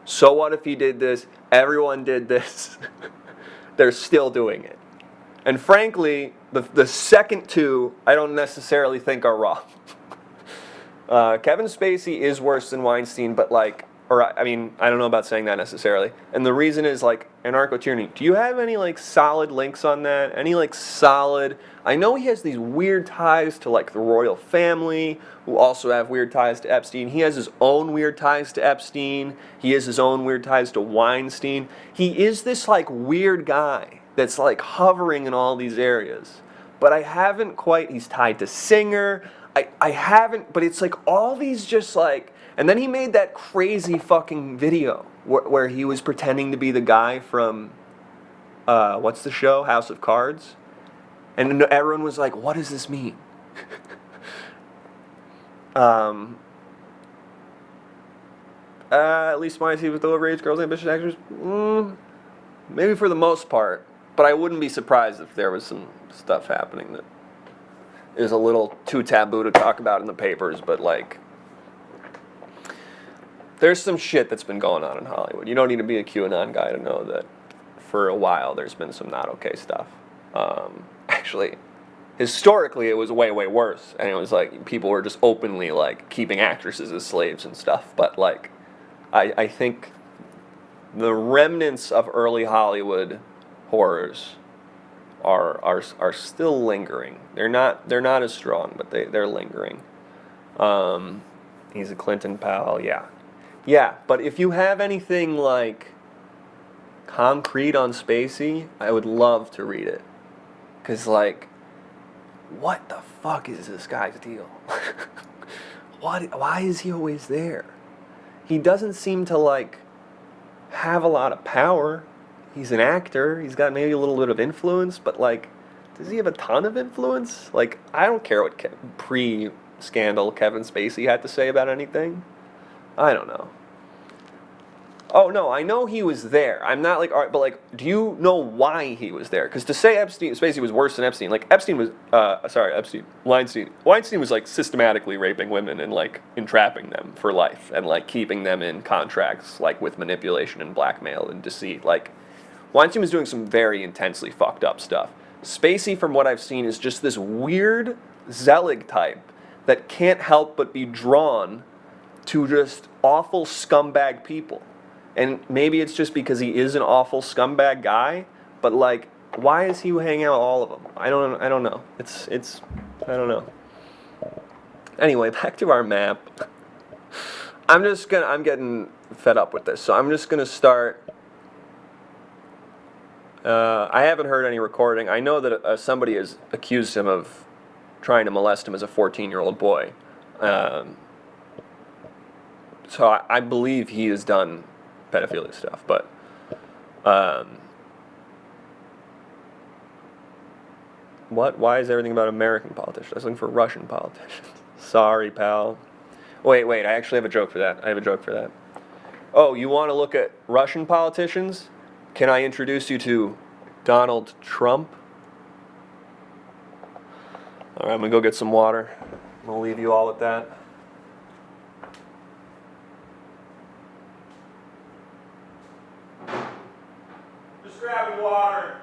So what if he did this, everyone did this, they're still doing it. And frankly, the second two, I don't necessarily think are wrong. Kevin Spacey is worse than Weinstein, but like, I don't know about saying that necessarily. And the reason is like anarcho-tyranny. Do you have any like solid links on that? Any like solid? I know he has these weird ties to like the royal family, who also have weird ties to Epstein. He has his own weird ties to Epstein. He has his own weird ties to Weinstein. He is this like weird guy that's like hovering in all these areas. But I haven't quite, he's tied to Singer. I haven't, but it's like all these just like, and then he made that crazy fucking video where he was pretending to be the guy from, what's the show? House of Cards? And everyone was like, what does this mean? At least my see with the overage girls, ambitious actors? Maybe for the most part. But I wouldn't be surprised if there was some stuff happening that is a little too taboo to talk about in the papers, but like, there's some shit that's been going on in Hollywood. You don't need to be a QAnon guy to know that for a while there's been some not okay stuff. Actually, historically it was way, way worse. And it was like, people were just openly like keeping actresses as slaves and stuff. But like, I think the remnants of early Hollywood horrors are still lingering. They're not as strong, but they're lingering. He's a Clinton pal, yeah. Yeah, but if you have anything like concrete on Spacey, I would love to read it. 'Cause like, what the fuck is this guy's deal? Why is he always there? He doesn't seem to like have a lot of power. He's an actor. He's got maybe a little bit of influence, but like, does he have a ton of influence? Like, I don't care what pre-scandal Kevin Spacey had to say about anything. I don't know. Oh no, I know he was there. I'm not like, all right, but like, do you know why he was there? Because to say Spacey was worse than Epstein, like Weinstein was like systematically raping women and like entrapping them for life and like keeping them in contracts like with manipulation and blackmail and deceit. Like, Weinstein was doing some very intensely fucked up stuff. Spacey, from what I've seen, is just this weird Zelig type that can't help but be drawn to just awful scumbag people. And maybe it's just because he is an awful scumbag guy, but like, why is he hanging out with all of them? I don't know. It's I don't know. Anyway, back to our map. I'm getting fed up with this, so I'm just gonna start. I haven't heard any recording. I know that somebody has accused him of trying to molest him as a 14-year-old boy. So I believe he has done pedophilia stuff, but what? Why is everything about American politicians? I was looking for Russian politicians. Sorry, pal. Wait, I actually have a joke for that. Oh, you want to look at Russian politicians? Can I introduce you to Donald Trump? All right, I'm going to go get some water. I'm going to leave you all with that. Just grabbing water.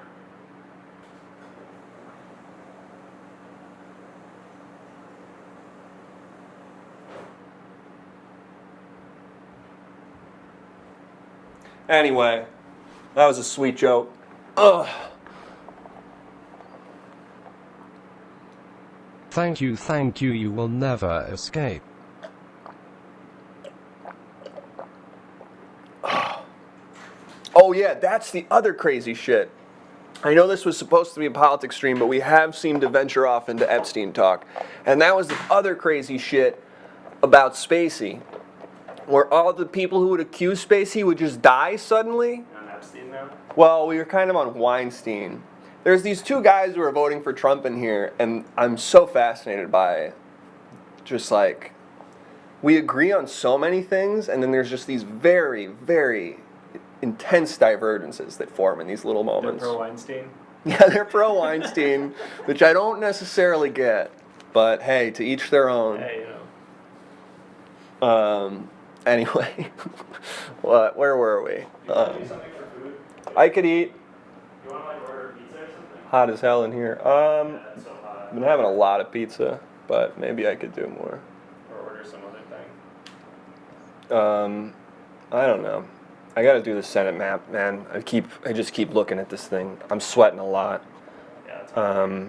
Anyway, that was a sweet joke. Ugh. Thank you, you will never escape. Oh yeah, that's the other crazy shit. I know this was supposed to be a politics stream, but we have seemed to venture off into Epstein talk. And that was the other crazy shit about Spacey, where all the people who would accuse Spacey would just die suddenly. You're on Epstein now? Well, we were kind of on Weinstein. There's these two guys who are voting for Trump in here, and I'm so fascinated by it. Just like, we agree on so many things, and then there's just these very, very intense divergences that form in these little They're moments. pro Weinstein? Yeah, they're pro Weinstein, which I don't necessarily get, but hey, to each their own. Hey, you know. Anyway, where were we? You want to do something for food? I could eat. You want to like order pizza or something? Hot as hell in here. Yeah, it's so hot. I've been having a lot of pizza, but maybe I could do more. Or order some other thing. I don't know. I gotta do the Senate map, man. I just keep looking at this thing. I'm sweating a lot. Yeah, it's hot.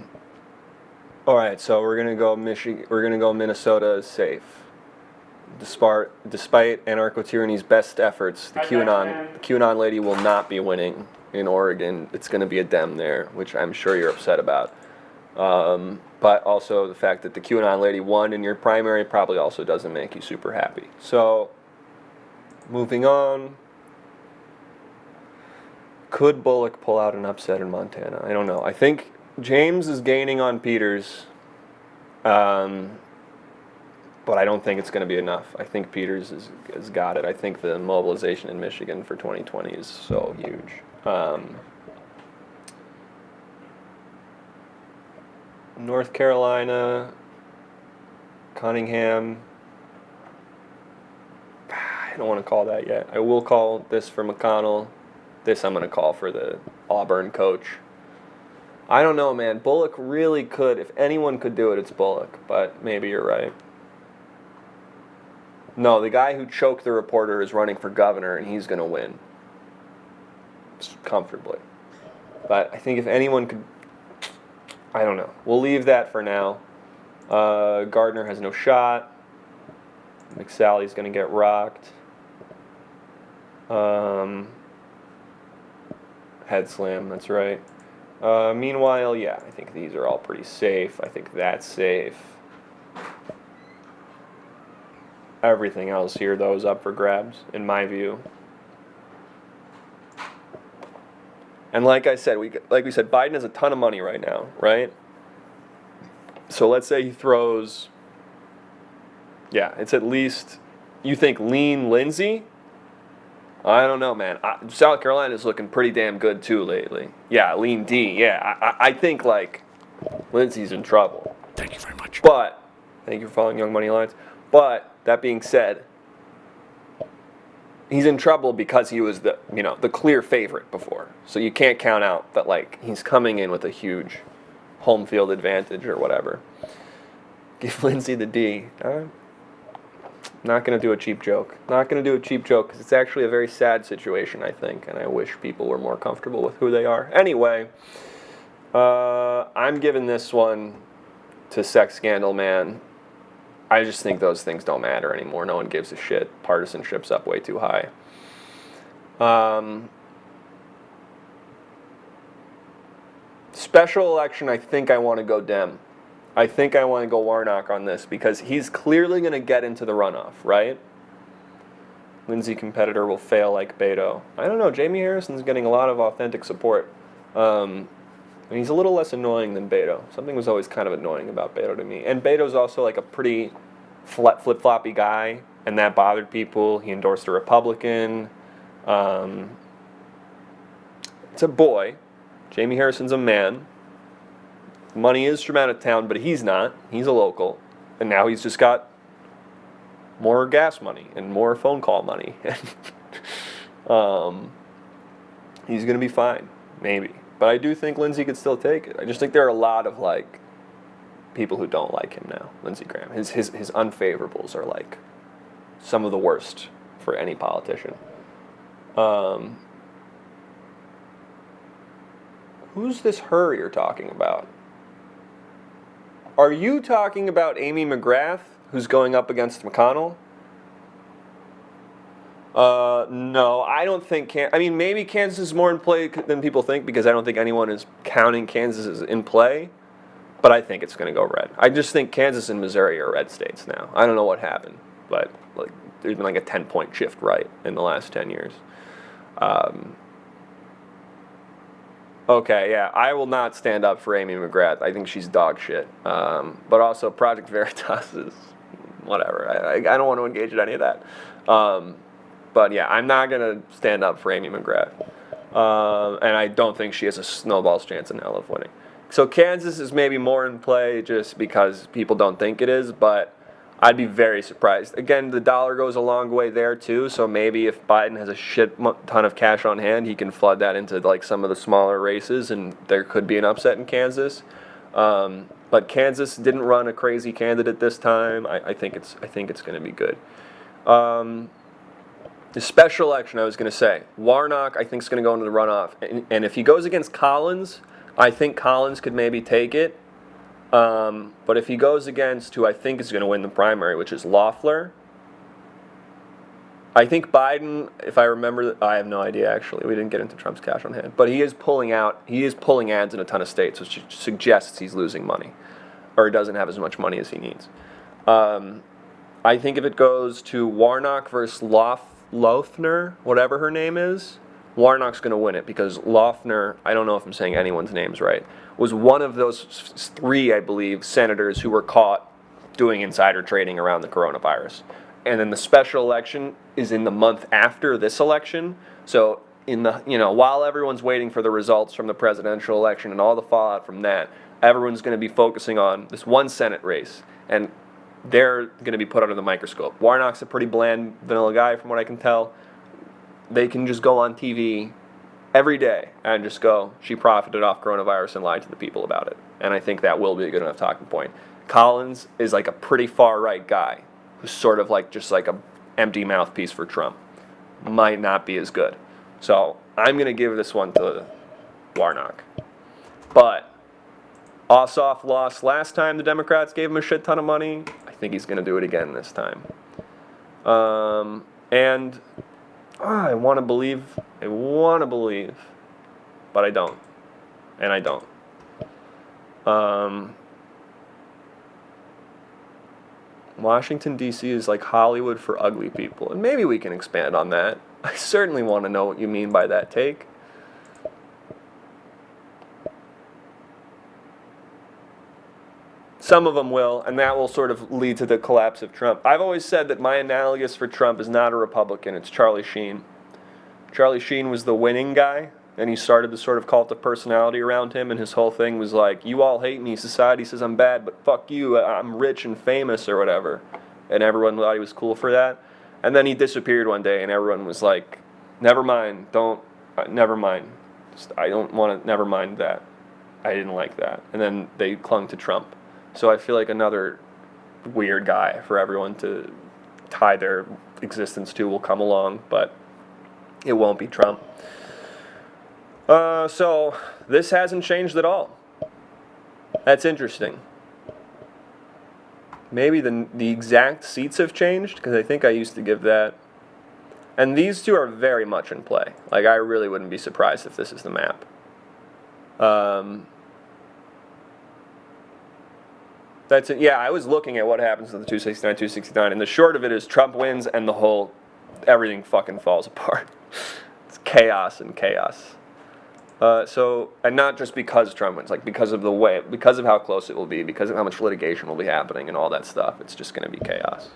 All right, so we're gonna go Michigan. We're gonna go Minnesota is safe. Despite anarcho-tyranny's best efforts, the QAnon lady will not be winning in Oregon. It's gonna be a Dem there, which I'm sure you're upset about. But also the fact that the QAnon lady won in your primary probably also doesn't make you super happy. So, moving on. Could Bullock pull out an upset in Montana? I don't know. I think James is gaining on Peters, but I don't think it's going to be enough. I think Peters has got it. I think the mobilization in Michigan for 2020 is so huge. North Carolina, Cunningham. I don't want to call that yet. I will call this for McConnell. This I'm going to call for the Auburn coach. I don't know, man. Bullock really could. If anyone could do it, it's Bullock. But maybe you're right. No, the guy who choked the reporter is running for governor, and he's going to win. Comfortably. But I think if anyone could... I don't know. We'll leave that for now. Gardner has no shot. McSally's going to get rocked. Head slam, that's right. Meanwhile, yeah, I think these are all pretty safe. I think that's safe. Everything else here, though, is up for grabs, in my view. And like I said, Biden has a ton of money right now, right? So let's say he throws, yeah, it's at least, you think lean Lindsey? I don't know, man. South Carolina's looking pretty damn good, too, lately. Yeah, lean D, yeah. I think, like, Lindsey's in trouble. Thank you very much. But, thank you for following Young Money Alliance. But, that being said, he's in trouble because he was the clear favorite before. So you can't count out that, like, he's coming in with a huge home field advantage or whatever. Give Lindsey the D. Not going to do a cheap joke. Not going to do a cheap joke because it's actually a very sad situation, I think, and I wish people were more comfortable with who they are. Anyway, I'm giving this one to Sex Scandal Man. I just think those things don't matter anymore. No one gives a shit. Partisanship's up way too high. Special election, I think I want to go Dem. I think I want to go Warnock on this because he's clearly going to get into the runoff, right? Lindsey competitor will fail like Beto. I don't know. Jamie Harrison's getting a lot of authentic support. And he's a little less annoying than Beto. Something was always kind of annoying about Beto to me. And Beto's also like a pretty flip-floppy guy, and that bothered people. He endorsed a Republican. It's a boy. Jamie Harrison's a man. Money is from out of town, but he's not. He's a local. And now he's just got more gas money and more phone call money. He's going to be fine, maybe. But I do think Lindsey could still take it. I just think there are a lot of, like, people who don't like him now, Lindsey Graham. His unfavorables are, like, some of the worst for any politician. Who's this her you're talking about? Are you talking about Amy McGrath, who's going up against McConnell? No, I don't think. I mean, maybe Kansas is more in play than people think because I don't think anyone is counting Kansas as in play. But I think it's going to go red. I just think Kansas and Missouri are red states now. I don't know what happened, but like there's been like a 10-point shift right in the last 10 years. Okay, yeah, I will not stand up for Amy McGrath. I think she's dog shit. But also Project Veritas is whatever. I don't want to engage in any of that. But yeah, I'm not going to stand up for Amy McGrath. And I don't think she has a snowball's chance in hell of winning. So Kansas is maybe more in play just because people don't think it is, but I'd be very surprised. Again, the dollar goes a long way there too, so maybe if Biden has a shit ton of cash on hand, he can flood that into like some of the smaller races, and there could be an upset in Kansas. But Kansas didn't run a crazy candidate this time. I think it's going to be good. The special election, I was going to say, Warnock I think is going to go into the runoff, and if he goes against Collins, I think Collins could maybe take it. But if he goes against who I think is going to win the primary, which is Loeffler, I think Biden, if I remember, I have no idea actually. We didn't get into Trump's cash on hand. But he is pulling ads in a ton of states, which suggests he's losing money or doesn't have as much money as he needs. I think if it goes to Warnock versus Loeffner, whatever her name is, Warnock's going to win it because Loeffner, I don't know if I'm saying anyone's names right, was one of those three, I believe, senators who were caught doing insider trading around the coronavirus. And then the special election is in the month after this election. So while everyone's waiting for the results from the presidential election and all the fallout from that, everyone's going to be focusing on this one Senate race. And they're going to be put under the microscope. Warnock's a pretty bland, vanilla guy from what I can tell. They can just go on TV every day and just go, she profited off coronavirus and lied to the people about it. And I think that will be a good enough talking point. Collins is like a pretty far right guy who's sort of like just like a empty mouthpiece for Trump. Might not be as good. So I'm going to give this one to Warnock. But Ossoff lost last time the Democrats gave him a shit ton of money. I think he's going to do it again this time. I want to believe, but I don't. And I don't. Washington, D.C. is like Hollywood for ugly people. And maybe we can expand on that. I certainly want to know what you mean by that take. Some of them will, and that will sort of lead to the collapse of Trump. I've always said that my analogous for Trump is not a Republican, it's Charlie Sheen. Charlie Sheen was the winning guy, and he started the sort of cult of personality around him, and his whole thing was like, you all hate me, society says I'm bad, but fuck you, I'm rich and famous or whatever. And everyone thought he was cool for that. And then he disappeared one day, and everyone was like, never mind, never mind. I don't want to, never mind that. I didn't like that. And then they clung to Trump. So I feel like another weird guy for everyone to tie their existence to will come along, but it won't be Trump. So this hasn't changed at all. That's interesting. Maybe the exact seats have changed, because I think I used to give that. And these two are very much in play. Like, I really wouldn't be surprised if this is the map. That's it. Yeah, I was looking at what happens to the 269, 269, and the short of it is Trump wins and everything fucking falls apart. It's chaos and chaos. And not just because Trump wins, like because of how close it will be, because of how much litigation will be happening and all that stuff. It's just going to be chaos.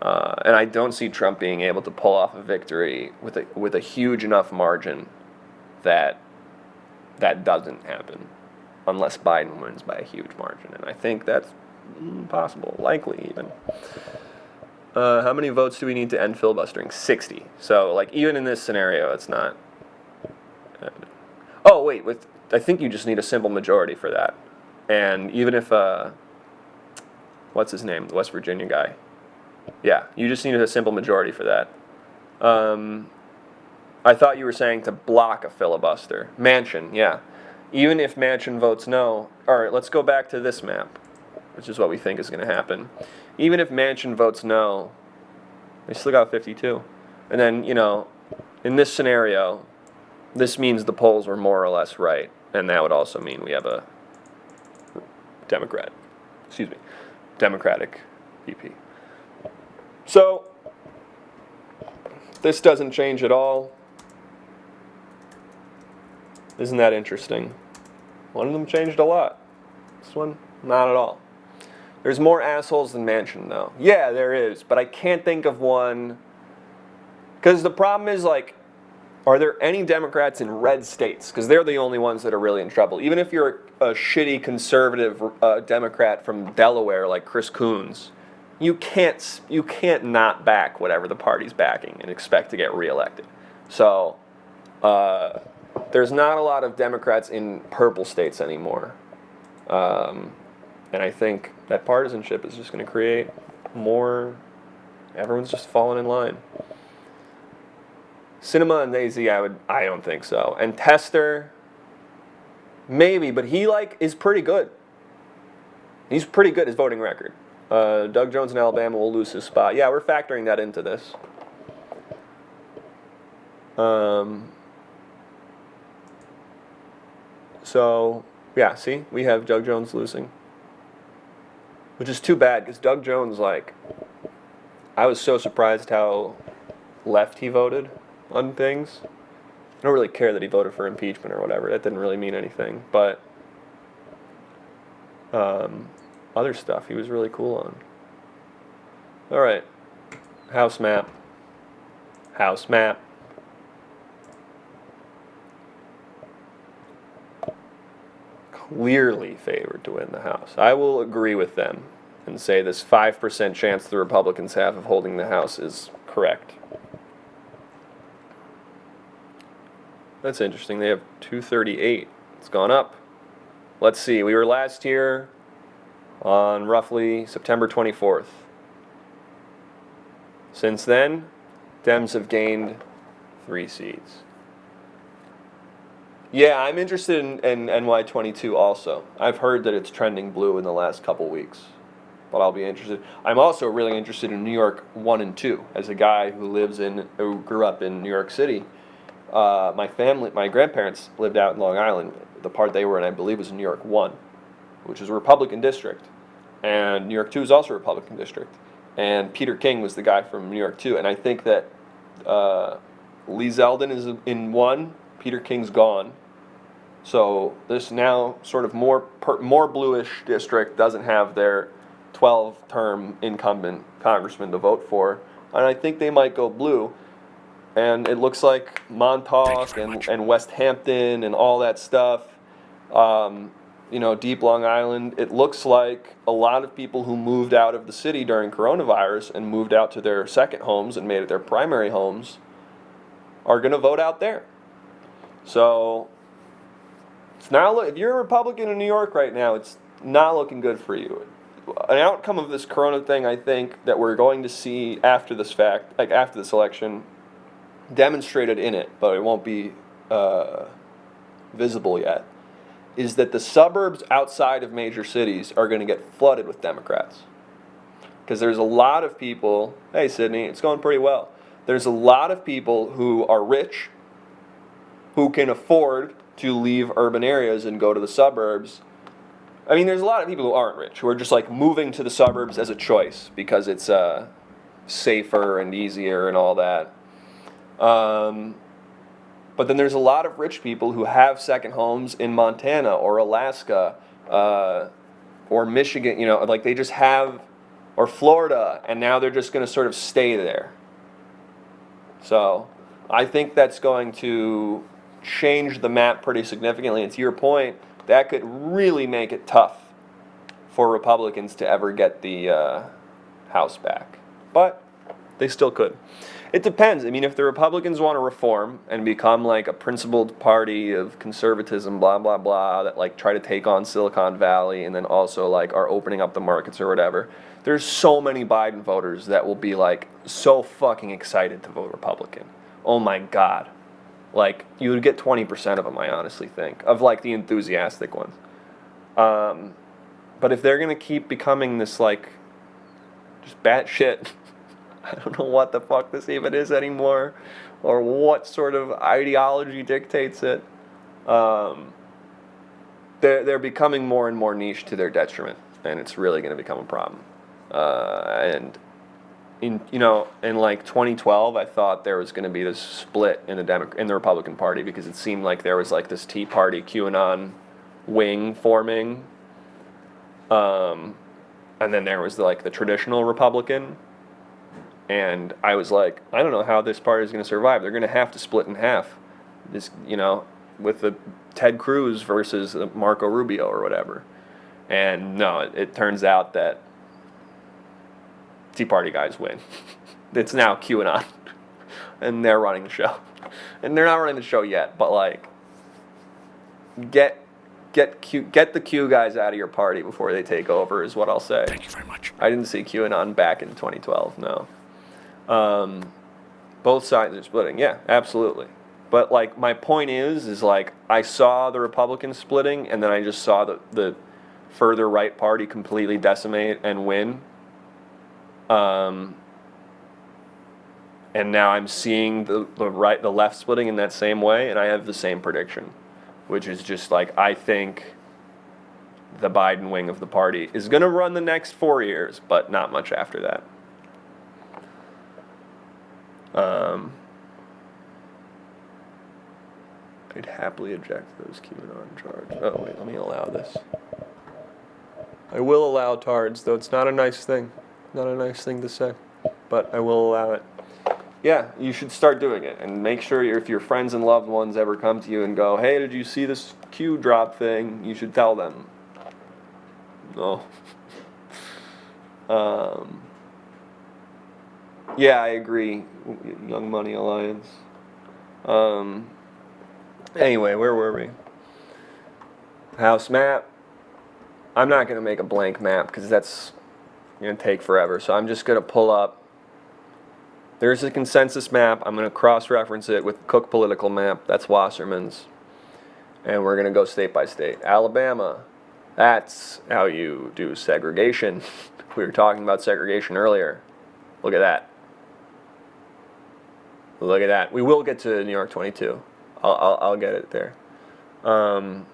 And I don't see Trump being able to pull off a victory with a huge enough margin that doesn't happen. Unless Biden wins by a huge margin. And I think that's possible, likely even. How many votes do we need to end filibustering? 60. So, like, even in this scenario, it's not. Oh, wait, I think you just need a simple majority for that. And even if, what's his name, the West Virginia guy? Yeah, you just needed a simple majority for that. I thought you were saying to block a filibuster. Manchin, yeah. Even if Manchin votes no, all right, let's go back to this map. which is what we think is going to happen. Even if Manchin votes no, they still got 52. And then, in this scenario, this means the polls were more or less right. And that would also mean we have a Democratic VP. So, this doesn't change at all. Isn't that interesting? One of them changed a lot. This one, not at all. There's more assholes than Manchin, though. Yeah, there is, but I can't think of one. Because the problem is, are there any Democrats in red states? Because they're the only ones that are really in trouble. Even if you're a shitty conservative Democrat from Delaware like Chris Coons, you can't not back whatever the party's backing and expect to get reelected. So, there's not a lot of Democrats in purple states anymore. And I think that partisanship is just going to create more. Everyone's just falling in line. Sinema and AZ, I don't think so. And Tester, maybe, but he is pretty good. He's pretty good, his voting record. Doug Jones in Alabama will lose his spot. Yeah, we're factoring that into this. So, yeah, see? We have Doug Jones losing. Which is too bad, because Doug Jones, I was so surprised how left he voted on things. I don't really care that he voted for impeachment or whatever. That didn't really mean anything. But other stuff he was really cool on. All right. House map. House map. Clearly favored to win the House. I will agree with them and say this 5% chance the Republicans have of holding the House is correct. That's interesting. They have 238. It's gone up. Let's see. We were last here on roughly September 24th. Since then, Dems have gained 3 seats. Yeah, I'm interested in NY22 also. I've heard that it's trending blue in the last couple weeks, but I'll be interested. I'm also really interested in New York 1 and 2. As a guy who grew up in New York City, my grandparents lived out in Long Island. The part they were in, I believe, was New York 1, which is a Republican district, and New York 2 is also a Republican district. And Peter King was the guy from New York 2, and I think that Lee Zeldin is in 1. Peter King's gone. So this now sort of more bluish district doesn't have their 12-term incumbent congressman to vote for. And I think they might go blue. And it looks like Montauk and West Hampton and all that stuff, deep Long Island, it looks like a lot of people who moved out of the city during coronavirus and moved out to their second homes and made it their primary homes are going to vote out there. So it's not. If you're a Republican in New York right now, it's not looking good for you. An outcome of this Corona thing, I think, that we're going to see after this after this election, demonstrated in it, but it won't be visible yet, is that the suburbs outside of major cities are going to get flooded with Democrats. Because there's a lot of people. Hey, Sydney, it's going pretty well. There's a lot of people who are rich, who can afford to leave urban areas and go to the suburbs. I mean, there's a lot of people who aren't rich, who are just moving to the suburbs as a choice because it's safer and easier and all that. But then there's a lot of rich people who have second homes in Montana or Alaska or Michigan, they just have, or Florida, and now they're just going to sort of stay there. So I think that's going to change the map pretty significantly. And to your point, that could really make it tough for Republicans to ever get the House back. But they still could. It depends. I mean, if the Republicans want to reform and become a principled party of conservatism, blah, blah, blah, that try to take on Silicon Valley and then also are opening up the markets or whatever, there's so many Biden voters that will be so fucking excited to vote Republican. Oh my God. You would get 20% of them, I honestly think, of the enthusiastic ones. But if they're going to keep becoming this, like, just batshit, I don't know what the fuck this even is anymore, or what sort of ideology dictates it. They're becoming more and more niche to their detriment, and it's really going to become a problem. And in like 2012, I thought there was going to be this split in the Republican Party, because it seemed like there was like this Tea Party QAnon wing forming, and then there was like the traditional Republican, and I was like, I don't know how this party is going to survive. They're going to have to split in half. This, with the Ted Cruz versus Marco Rubio or whatever. And no, it turns out that Tea Party guys win. It's now QAnon, and they're running the show. And they're not running the show yet, but like, get the Q guys out of your party before they take over is what I'll say. Thank you very much. I didn't see QAnon back in 2012. No. Both sides are splitting. Yeah, absolutely. But like, my point is like, I saw the Republicans splitting, and then I just saw the further right party completely decimate and win. And now I'm seeing the left splitting in that same way, and I have the same prediction, which is just like, I think the Biden wing of the party is going to run the next 4 years, but not much after that. I'd happily eject those QAnon charges. Oh, wait, let me allow this. I will allow tards, though it's not a nice thing. Not a nice thing to say, but I will allow it. Yeah, you should start doing it, and make sure if your friends and loved ones ever come to you and go, hey, did you see this Q drop thing? You should tell them. No. Yeah, I agree. Young Money Alliance. Anyway, where were we? House map. I'm not going to make a blank map because that's going to take forever. So I'm just going to pull up. There's a consensus map. I'm going to cross-reference it with Cook political map. That's Wasserman's. And we're going to go state by state. Alabama. That's how you do segregation. We were talking about segregation earlier. Look at that. Look at that. We will get to New York 22. I'll get it there. Wow,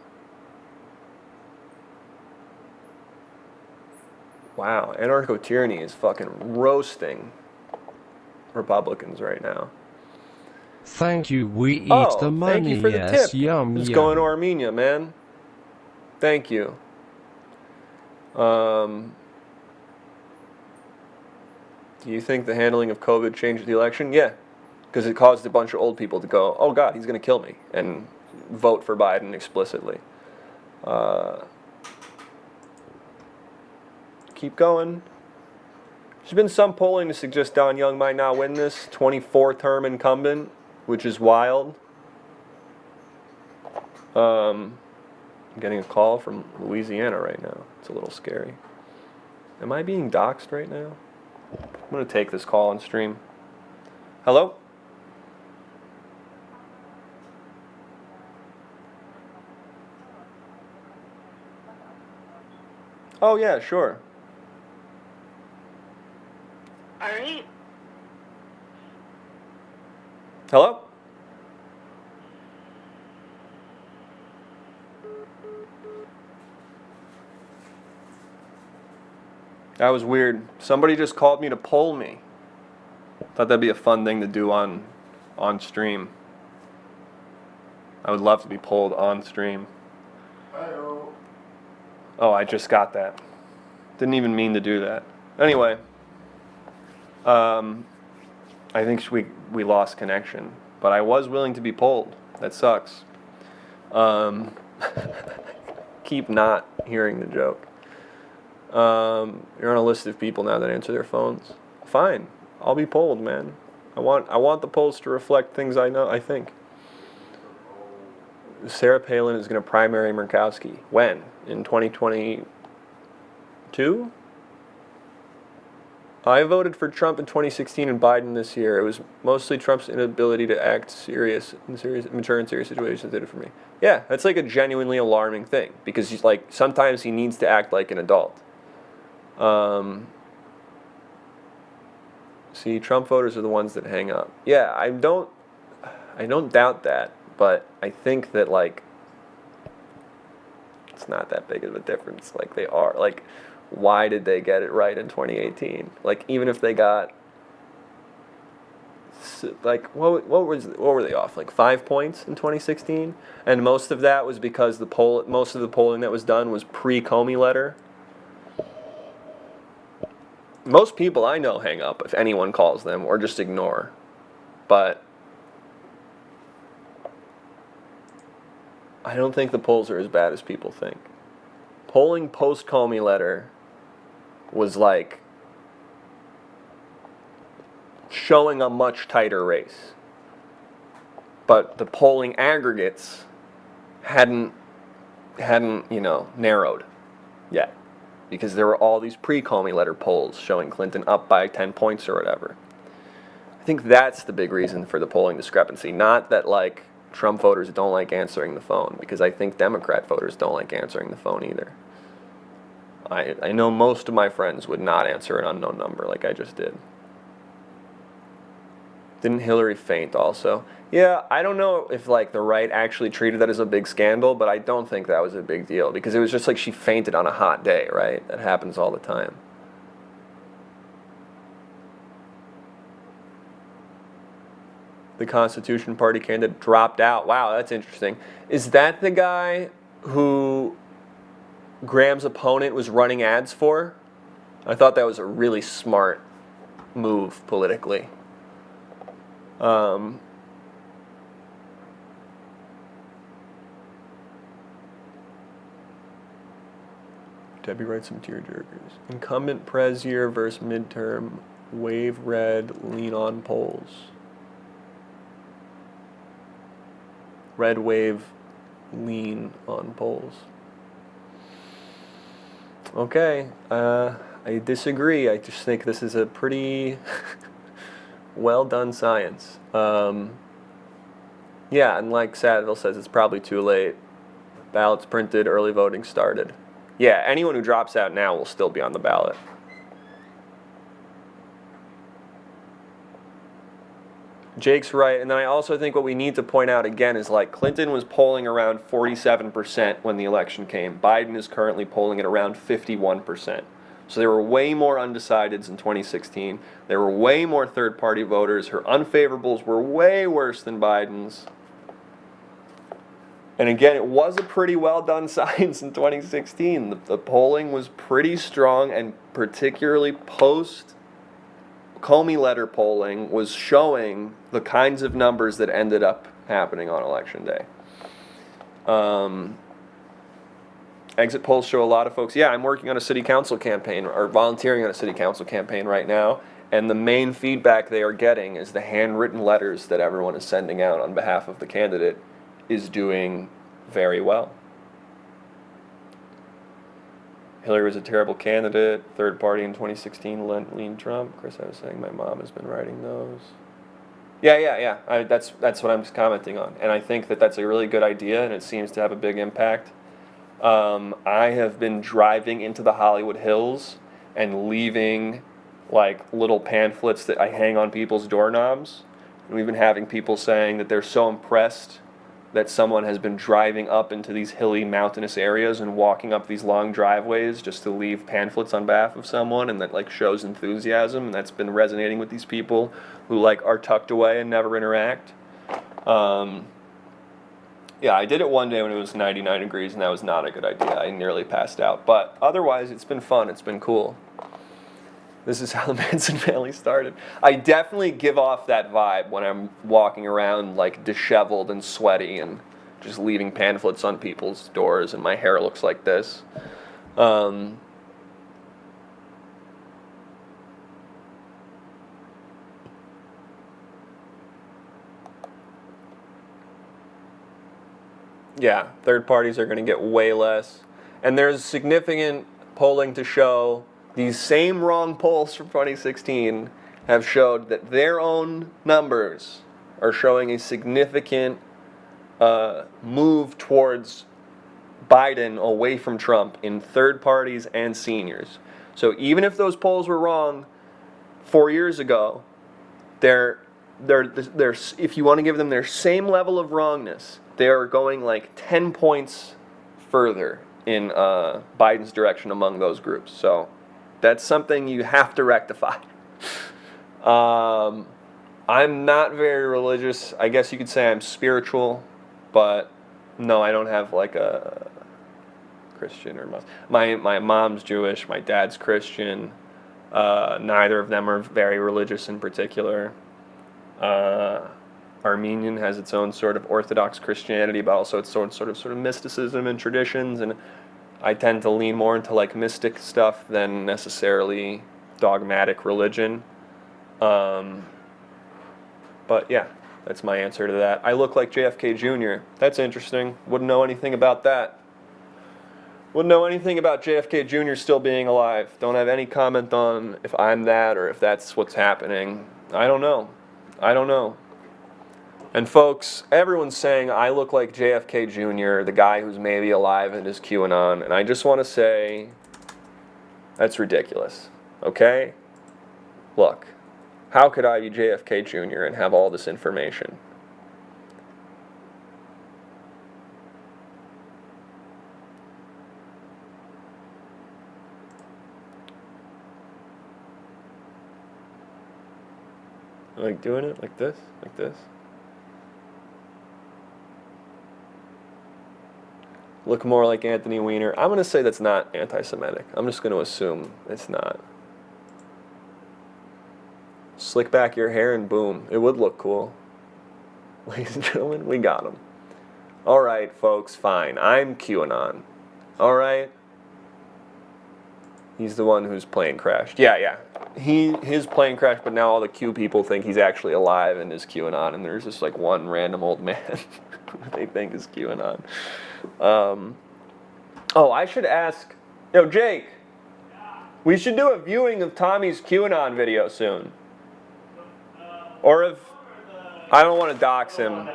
anarcho-tyranny is fucking roasting Republicans right now. Thank you, we eat the Thank money, you for the yes, tip. yum, It's yum. going to Armenia, man. Thank you. Do you think the handling of COVID changed the election? Yeah, because it caused a bunch of old people to go, oh God, he's going to kill me, and vote for Biden explicitly. Keep going. There's been some polling to suggest Don Young might not win this 24-term incumbent, which is wild. I'm getting a call from Louisiana right now. It's a little scary. Am I being doxxed right now? I'm going to take this call on stream. Hello? Oh, yeah, sure. All right. Hello? That was weird. Somebody just called me to poll me. Thought that'd be a fun thing to do on stream. I would love to be polled on stream. Hello. Oh, I just got that. Didn't even mean to do that. Anyway, I think we lost connection, but I was willing to be polled. That sucks. Keep not hearing the joke. You're on a list of people now that answer their phones. Fine, I'll be polled, man. I want the polls to reflect things I know. I think Sarah Palin is going to primary Murkowski. When? In 2022? I voted for Trump in 2016 and Biden this year. It was mostly Trump's inability to act mature in serious situations did it for me. Yeah, that's like a genuinely alarming thing because he's like sometimes he needs to act like an adult. See, Trump voters are the ones that hang up. Yeah, I don't doubt that, but I think that like it's not that big of a difference. Like they are like. Why did they get it right in 2018? Like even if they got like what were they off like 5 points in 2016, and most of that was because most of the polling that was done was pre-Comey letter. Most people I know hang up if anyone calls them or just ignore, but I don't think the polls are as bad as people think. Polling post-Comey letter was like showing a much tighter race. But the polling aggregates hadn't narrowed yet. Because there were all these pre-Comey letter polls showing Clinton up by 10 points or whatever. I think that's the big reason for the polling discrepancy. Not that like Trump voters don't like answering the phone, because I think Democrat voters don't like answering the phone either. I know most of my friends would not answer an unknown number like I just did. Didn't Hillary faint also? Yeah, I don't know if like the right actually treated that as a big scandal, but I don't think that was a big deal because it was just like she fainted on a hot day, right? That happens all the time. The Constitution Party candidate dropped out. Wow, that's interesting. Is that the guy who Graham's opponent was running ads for? I thought that was a really smart move politically. Debbie writes some tearjerkers. Incumbent Prez year versus midterm. Wave red, lean on polls. Red wave, lean on polls. Okay, I disagree. I just think this is a pretty well done science. Yeah, and like Sadville says, it's probably too late. Ballots printed, early voting started. Yeah, anyone who drops out now will still be on the ballot. Jake's right, and then I also think what we need to point out again is like Clinton was polling around 47% when the election came. Biden is currently polling at around 51%. So there were way more undecideds in 2016. There were way more third-party voters. Her unfavorables were way worse than Biden's. And again, it was a pretty well done science in 2016. The polling was pretty strong, and particularly post Comey letter polling was showing the kinds of numbers that ended up happening on election day. Exit polls show a lot of folks. Yeah, I'm working on a city council campaign or volunteering on a city council campaign right now, and the main feedback they are getting is the handwritten letters that everyone is sending out on behalf of the candidate is doing very well. Hillary was a terrible candidate. Third party in 2016 leaned Trump. Chris, I was saying my mom has been writing those. Yeah. That's what I'm just commenting on, and I think that that's a really good idea, and it seems to have a big impact. I have been driving into the Hollywood Hills and leaving like little pamphlets that I hang on people's doorknobs, and we've been having people saying that they're so impressed that someone has been driving up into these hilly mountainous areas and walking up these long driveways just to leave pamphlets on behalf of someone, and that like shows enthusiasm, and that's been resonating with these people who like are tucked away and never interact. Yeah, I did it one day when it was 99 degrees, and that was not a good idea. I nearly passed out, but otherwise it's been fun, it's been cool. This is how the Manson family started. I definitely give off that vibe when I'm walking around like disheveled and sweaty and just leaving pamphlets on people's doors, and my hair looks like this. Yeah, third parties are going to get way less. And there's significant polling to show these same wrong polls from 2016 have showed that their own numbers are showing a significant move towards Biden away from Trump in third parties and seniors. So even if those polls were wrong 4 years ago, they're if you want to give them their same level of wrongness, they are going like 10 points further in Biden's direction among those groups. So that's something you have to rectify. I'm not very religious. I guess you could say I'm spiritual, but no, I don't have like a Christian or Muslim. My mom's Jewish, my dad's Christian. Neither of them are very religious in particular. Armenian has its own sort of Orthodox Christianity, but also its own sort of mysticism and traditions, and I tend to lean more into like mystic stuff than necessarily dogmatic religion. But yeah, that's my answer to that. I look like JFK Jr. That's interesting. Wouldn't know anything about that. Wouldn't know anything about JFK Jr. still being alive. Don't have any comment on if I'm that or if that's what's happening. I don't know. And folks, everyone's saying I look like JFK Jr., the guy who's maybe alive and is QAnon, and I just want to say that's ridiculous, okay? Look, how could I be JFK Jr. and have all this information? Like doing it like this, like this. Look more like Anthony Weiner. I'm going to say that's not anti-Semitic. I'm just going to assume it's not. Slick back your hair and boom, it would look cool. Ladies and gentlemen, we got him. All right, folks, fine. I'm QAnon. All right. He's the one whose plane crashed. Yeah. His plane crashed, but now all the Q people think he's actually alive and is QAnon, and there's just like one random old man who they think is QAnon. I should ask, Jake, we should do a viewing of Tommy's QAnon video soon. Or if, I don't want to dox him.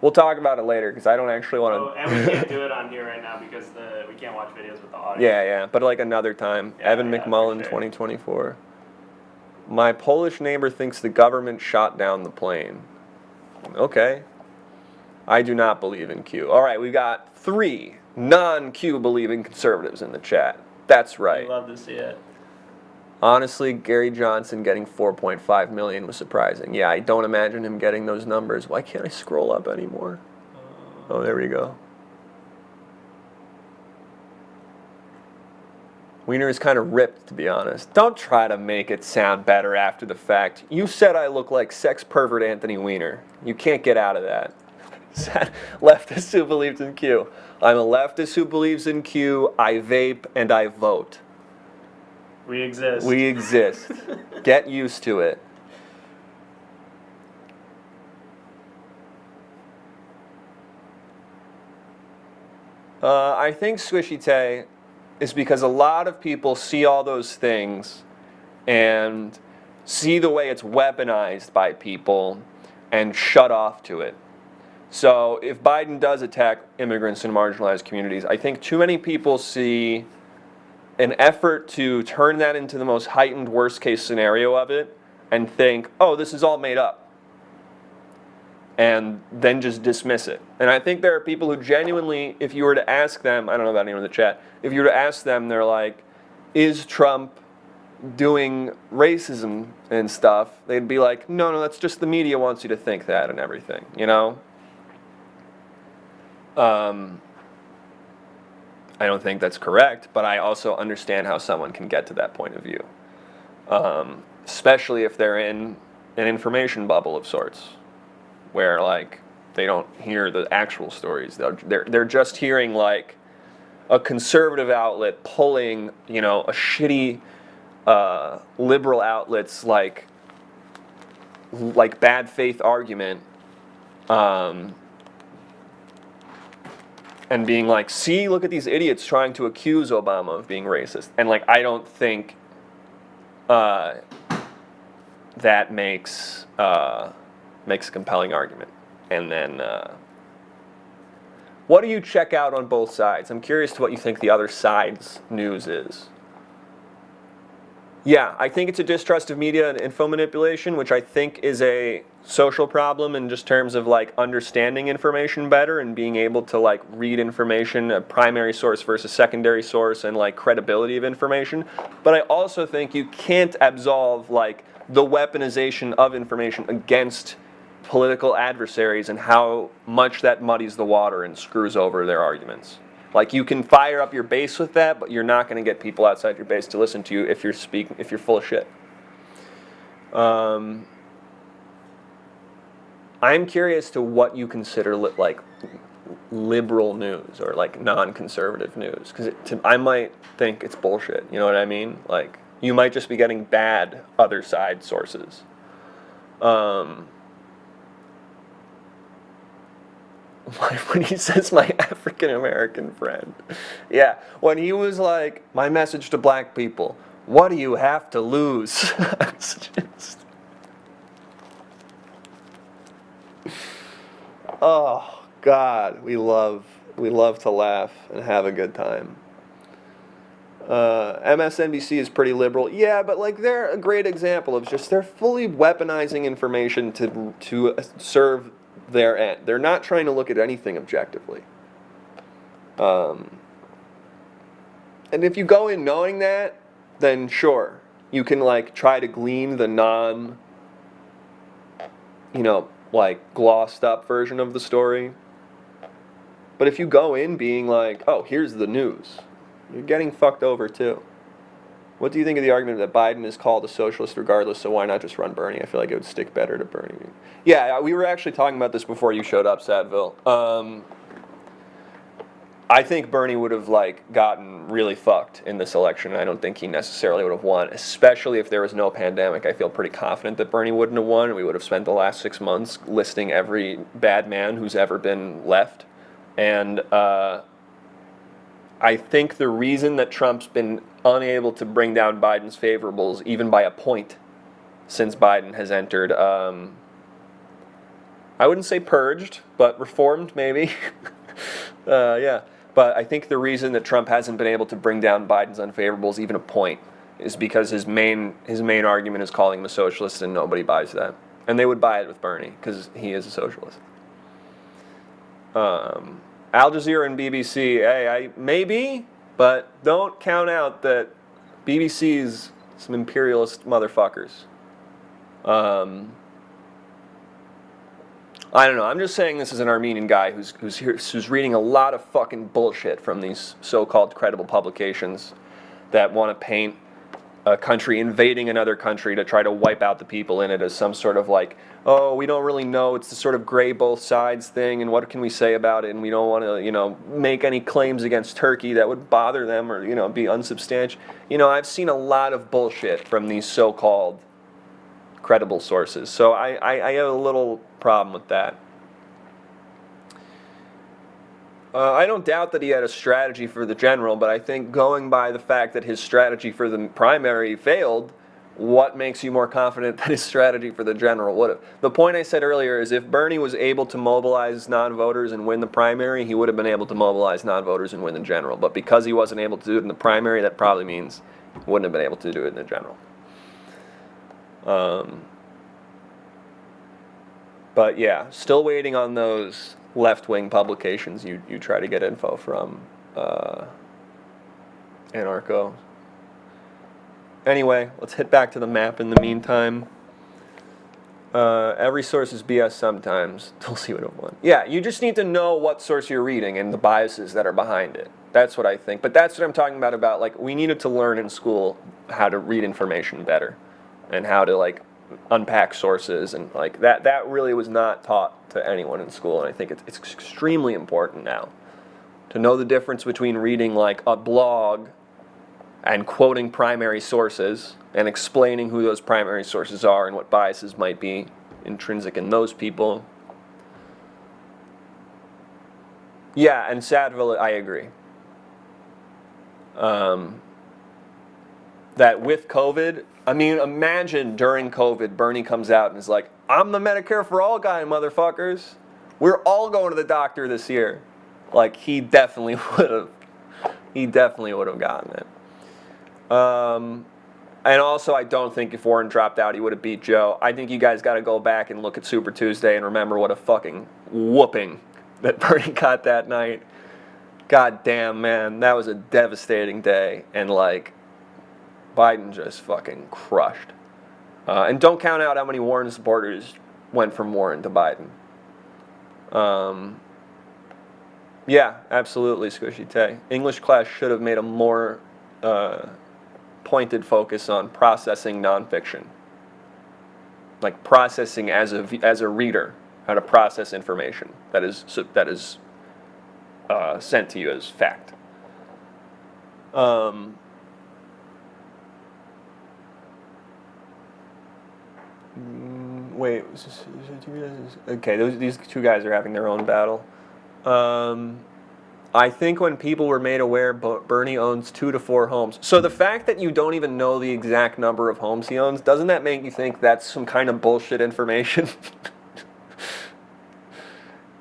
We'll talk about it later, because I don't actually want to. Oh, and we can't do it on here right now because we can't watch videos with the audio. Yeah, but like another time. Evan McMullen, sure. 2024. My Polish neighbor thinks the government shot down the plane. Okay. I do not believe in Q. All right, we got 3 non-Q believing conservatives in the chat. That's right. I'd love to see it. Honestly, Gary Johnson getting 4.5 million was surprising. Yeah, I don't imagine him getting those numbers. Why can't I scroll up anymore? Oh, there we go. Weiner is kind of ripped, to be honest. Don't try to make it sound better after the fact. You said I look like sex pervert Anthony Weiner. You can't get out of that. Leftist who believes in Q. I'm a leftist who believes in Q. I vape and I vote. We exist. We exist. Get used to it. I think Squishy Tay is because a lot of people see all those things and see the way it's weaponized by people and shut off to it. So if Biden does attack immigrants and marginalized communities, I think too many people see an effort to turn that into the most heightened worst case scenario of it and think, oh, this is all made up. And then just dismiss it. And I think there are people who genuinely, if you were to ask them, I don't know about anyone in the chat, if you were to ask them, they're like, is Trump doing racism and stuff? They'd be like, no, that's just the media wants you to think that and everything, you know? I don't think that's correct, but I also understand how someone can get to that point of view. Especially if they're in an information bubble of sorts, where like they don't hear the actual stories. They're just hearing like a conservative outlet pulling, a shitty liberal outlets like bad faith argument, and being like, see, look at these idiots trying to accuse Obama of being racist. And like, I don't think that makes a compelling argument. And then, what do you check out on both sides? I'm curious to what you think the other side's news is. Yeah, I think it's a distrust of media and info manipulation, which I think is a social problem in just terms of like understanding information better and being able to like read information, a primary source versus secondary source, and like credibility of information. But I also think you can't absolve like the weaponization of information against political adversaries and how much that muddies the water and screws over their arguments. Like, you can fire up your base with that, but you're not going to get people outside your base to listen to you if you're full of shit. I'm curious to what you consider like liberal news or like non-conservative news, because I might think it's bullshit. You know what I mean? Like, you might just be getting bad other side sources. When he says my African American friend, yeah, when he was like, my message to black people, what do you have to lose? Oh God, we love to laugh and have a good time. MSNBC is pretty liberal, yeah, but like they're a great example of just they're fully weaponizing information to serve their end. They're not trying to look at anything objectively. And if you go in knowing that, then sure, you can like try to glean the like glossed up version of the story. But if you go in being like, oh, here's the news, you're getting fucked over too. What do you think of the argument that Biden is called a socialist regardless, so why not just run Bernie? I feel like it would stick better to Bernie. Yeah, we were actually talking about this before you showed up, Sadville. I think Bernie would have like gotten really fucked in this election. I don't think he necessarily would have won, especially if there was no pandemic. I feel pretty confident that Bernie wouldn't have won. We would have spent the last 6 months listing every bad man who's ever been left. And I think the reason that Trump's been unable to bring down Biden's favorables, even by a point, since Biden has entered, I wouldn't say purged, but reformed maybe. Yeah, but I think the reason that Trump hasn't been able to bring down Biden's unfavorables, even a point, is because his main argument is calling him a socialist, and nobody buys that. And they would buy it with Bernie, because he is a socialist. Al Jazeera and BBC, hey, maybe, but don't count out that BBC's some imperialist motherfuckers. I don't know. I'm just saying this as an Armenian guy who's reading a lot of fucking bullshit from these so-called credible publications that want to paint a country invading another country to try to wipe out the people in it as some sort of like, oh, we don't really know, it's the sort of gray both sides thing, and what can we say about it, and we don't want to, make any claims against Turkey that would bother them or, be unsubstantiated. I've seen a lot of bullshit from these so-called credible sources, so I have a little problem with that. I don't doubt that he had a strategy for the general, but I think going by the fact that his strategy for the primary failed, what makes you more confident that his strategy for the general would have? The point I said earlier is if Bernie was able to mobilize non-voters and win the primary, he would have been able to mobilize non-voters and win the general. But because he wasn't able to do it in the primary, that probably means he wouldn't have been able to do it in the general. But yeah, still waiting on those left-wing publications you try to get info from, Anarcho. Anyway, let's hit back to the map in the meantime. Every source is BS sometimes. We'll see what it wants. Yeah, you just need to know what source you're reading and the biases that are behind it. That's what I think. But that's what I'm talking about like, we needed to learn in school how to read information better and how to, like, unpack sources, and like that really was not taught to anyone in school, and I think it's extremely important now to know the difference between reading like a blog and quoting primary sources and explaining who those primary sources are and what biases might be intrinsic in those people. Yeah, and Satteville, I agree. That with COVID, I mean, imagine during COVID, Bernie comes out and is like, I'm the Medicare for All guy, motherfuckers. We're all going to the doctor this year. Like, he definitely would have gotten it. And also, I don't think if Warren dropped out, he would have beat Joe. I think you guys got to go back and look at Super Tuesday and remember what a fucking whooping that Bernie got that night. God damn, man, that was a devastating day. And, like, Biden just fucking crushed. And don't count out how many Warren supporters went from Warren to Biden. Yeah, absolutely, Squishy Tay. English class should have made a more pointed focus on processing nonfiction. Like processing as a reader, how to process information that is sent to you as fact. Wait, okay, these two guys are having their own battle. I think when people were made aware Bernie owns 2 to 4 homes. So the fact that you don't even know the exact number of homes he owns, doesn't that make you think that's some kind of bullshit information?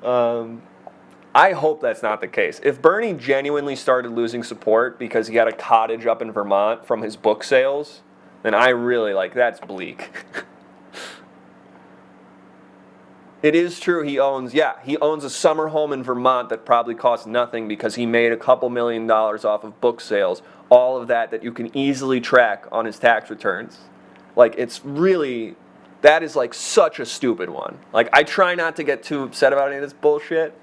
I hope that's not the case. If Bernie genuinely started losing support because he had a cottage up in Vermont from his book sales, then I really, that's bleak. It is true he owns a summer home in Vermont that probably costs nothing because he made a couple $1 million off of book sales. All of that you can easily track on his tax returns. It's really, that is such a stupid one. I try not to get too upset about any of this bullshit,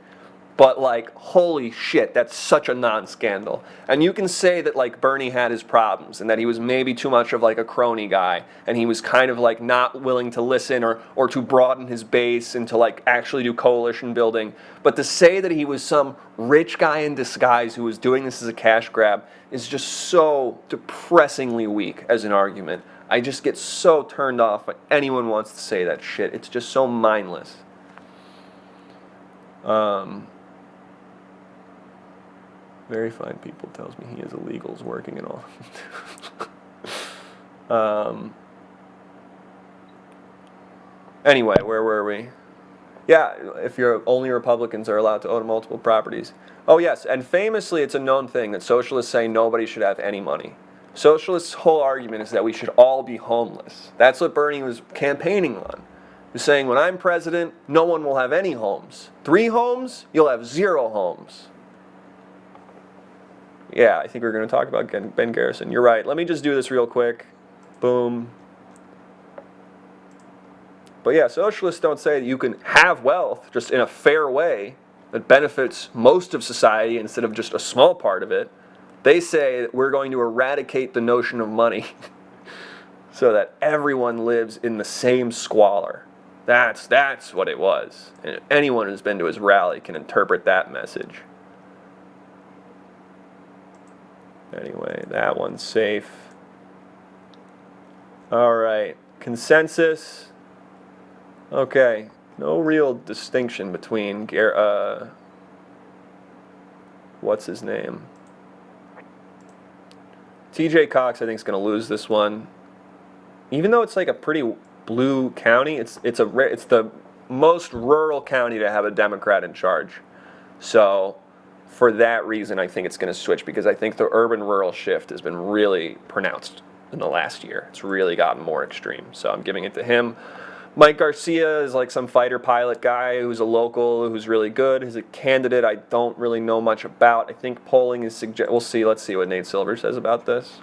but holy shit, that's such a non-scandal. And you can say that Bernie had his problems and that he was maybe too much of a crony guy and he was kind of not willing to listen or to broaden his base and to actually do coalition building. But to say that he was some rich guy in disguise who was doing this as a cash grab is just so depressingly weak as an argument. I just get so turned off when anyone wants to say that shit. It's just so mindless. Very fine people tells me he has illegals working and all. Anyway, where were we? Yeah, if you're only Republicans are allowed to own multiple properties. Oh yes, and famously it's a known thing that socialists say nobody should have any money. Socialists' whole argument is that we should all be homeless. That's what Bernie was campaigning on. He was saying, when I'm president, no one will have any homes. 3 homes, you'll have 0 homes. Yeah, I think we're going to talk about Ben Garrison. You're right. Let me just do this real quick. Boom. But yeah, socialists don't say that you can have wealth just in a fair way that benefits most of society instead of just a small part of it. They say that we're going to eradicate the notion of money so that everyone lives in the same squalor. That's what it was. And anyone who's been to his rally can interpret that message. Anyway, that one's safe. All right, consensus. Okay, no real distinction between what's his name? TJ Cox, I think, is going to lose this one. Even though it's a pretty blue county, it's the most rural county to have a Democrat in charge. So for that reason, I think it's going to switch because I think the urban-rural shift has been really pronounced in the last year. It's really gotten more extreme. So I'm giving it to him. Mike Garcia is some fighter pilot guy who's a local, who's really good. He's a candidate I don't really know much about. I think polling is we'll see. Let's see what Nate Silver says about this.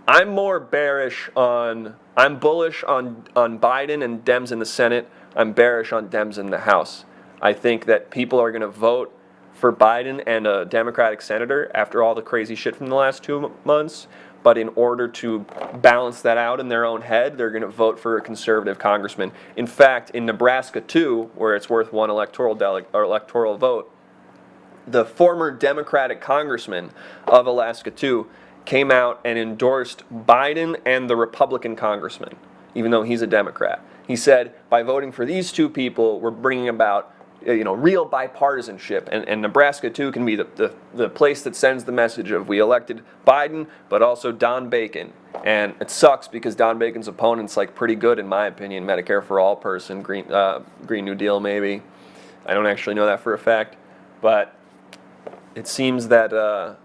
I'm bullish on Biden and Dems in the Senate. I'm bearish on Dems in the House. I think that people are going to vote for Biden and a Democratic senator after all the crazy shit from the last 2 months. But in order to balance that out in their own head, they're going to vote for a conservative congressman. In fact, in Nebraska too, where it's worth one electoral vote, the former Democratic congressman of Alaska too came out and endorsed Biden and the Republican congressman, even though he's a Democrat. He said, by voting for these 2 people, we're bringing about real bipartisanship. And Nebraska, too, can be the place that sends the message of we elected Biden, but also Don Bacon. And it sucks because Don Bacon's opponent's like pretty good, in my opinion. Medicare for all person, Green New Deal, maybe. I don't actually know that for a fact. But it seems that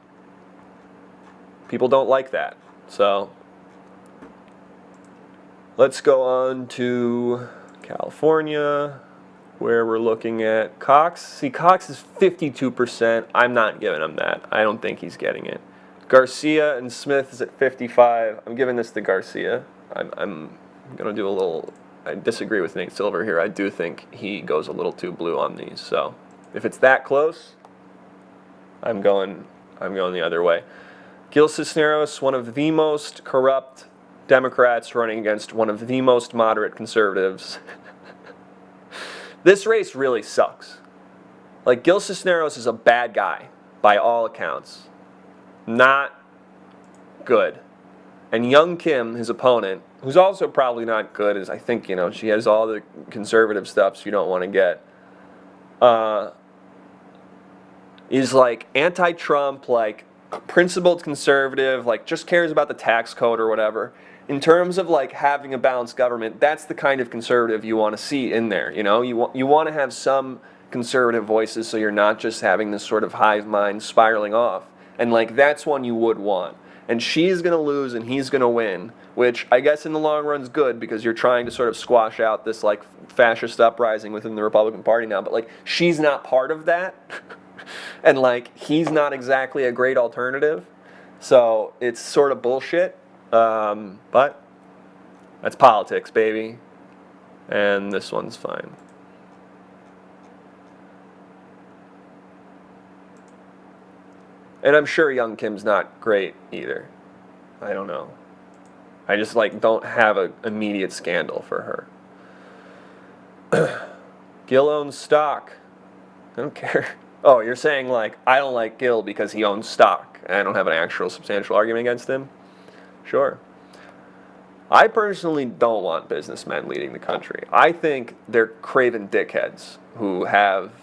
people don't like that. So let's go on to California, where we're looking at Cox. See, Cox is 52%. I'm not giving him that. I don't think he's getting it. Garcia and Smith is at 55. I'm giving this to Garcia. I'm going to do a little... I disagree with Nate Silver here. I do think he goes a little too blue on these. So if it's that close, I'm going the other way. Gil Cisneros, one of the most corrupt Democrats running against one of the most moderate conservatives. This race really sucks. Like, Gil Cisneros is a bad guy, by all accounts. Not good. And Young Kim, his opponent, who's also probably not good, as I think, she has all the conservative stuff you don't want to get, is like anti-Trump, like principled conservative, like just cares about the tax code or whatever. In terms of like having a balanced government, that's the kind of conservative you want to see in there. You want to have some conservative voices, so you're not just having this sort of hive mind spiraling off. And like that's one you would want. And she's going to lose and he's going to win, which I guess in the long run is good because you're trying to sort of squash out this like fascist uprising within the Republican Party now. But like she's not part of that. And like he's not exactly a great alternative. So it's sort of bullshit. But that's politics, baby. And this one's fine. And I'm sure Young Kim's not great either. I don't know. I just like don't have an immediate scandal for her. Gil owns stock. I don't care. Oh, you're saying like I don't like Gil because he owns stock. And I don't have an actual substantial argument against him? Sure. I personally don't want businessmen leading the country. I think they're craven dickheads who have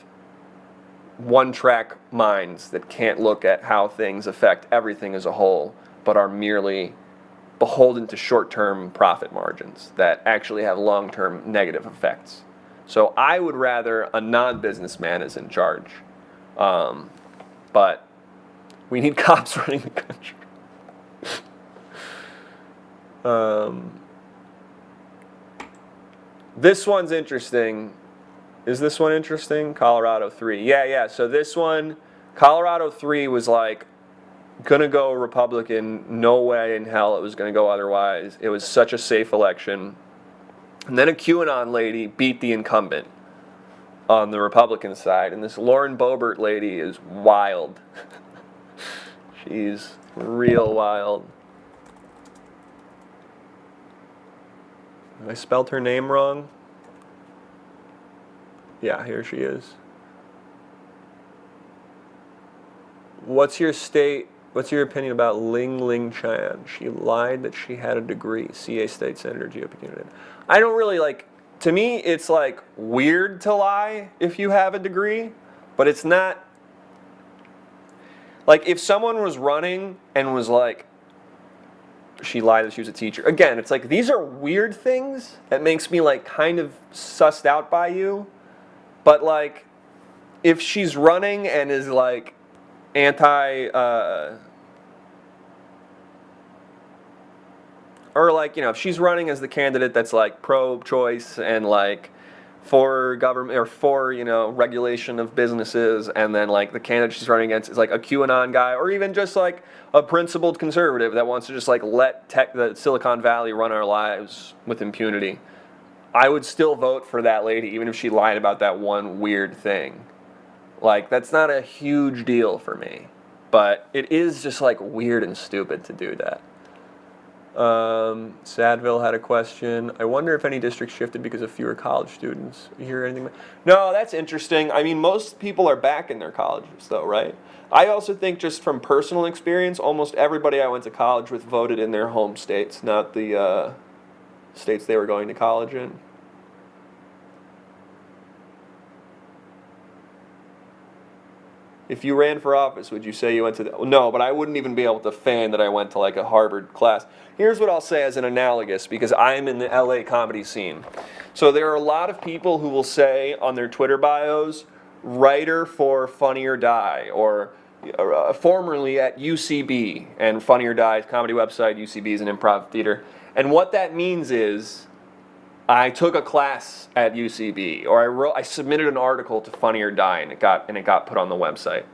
one-track minds that can't look at how things affect everything as a whole, but are merely beholden to short-term profit margins that actually have long-term negative effects. So I would rather a non-businessman is in charge. But we need cops running the country. This one's interesting. Is this one interesting? Colorado 3. Yeah. So this one, Colorado 3 was like gonna go Republican. No way in hell it was gonna go otherwise. It was such a safe election. And then a QAnon lady beat the incumbent on the Republican side. And this Lauren Boebert lady is wild. She's real wild. I spelled her name wrong. Yeah, here she is. What's your opinion about Ling Chan? She lied that she had a degree. CA State Senator, GOP candidate. I don't really like, to me, it's like weird to lie if you have a degree, but it's not, like if someone was running and was like, she lied that she was a teacher. Again, it's like, these are weird things that makes me like kind of sussed out by you. But like, if she's running and is like anti, or like, if she's running as the candidate that's like pro-choice and like for government or for, regulation of businesses, and then like the candidate she's running against is like a QAnon guy, or even just like a principled conservative that wants to just like let the Silicon Valley run our lives with impunity, I would still vote for that lady even if she lied about that one weird thing. Like, that's not a huge deal for me, but it is just like weird and stupid to do that. Sadville had a question. I wonder if any districts shifted because of fewer college students. You hear anything? No, that's interesting. I mean, most people are back in their colleges, though, right? I also think, just from personal experience, almost everybody I went to college with voted in their home states, not the states they were going to college in. If you ran for office, would you say you went to the... No, but I wouldn't even be able to feign that I went to like a Harvard class. Here's what I'll say as an analogous, because I'm in the LA comedy scene. So there are a lot of people who will say on their Twitter bios, writer for Funny or Die, or formerly at UCB, and Funny or Die comedy website, UCB is an improv theater. And what that means is, I took a class at UCB, or I submitted an article to Funny or Die, and it got put on the website.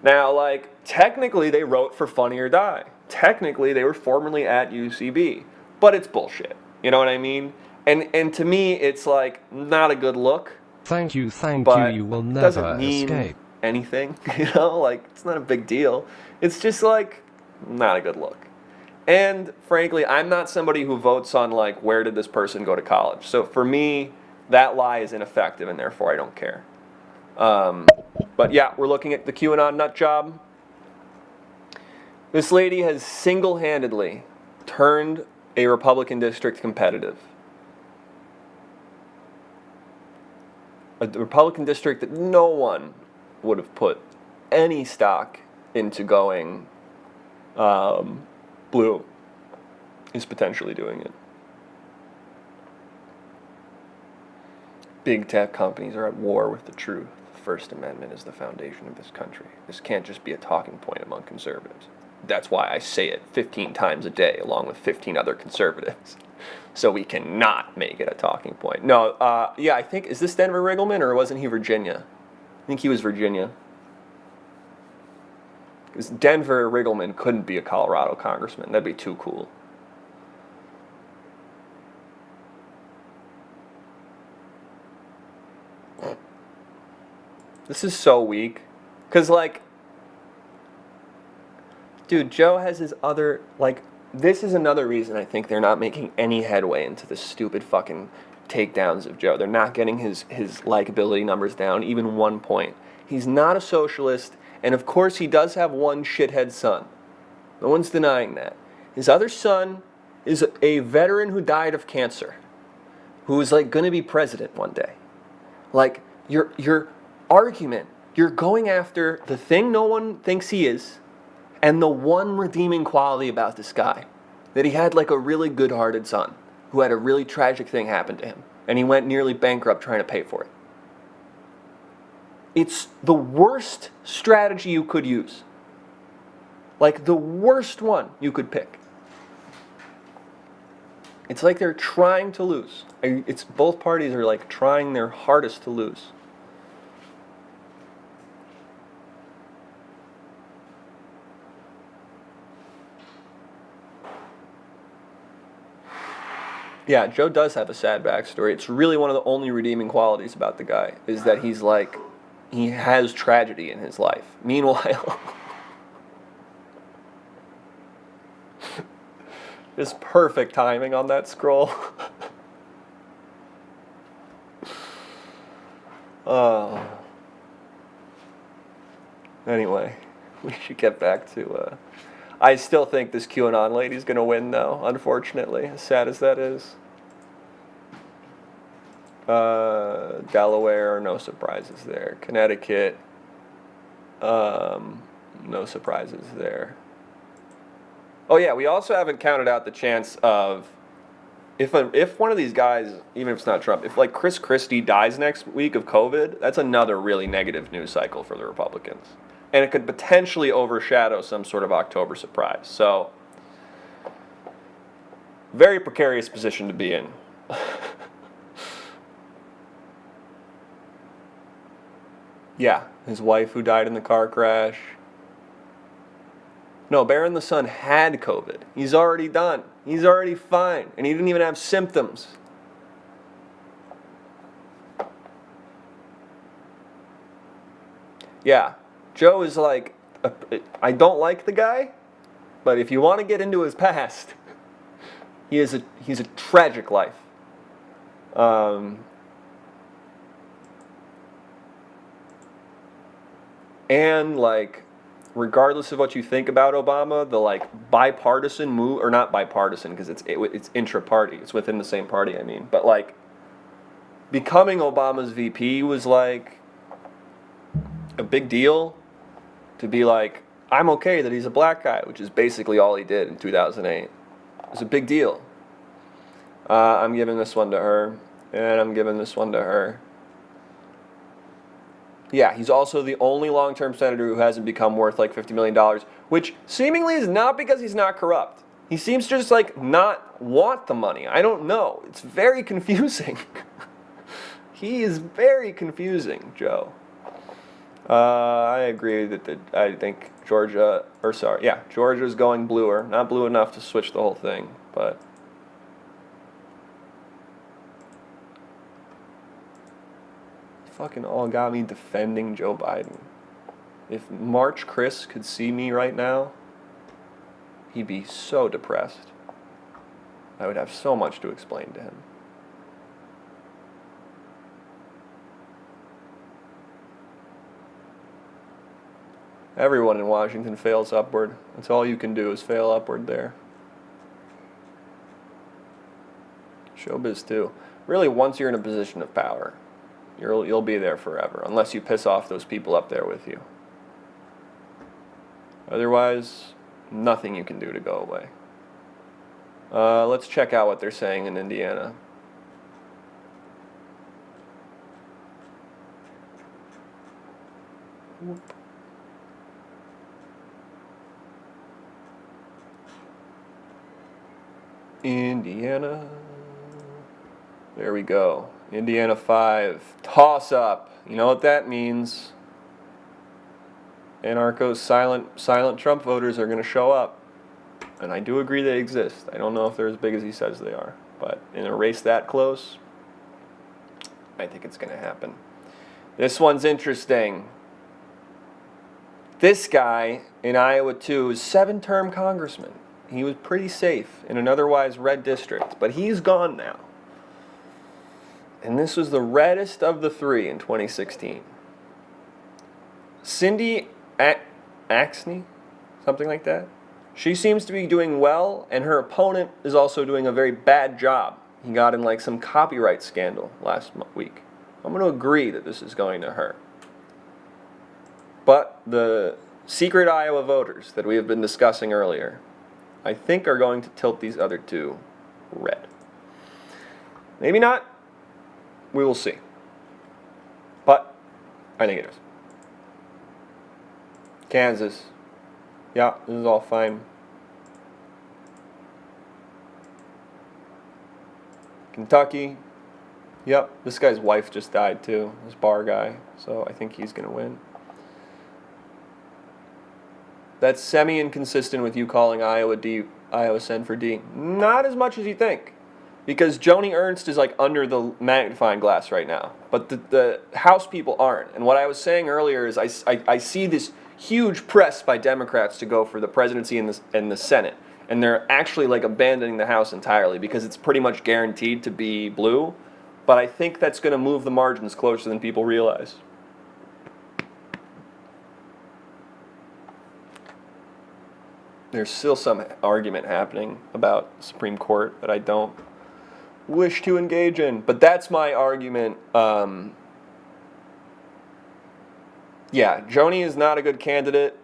Now, like, technically they wrote for Funny or Die. Technically they were formerly at UCB, but it's bullshit. You know what I mean? And to me, it's like not a good look. Thank you, But you will it never doesn't mean escape. anything. You know, like it's not a big deal. It's just like not a good look. And frankly, I'm not somebody who votes on like where did this person go to college. So for me, that lie is ineffective, and therefore I don't care. But yeah, we're looking at the QAnon nut job. This lady has single-handedly turned a Republican district competitive. A Republican district that no one would have put any stock into going blue is potentially doing it. Big tech companies are at war with the truth. The First Amendment is the foundation of this country. This can't just be a talking point among conservatives. That's why I say it 15 times a day along with 15 other conservatives. So we cannot make it a talking point. No, yeah, I think, is this Denver Riggleman, or wasn't he Virginia? I think he was Virginia. Because Denver Riggleman couldn't be a Colorado congressman. That'd be too cool. This is so weak. Because, like, dude, Joe has his other, like, this is another reason I think they're not making any headway into the stupid fucking takedowns of Joe. They're not getting his likability numbers down even 1 point. He's not a socialist, and of course he does have one shithead son. No one's denying that. His other son is a veteran who died of cancer, who is like going to be president one day. Like, your argument, you're going after the thing no one thinks he is, and the one redeeming quality about this guy, that he had like a really good-hearted son who had a really tragic thing happen to him, and he went nearly bankrupt trying to pay for it. It's the worst strategy you could use. Like the worst one you could pick. It's like they're trying to lose. It's both parties are like trying their hardest to lose. Yeah, Joe does have a sad backstory. It's really one of the only redeeming qualities about the guy, is that he's like, he has tragedy in his life. Meanwhile, just perfect timing on that scroll. Oh. Anyway, we should get back to, I still think this QAnon lady's gonna win though, unfortunately, as sad as that is. Delaware, no surprises there. Connecticut, no surprises there. Oh yeah, we also haven't counted out the chance of, if one of these guys, even if it's not Trump, if like Chris Christie dies next week of COVID, that's another really negative news cycle for the Republicans. And it could potentially overshadow some sort of October surprise. So, very precarious position to be in. Yeah, his wife who died in the car crash. No, Barron the son had COVID. He's already done. He's already fine. And he didn't even have symptoms. Yeah, Joe is like, I don't like the guy, but if you want to get into his past, he's a tragic life. And like, regardless of what you think about Obama, the like bipartisan move, or not bipartisan because it's intra-party, it's within the same party, I mean, but like becoming Obama's VP was like a big deal. to be like, I'm okay that he's a black guy, which is basically all he did in 2008. It's a big deal. I'm giving this one to her, and I'm giving this one to her. Yeah, he's also the only long-term senator who hasn't become worth like $50 million, which seemingly is not because he's not corrupt. He seems to just like not want the money. I don't know. It's very confusing. He is very confusing, Joe. I agree that I think Georgia's going bluer. Not blue enough to switch the whole thing, but fucking all got me defending Joe Biden. If March Chris could see me right now, he'd be so depressed. I would have so much to explain to him. Everyone in Washington fails upward. That's all you can do is fail upward there. Showbiz too. Really, once you're in a position of power, you'll be there forever, unless you piss off those people up there with you. Otherwise, nothing you can do to go away. Let's check out what they're saying in Indiana. Whoop. Indiana. There we go. Indiana 5. Toss up. You know what that means. Anarcho's silent Trump voters are going to show up. And I do agree they exist. I don't know if they're as big as he says they are. But in a race that close, I think it's going to happen. This one's interesting. This guy in Iowa, too, is 7-term congressman. He was pretty safe in an otherwise red district, but he's gone now. And this was the reddest of the three in 2016. Cindy Axne, something like that. She seems to be doing well, and her opponent is also doing a very bad job. He got in like some copyright scandal last week. I'm going to agree that this is going to her. But the secret Iowa voters that we have been discussing earlier, I think are going to tilt these other two red. Maybe not. We will see. But I think it is. Kansas. Yeah, this is all fine. Kentucky. Yep, this guy's wife just died too, this bar guy. So I think he's going to win. That's semi-inconsistent with you calling Iowa D, Iowa Send for D. Not as much as you think. Because Joni Ernst is like under the magnifying glass right now. But the House people aren't. And what I was saying earlier is I see this huge press by Democrats to go for the presidency and the Senate. And they're actually like abandoning the House entirely because it's pretty much guaranteed to be blue. But I think that's going to move the margins closer than people realize. There's still some argument happening about the Supreme Court that I don't wish to engage in. But that's my argument. Yeah, Joni is not a good candidate.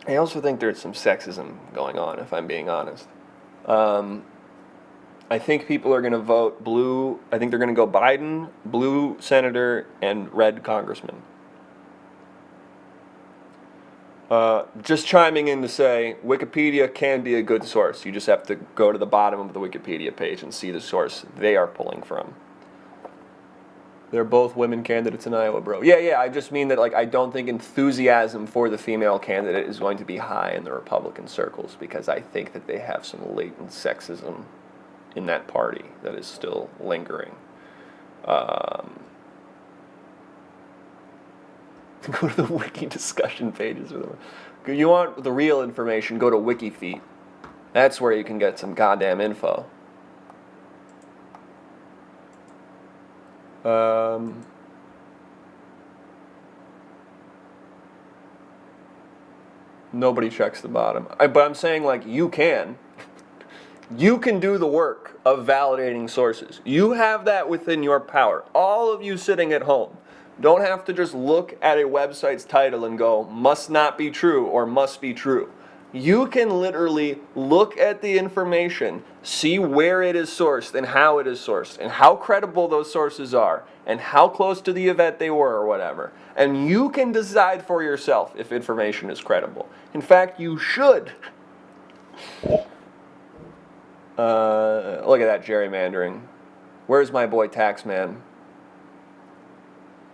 I also think there's some sexism going on, if I'm being honest. I think people are going to vote blue. I think they're going to go Biden, blue senator, and red congressman. Just chiming in to say, Wikipedia can be a good source. You just have to go to the bottom of the Wikipedia page and see the source they are pulling from. They're both women candidates in Iowa, bro. Yeah, I just mean that like I don't think enthusiasm for the female candidate is going to be high in the Republican circles because I think that they have some latent sexism in that party that is still lingering. Go to the wiki discussion pages. You want the real information, go to WikiFeet. That's where you can get some goddamn info. Nobody checks the bottom. But I'm saying, like, you can. You can do the work of validating sources. You have that within your power. All of you sitting at home. don't have to just look at a website's title and go, must not be true or must be true. You can literally look at the information, see where it is sourced and how it is sourced, and how credible those sources are, and how close to the event they were or whatever. And you can decide for yourself if information is credible. In fact, you should. Look at that gerrymandering. Where's my boy Taxman?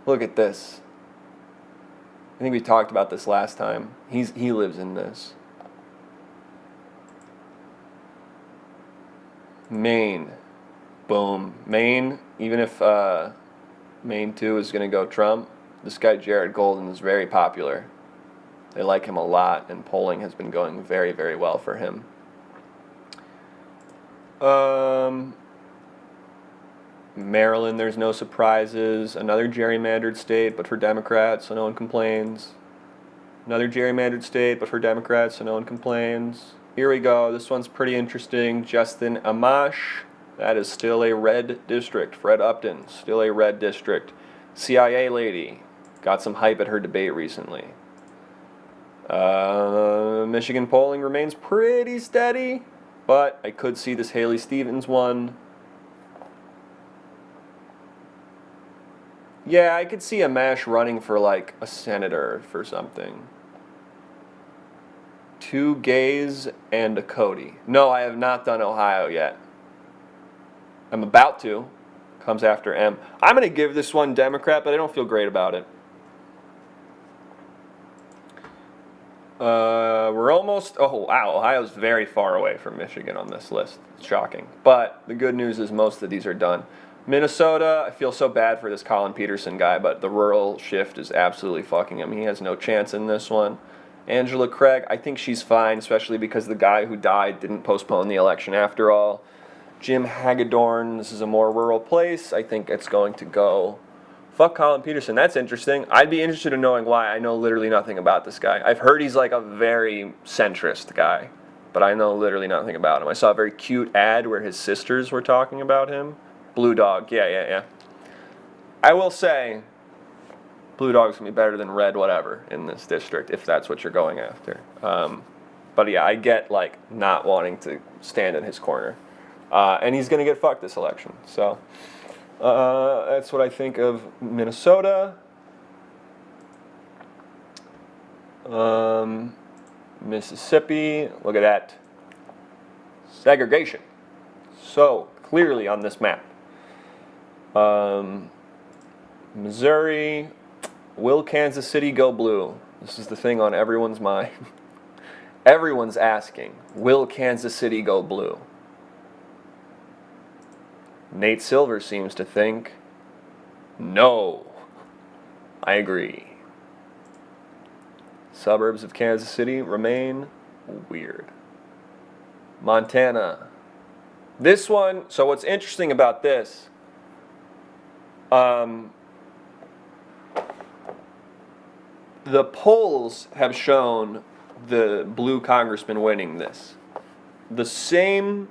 Look at this. I think we talked about this last time. He lives in this. Maine. Boom. Maine, even if Maine 2 is going to go Trump, this guy Jared Golden is very popular. They like him a lot, and polling has been going very, very well for him. Maryland, there's no surprises. Another gerrymandered state, but for Democrats, so no one complains. Another gerrymandered state, but for Democrats, so no one complains. Here we go. This one's pretty interesting. Justin Amash. That is still a red district. Fred Upton, still a red district. CIA lady. Got some hype at her debate recently. Michigan polling remains pretty steady, but I could see this Haley Stevens one. Yeah, I could see Amash running for like a senator for something. 2 gays and a Cody. No, I have not done Ohio yet. I'm about to. Comes after M. I'm going to give this one Democrat, but I don't feel great about it. We're almost... Oh, wow. Ohio's very far away from Michigan on this list. It's shocking. But the good news is most of these are done. Minnesota, I feel so bad for this Colin Peterson guy, but the rural shift is absolutely fucking him. He has no chance in this one. Angela Craig, I think she's fine, especially because the guy who died didn't postpone the election after all. Jim Hagedorn, this is a more rural place. I think it's going to go... Fuck Colin Peterson. That's interesting. I'd be interested in knowing why. I know literally nothing about this guy. I've heard he's like a very centrist guy, but I know literally nothing about him. I saw a very cute ad where his sisters were talking about him. Blue Dog. Yeah. I will say, Blue Dog's going to be better than Red whatever in this district, if that's what you're going after. But yeah, I get like not wanting to stand in his corner. And he's going to get fucked this election. So that's what I think of Minnesota. Mississippi, look at that. Segregation. So clearly on this map. Missouri, will Kansas City go blue? This is the thing on everyone's mind. Everyone's asking, will Kansas City go blue? Nate Silver seems to think, no. I agree. Suburbs of Kansas City remain weird. Montana. This one, so what's interesting about this, the polls have shown the blue congressman winning this. The same,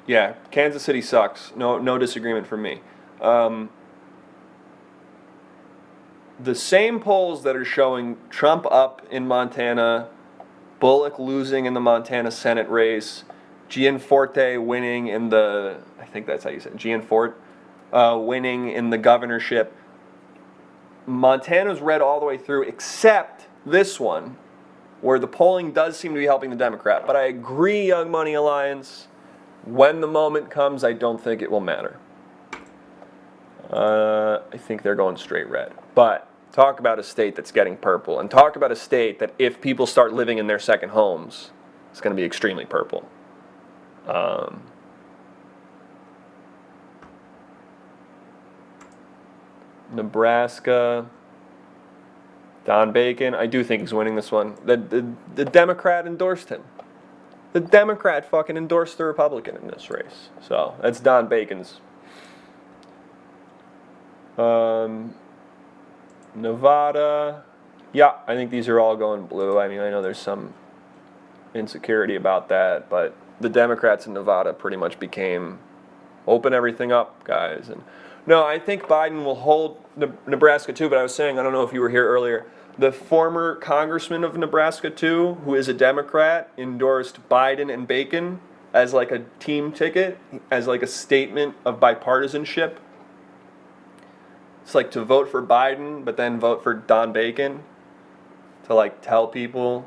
yeah, Kansas City sucks. No disagreement from me. The same polls that are showing Trump up in Montana, Bullock losing in the Montana Senate race, Gianforte winning in the, I think that's how you say it, Gianforte winning in the governorship. Montana's red all the way through, except this one, where the polling does seem to be helping the Democrat. But I agree, Young Money Alliance, when the moment comes, I don't think it will matter. I think they're going straight red. But talk about a state that's getting purple, and talk about a state that if people start living in their second homes, it's going to be extremely purple. Nebraska, Don Bacon, I do think he's winning this one. The Democrat endorsed him. The Democrat fucking endorsed the Republican in this race. So that's Don Bacon's. Nevada, yeah, I think these are all going blue. I mean, I know there's some insecurity about that, but the Democrats in Nevada pretty much became open everything up, guys. And No, I think Biden will hold Nebraska too, but I was saying, I don't know if you were here earlier, the former congressman of Nebraska too, who is a Democrat, endorsed Biden and Bacon as like a team ticket, as like a statement of bipartisanship. It's like to vote for Biden, but then vote for Don Bacon, to like tell people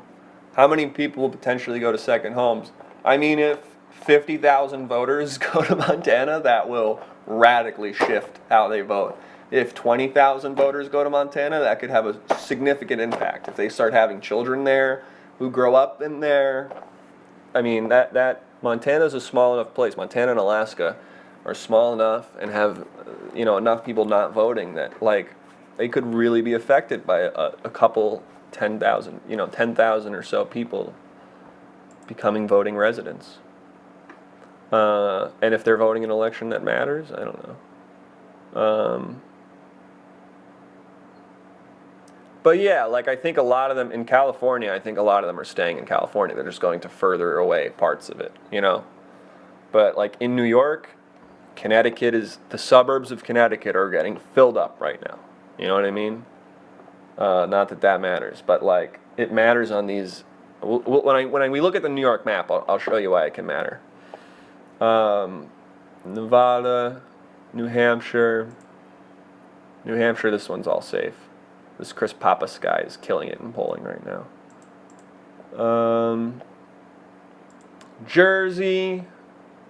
how many people will potentially go to second homes. I mean, if 50,000 voters go to Montana, that will radically shift how they vote. If 20,000 voters go to Montana, that could have a significant impact. If they start having children there who grow up in there, I mean, that Montana's a small enough place. Montana and Alaska are small enough and have, enough people not voting that, like, they could really be affected by a couple 10,000, 10,000 or so people becoming voting residents. And if they're voting in an election that matters, I don't know. But yeah, like I think a lot of them in California, I think a lot of them are staying in California. They're just going to further away parts of it, But like in New York, Connecticut the suburbs of Connecticut are getting filled up right now. You know what I mean? Not that matters, but like it matters on these. When we look at the New York map, I'll show you why it can matter. Nevada, New Hampshire. New Hampshire, this one's all safe. This Chris Pappas guy is killing it in polling right now. Jersey,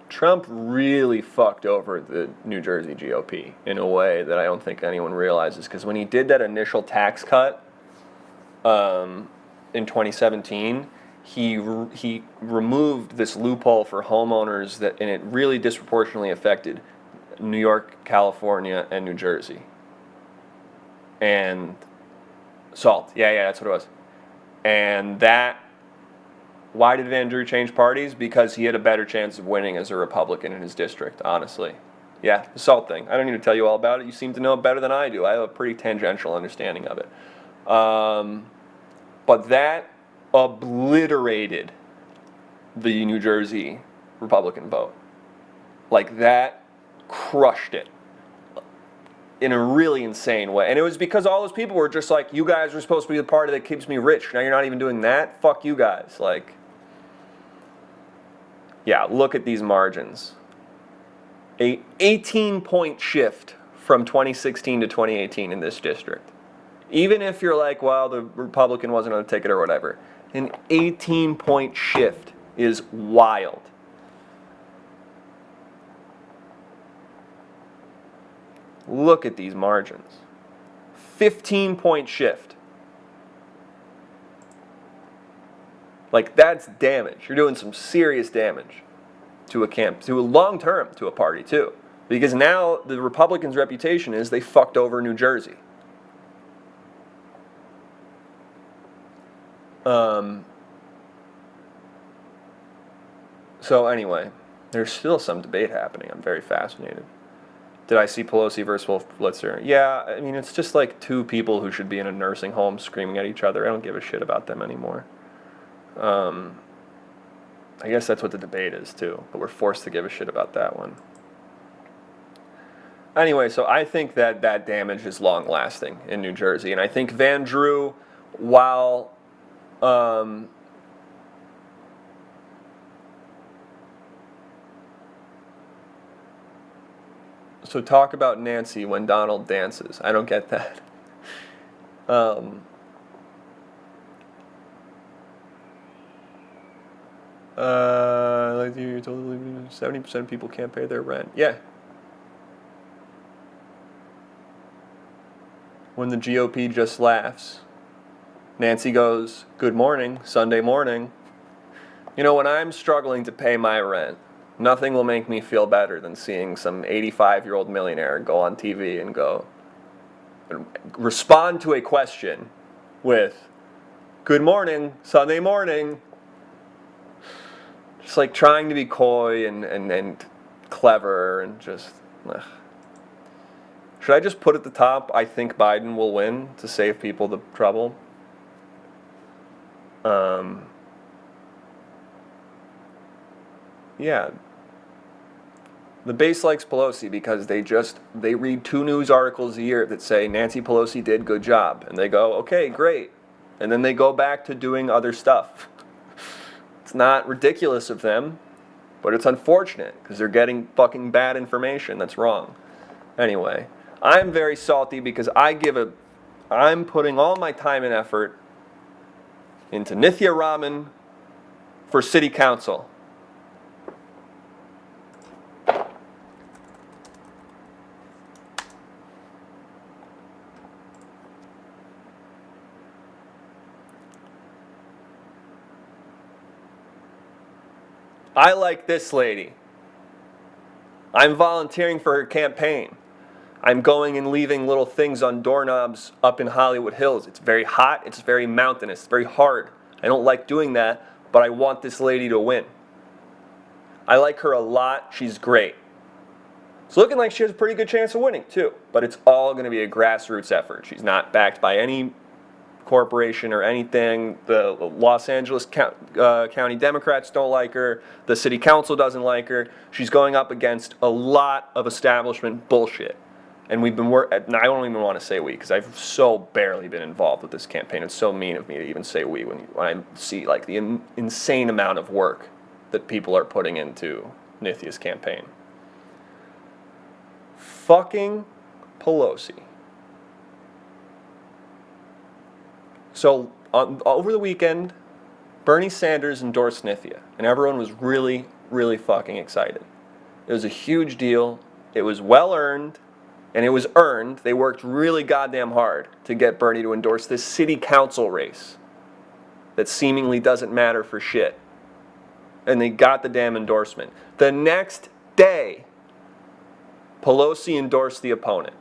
Trump really fucked over the New Jersey GOP in a way that I don't think anyone realizes. Because when he did that initial tax cut in 2017, he removed this loophole for homeowners and it really disproportionately affected New York, California, and New Jersey. And SALT, yeah, that's what it was. And why did Van Drew change parties? Because he had a better chance of winning as a Republican in his district, honestly. Yeah, the SALT thing. I don't need to tell you all about it. You seem to know it better than I do. I have a pretty tangential understanding of it. But that obliterated the New Jersey Republican vote. Like, that crushed it in a really insane way. And it was because all those people were just like, you guys are supposed to be the party that keeps me rich. Now you're not even doing that? Fuck you guys. Like, yeah, look at these margins. A 18-point shift from 2016 to 2018 in this district. Even if you're like, well, the Republican wasn't on the ticket or whatever. An 18-point shift is wild. Look at these margins. 15-point shift. Like, that's damage. You're doing some serious damage to a long term, to a party too. Because now the Republicans' reputation is they fucked over New Jersey. So anyway, there's still some debate happening. I'm very fascinated. Did I see Pelosi versus Wolf Blitzer? Yeah, I mean, it's just like two people who should be in a nursing home screaming at each other. I don't give a shit about them anymore. I guess that's what the debate is too, but we're forced to give a shit about that one. Anyway, so I think that damage is long lasting in New Jersey, and I think Van Drew, while so talk about Nancy when Donald dances. I don't get that. Like you told 70% of people can't pay their rent. Yeah. When the GOP just laughs. Nancy goes, "Good morning, Sunday morning." When I'm struggling to pay my rent, nothing will make me feel better than seeing some 85-year-old millionaire go on TV and respond to a question with, "Good morning, Sunday morning." Just like trying to be coy and clever and just, ugh. Should I just put at the top, I think Biden will win to save people the trouble? Yeah. The base likes Pelosi because they read 2 news articles a year that say Nancy Pelosi did good job, and they go, okay, great, and then they go back to doing other stuff. It's not ridiculous of them, but it's unfortunate because they're getting fucking bad information that's wrong. Anyway, I'm very salty because I'm putting all my time and effort into Nithya Raman for city council. I like this lady. I'm volunteering for her campaign. I'm going and leaving little things on doorknobs up in Hollywood Hills. It's very hot, it's very mountainous, it's very hard. I don't like doing that, but I want this lady to win. I like her a lot, she's great. It's looking like she has a pretty good chance of winning too, but it's all going to be a grassroots effort. She's not backed by any corporation or anything. The Los Angeles County Democrats don't like her. The city council doesn't like her. She's going up against a lot of establishment bullshit. And we've been I don't even want to say we, because I've so barely been involved with this campaign. It's so mean of me to even say we when I see like the insane amount of work that people are putting into Nithya's campaign. Fucking Pelosi. So over the weekend, Bernie Sanders endorsed Nithya, and everyone was really, really fucking excited. It was a huge deal. It was well earned, and it was earned. They worked really goddamn hard to get Bernie to endorse this city council race that seemingly doesn't matter for shit. And they got the damn endorsement. The next day, Pelosi endorsed the opponent.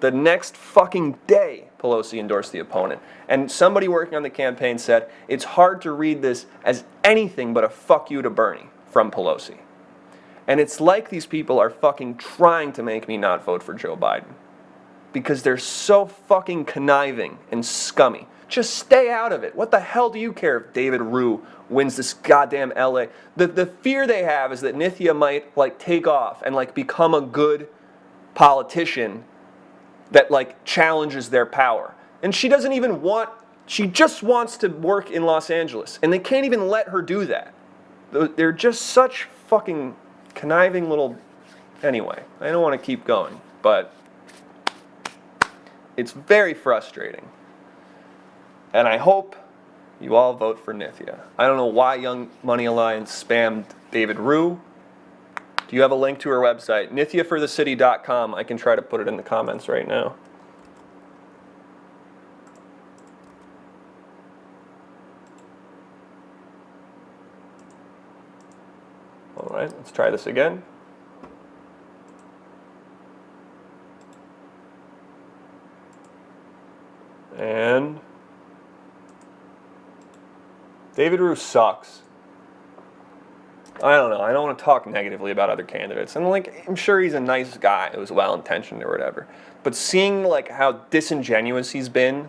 The next fucking day, Pelosi endorsed the opponent. And somebody working on the campaign said, it's hard to read this as anything but a fuck you to Bernie from Pelosi. And it's like these people are fucking trying to make me not vote for Joe Biden. Because they're so fucking conniving and scummy. Just stay out of it. What the hell do you care if David Rue wins this goddamn LA? The fear they have is that Nithya might like take off and like become a good politician that like challenges their power. And she doesn't even she just wants to work in Los Angeles. And they can't even let her do that. They're just such fucking conniving little... Anyway, I don't want to keep going, but it's very frustrating. And I hope you all vote for Nithya. I don't know why Young Money Alliance spammed David Rue. Do you have a link to her website? NithyaForTheCity.com. I can try to put it in the comments right now. All right, let's try this again. And David Rue sucks. I don't know. I don't want to talk negatively about other candidates. And like, I'm sure he's a nice guy who's well-intentioned or whatever. But seeing like how disingenuous he's been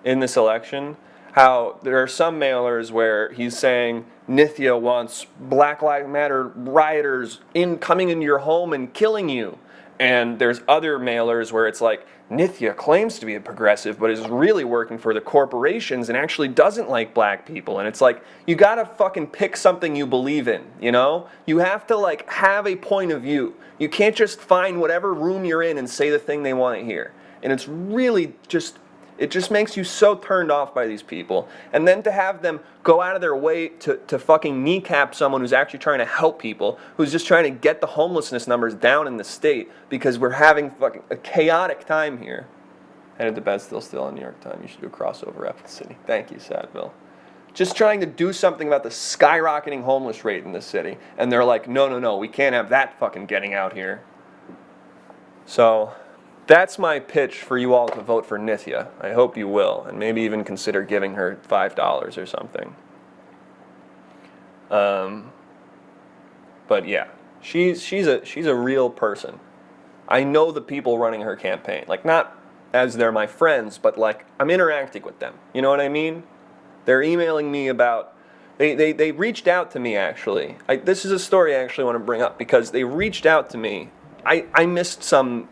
in this election, how there are some mailers where he's saying Nithya wants Black Lives Matter rioters coming into your home and killing you. And there's other mailers where it's like, Nithya claims to be a progressive, but is really working for the corporations and actually doesn't like black people. And it's like, you gotta fucking pick something you believe in, you know? You have to like have a point of view. You can't just find whatever room you're in and say the thing they want to hear. And it's really just, it just makes you so turned off by these people. And then to have them go out of their way to fucking kneecap someone who's actually trying to help people, who's just trying to get the homelessness numbers down in the state because we're having fucking a chaotic time here. Headed to bed still in New York time. You should do a crossover after the city. Thank you, Sadville. Just trying to do something about the skyrocketing homeless rate in this city. And they're like, no, we can't have that fucking getting out here. So that's my pitch for you all to vote for Nithya. I hope you will, and maybe even consider giving her $5 or something. But yeah, she's a real person. I know the people running her campaign, like not as they're my friends, but like I'm interacting with them. You know what I mean? They're emailing me about. They reached out to me, actually. This is a story I actually want to bring up, because they reached out to me. I missed some...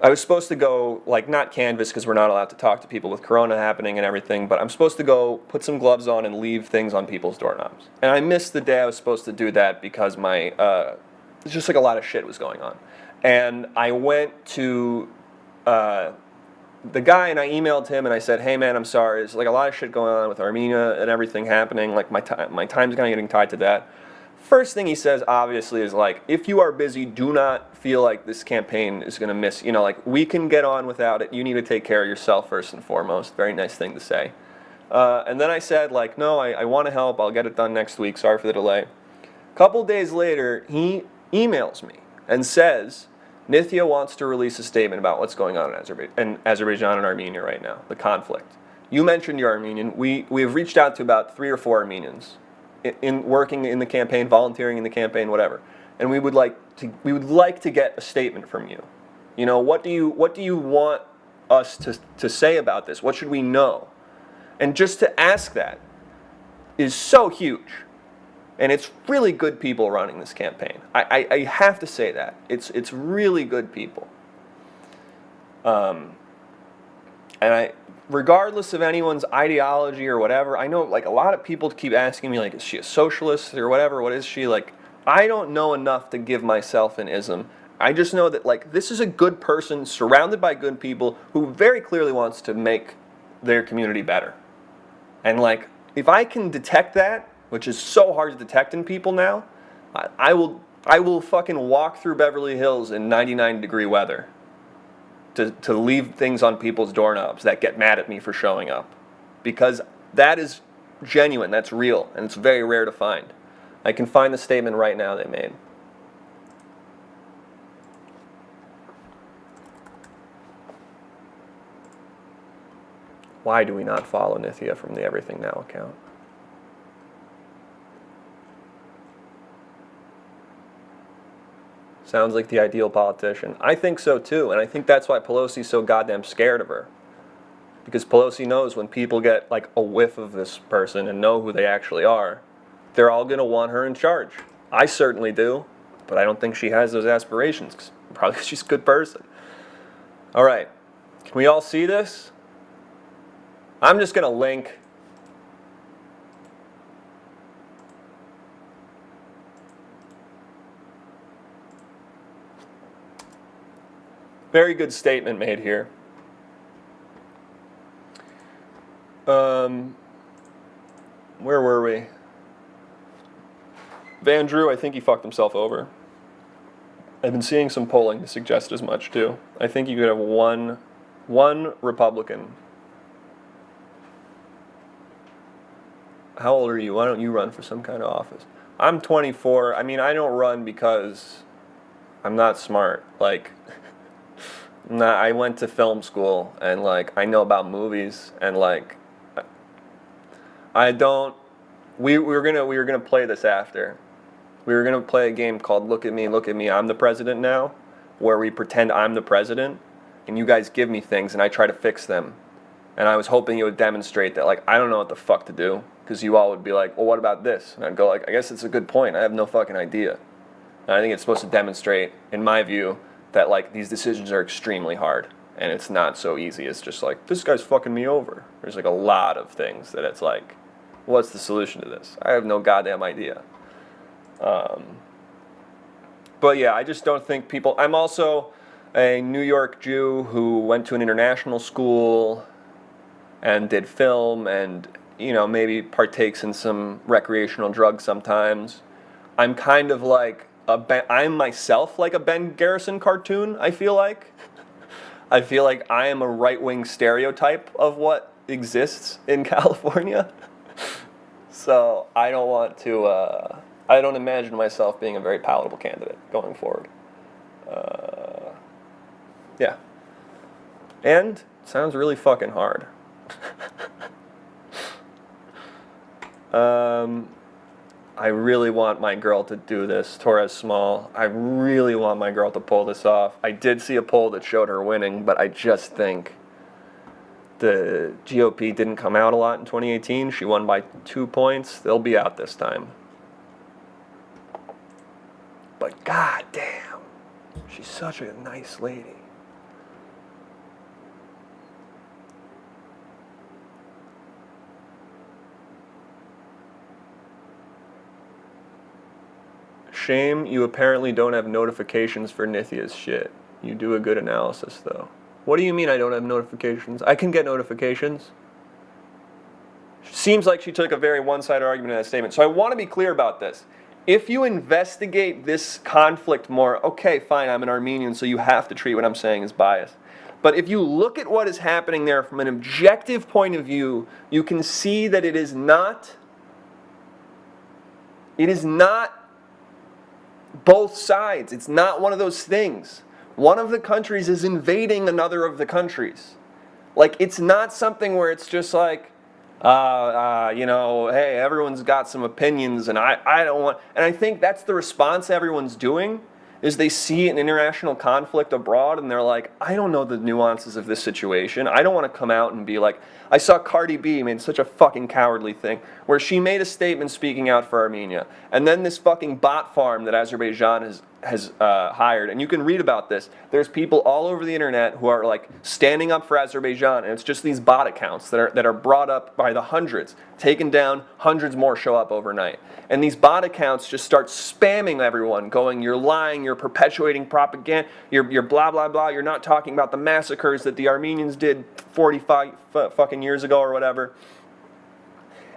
I was supposed to go, like, not canvas, because we're not allowed to talk to people with Corona happening and everything, but I'm supposed to go put some gloves on and leave things on people's doorknobs. And I missed the day I was supposed to do that because my, it's just like a lot of shit was going on. And I went to the guy and I emailed him and I said, hey man, I'm sorry, there's like a lot of shit going on with Armenia and everything happening, like my time's kind of getting tied to that. First thing he says, obviously, is like, if you are busy, do not feel like this campaign is going to miss, like, we can get on without it. You need to take care of yourself first and foremost. Very nice thing to say. And then I said, like, no, I want to help. I'll get it done next week. Sorry for the delay. A couple days later, he emails me and says, Nithya wants to release a statement about what's going on in Azerbaijan and Armenia right now, the conflict. You mentioned you're Armenian. We have reached out to about 3 or 4 Armenians. In working in the campaign, volunteering in the campaign, whatever, and we would like to get a statement from you. What do you want us to say about this? What should we know? And just to ask that is so huge, and it's really good people running this campaign. I have to say that it's really good people. Regardless of anyone's ideology or whatever, I know, like, a lot of people keep asking me, like, is she a socialist or whatever? What is she? Like, I don't know enough to give myself an ism. I just know that, like, this is a good person surrounded by good people who very clearly wants to make their community better. And, like, if I can detect that, which is so hard to detect in people now, I will fucking walk through Beverly Hills in 99-degree weather to leave things on people's doorknobs that get mad at me for showing up. Because that is genuine, that's real, and it's very rare to find. I can find the statement right now they made. Why do we not follow Nithya from the Everything Now account? Sounds like the ideal politician. I think so too, and I think that's why Pelosi's so goddamn scared of her. Because Pelosi knows when people get like a whiff of this person and know who they actually are, they're all going to want her in charge. I certainly do, but I don't think she has those aspirations. Probably because she's a good person. All right, can we all see this? I'm just going to link. Very good statement made here. Where were we? Van Drew, I think he fucked himself over. I've been seeing some polling to suggest as much too. I think you could have one Republican. How old are you? Why don't you run for some kind of office? I'm 24. I mean, I don't run because I'm not smart. Like, I went to film school and like I know about movies and like I don't. We were gonna play this after. We were gonna play a game called Look at Me, I'm the president now, where we pretend I'm the president and you guys give me things and I try to fix them. And I was hoping it would demonstrate that like I don't know what the fuck to do, because you all would be like, well, what about this? And I'd go like, I guess it's a good point. I have no fucking idea. And I think it's supposed to demonstrate, in my view, that like these decisions are extremely hard and it's not so easy. It's just like, this guy's fucking me over. There's like a lot of things that it's like, what's the solution to this? I have no goddamn idea. But yeah, I just don't think people... I'm also a New York Jew who went to an international school and did film and, you know, maybe partakes in some recreational drugs sometimes. I'm kind of like... I'm myself like a Ben Garrison cartoon, I feel like. I feel like I am a right-wing stereotype of what exists in California. So I don't want to, I don't imagine myself being a very palatable candidate going forward. Yeah. And it sounds really fucking hard. I really want my girl to do this, Torres Small. I really want my girl to pull this off. I did see a poll that showed her winning, but I just think the GOP didn't come out a lot in 2018. She won by 2 points. They'll be out this time. But god damn, she's such a nice lady. Shame you apparently don't have notifications for Nithya's shit. You do a good analysis though. What do you mean I don't have notifications? I can get notifications. Seems like she took a very one-sided argument in that statement. So I want to be clear about this. If you investigate this conflict more, okay, fine, I'm an Armenian, so you have to treat what I'm saying as bias. But if you look at what is happening there from an objective point of view, you can see that it is not both sides. It's not one of those things. One of the countries is invading another of the countries. Like, it's not something where it's just like, hey, everyone's got some opinions and I don't want... And I think that's the response everyone's doing, is they see an international conflict abroad and they're like, I don't know the nuances of this situation. I don't want to come out and be like... I saw Cardi B made such a fucking cowardly thing, where she made a statement speaking out for Armenia. And then this fucking bot farm that Azerbaijan has hired, and you can read about this. There's people all over the internet who are like standing up for Azerbaijan, and it's just these bot accounts that are brought up by the hundreds, taken down, hundreds more show up overnight. And these bot accounts just start spamming everyone, going, you're lying, you're perpetuating propaganda, you're blah, blah, blah, you're not talking about the massacres that the Armenians did 45 fucking years ago or whatever.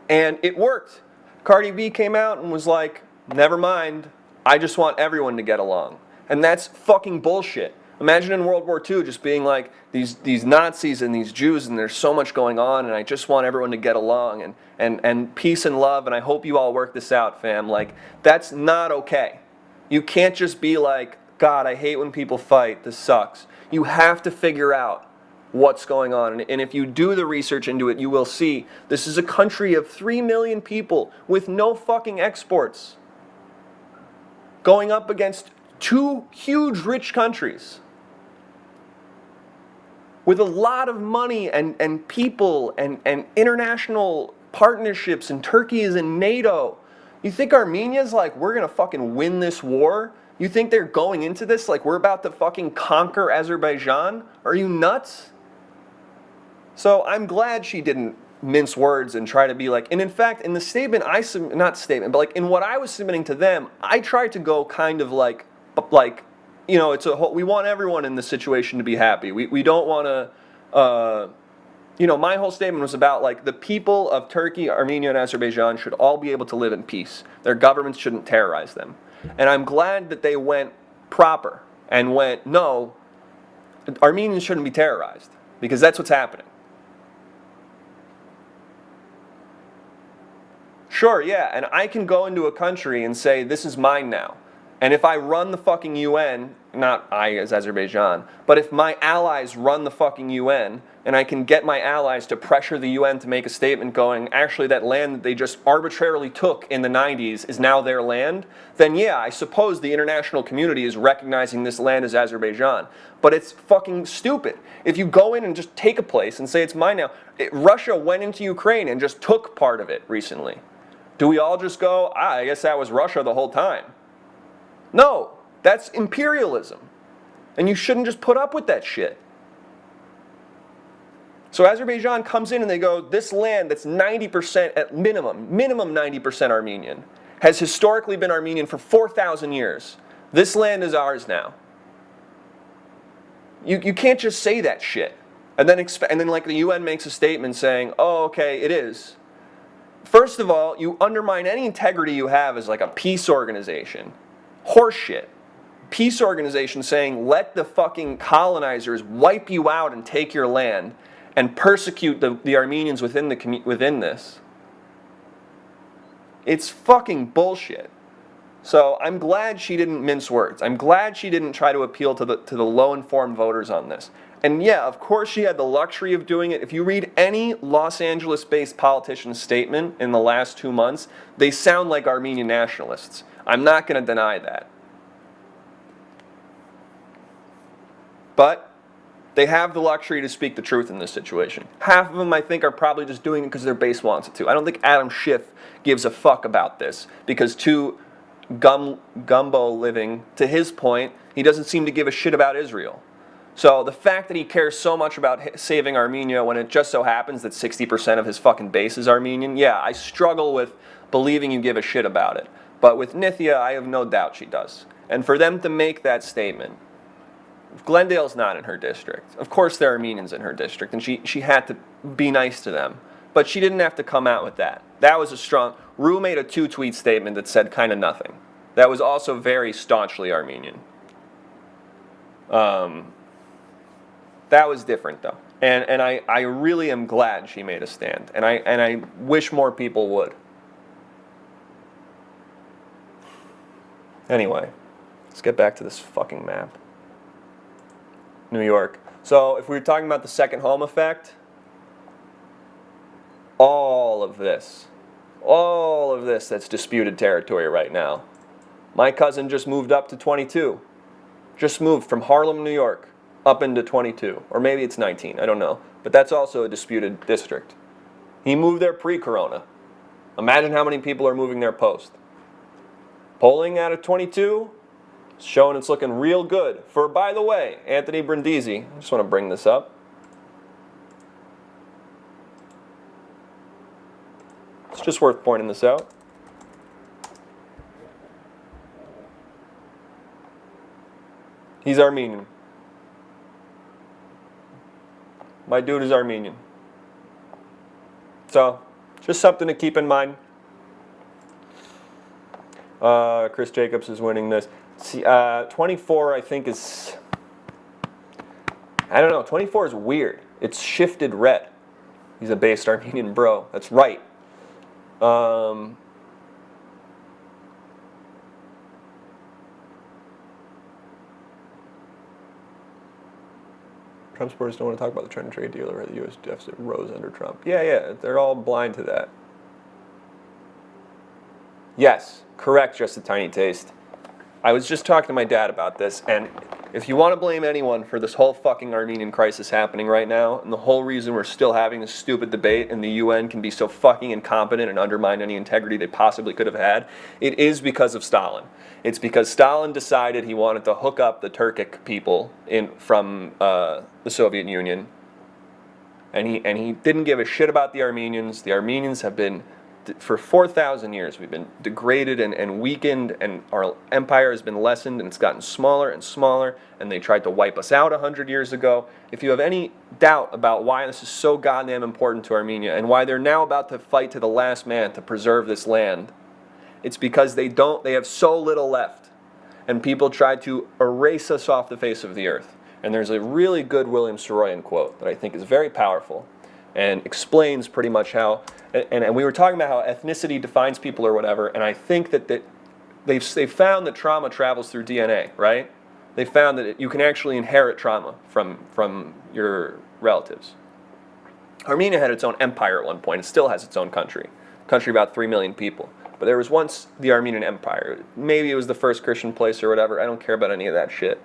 And it worked. Cardi B came out and was like, never mind, I just want everyone to get along. And that's fucking bullshit. Imagine in World War II just being like, these Nazis and these Jews, and there's so much going on, and I just want everyone to get along, and peace and love, and I hope you all work this out, fam. Like, that's not okay. You can't just be like, God, I hate when people fight, this sucks. You have to figure out what's going on. And if you do the research into it, you will see this is a country of 3 million people with no fucking exports, going up against two huge rich countries with a lot of money and people and international partnerships, and Turkey is in NATO. You think Armenia's like, we're gonna fucking win this war? You think they're going into this like we're about to fucking conquer Azerbaijan? Are you nuts? So I'm glad she didn't mince words and try to be like, and in fact, in the statement but like in what I was submitting to them, I tried to go kind of like, it's a whole, we want everyone in this situation to be happy. We don't want to, my whole statement was about like the people of Turkey, Armenia, and Azerbaijan should all be able to live in peace. Their governments shouldn't terrorize them. And I'm glad that they went proper and went, no, Armenians shouldn't be terrorized, because that's what's happening. Sure, yeah, and I can go into a country and say, this is mine now. And if I run the fucking UN, not I as Azerbaijan, but if my allies run the fucking UN, and I can get my allies to pressure the UN to make a statement going, actually that land that they just arbitrarily took in the 90s is now their land, then yeah, I suppose the international community is recognizing this land as Azerbaijan. But it's fucking stupid. If you go in and just take a place and say it's mine now, Russia went into Ukraine and just took part of it recently. Do we all just go, I guess that was Russia the whole time? No, that's imperialism. And you shouldn't just put up with that shit. So Azerbaijan comes in and they go, this land that's 90% at minimum 90% Armenian, has historically been Armenian for 4,000 years. This land is ours now. You can't just say that shit. And then like the UN makes a statement saying, oh, okay, it is. First of all, you undermine any integrity you have as like a peace organization. Horseshit. Peace organization saying, let the fucking colonizers wipe you out and take your land and persecute the Armenians within this. It's fucking bullshit. So I'm glad she didn't mince words. I'm glad she didn't try to appeal to the low-informed voters on this. And yeah, of course she had the luxury of doing it. If you read any Los Angeles-based politician's statement in the last 2 months, they sound like Armenian nationalists. I'm not going to deny that. But They have the luxury to speak the truth in this situation. Half of them, I think, are probably just doing it because their base wants it to. I don't think Adam Schiff gives a fuck about this because gumbo living, to his point, he doesn't seem to give a shit about Israel. So the fact that he cares so much about saving Armenia when it just so happens that 60% of his fucking base is Armenian, yeah, I struggle with believing you give a shit about it. But with Nithya, I have no doubt she does. And for them to make that statement, Glendale's not in her district. Of course there are Armenians in her district, and she had to be nice to them. But she didn't have to come out with that. That was a strong... Rue made a 2-tweet statement that said kind of nothing. That was also very staunchly Armenian. That was different, though. And I really am glad she made a stand. And I wish more people would. Anyway, let's get back to this fucking map. New York. So if we were talking about the second home effect, all of this that's disputed territory right now. My cousin just moved up to 22. Just moved from Harlem, New York, up into 22. Or maybe it's 19, I don't know. But that's also a disputed district. He moved there pre-corona. Imagine how many people are moving there post. Polling out of 22, showing it's looking real good. For, by the way, Anthony Brindisi, I just want to bring this up. It's just worth pointing this out. He's Armenian. My dude is Armenian. So, just something to keep in mind. Chris Jacobs is winning this. See, 24, I think, is... I don't know. 24 is weird. It's shifted red. He's a based Armenian bro. That's right. Trump supporters don't want to talk about the China trade deal or the U.S. deficit rose under Trump. Yeah, they're all blind to that. Yes, correct, just a tiny taste. I was just talking to my dad about this, and if you want to blame anyone for this whole fucking Armenian crisis happening right now, and the whole reason we're still having this stupid debate and the UN can be so fucking incompetent and undermine any integrity they possibly could have had, it is because of Stalin. It's because Stalin decided he wanted to hook up the Turkic people from the Soviet Union, and he didn't give a shit about the Armenians. The Armenians have been... For 4,000 years, we've been degraded and weakened, and our empire has been lessened, and it's gotten smaller and smaller, and they tried to wipe us out 100 years ago. If you have any doubt about why this is so goddamn important to Armenia, and why they're now about to fight to the last man to preserve this land, it's because they have so little left, and people tried to erase us off the face of the earth. And there's a really good William Saroyan quote that I think is very powerful, and explains pretty much how, and we were talking about how ethnicity defines people or whatever, and I think that they've found that trauma travels through DNA, right? They found that you can actually inherit trauma from your relatives. Armenia had its own empire at one point. It still has its own country about 3 million people. But there was once the Armenian Empire. Maybe it was the first Christian place or whatever. I don't care about any of that shit.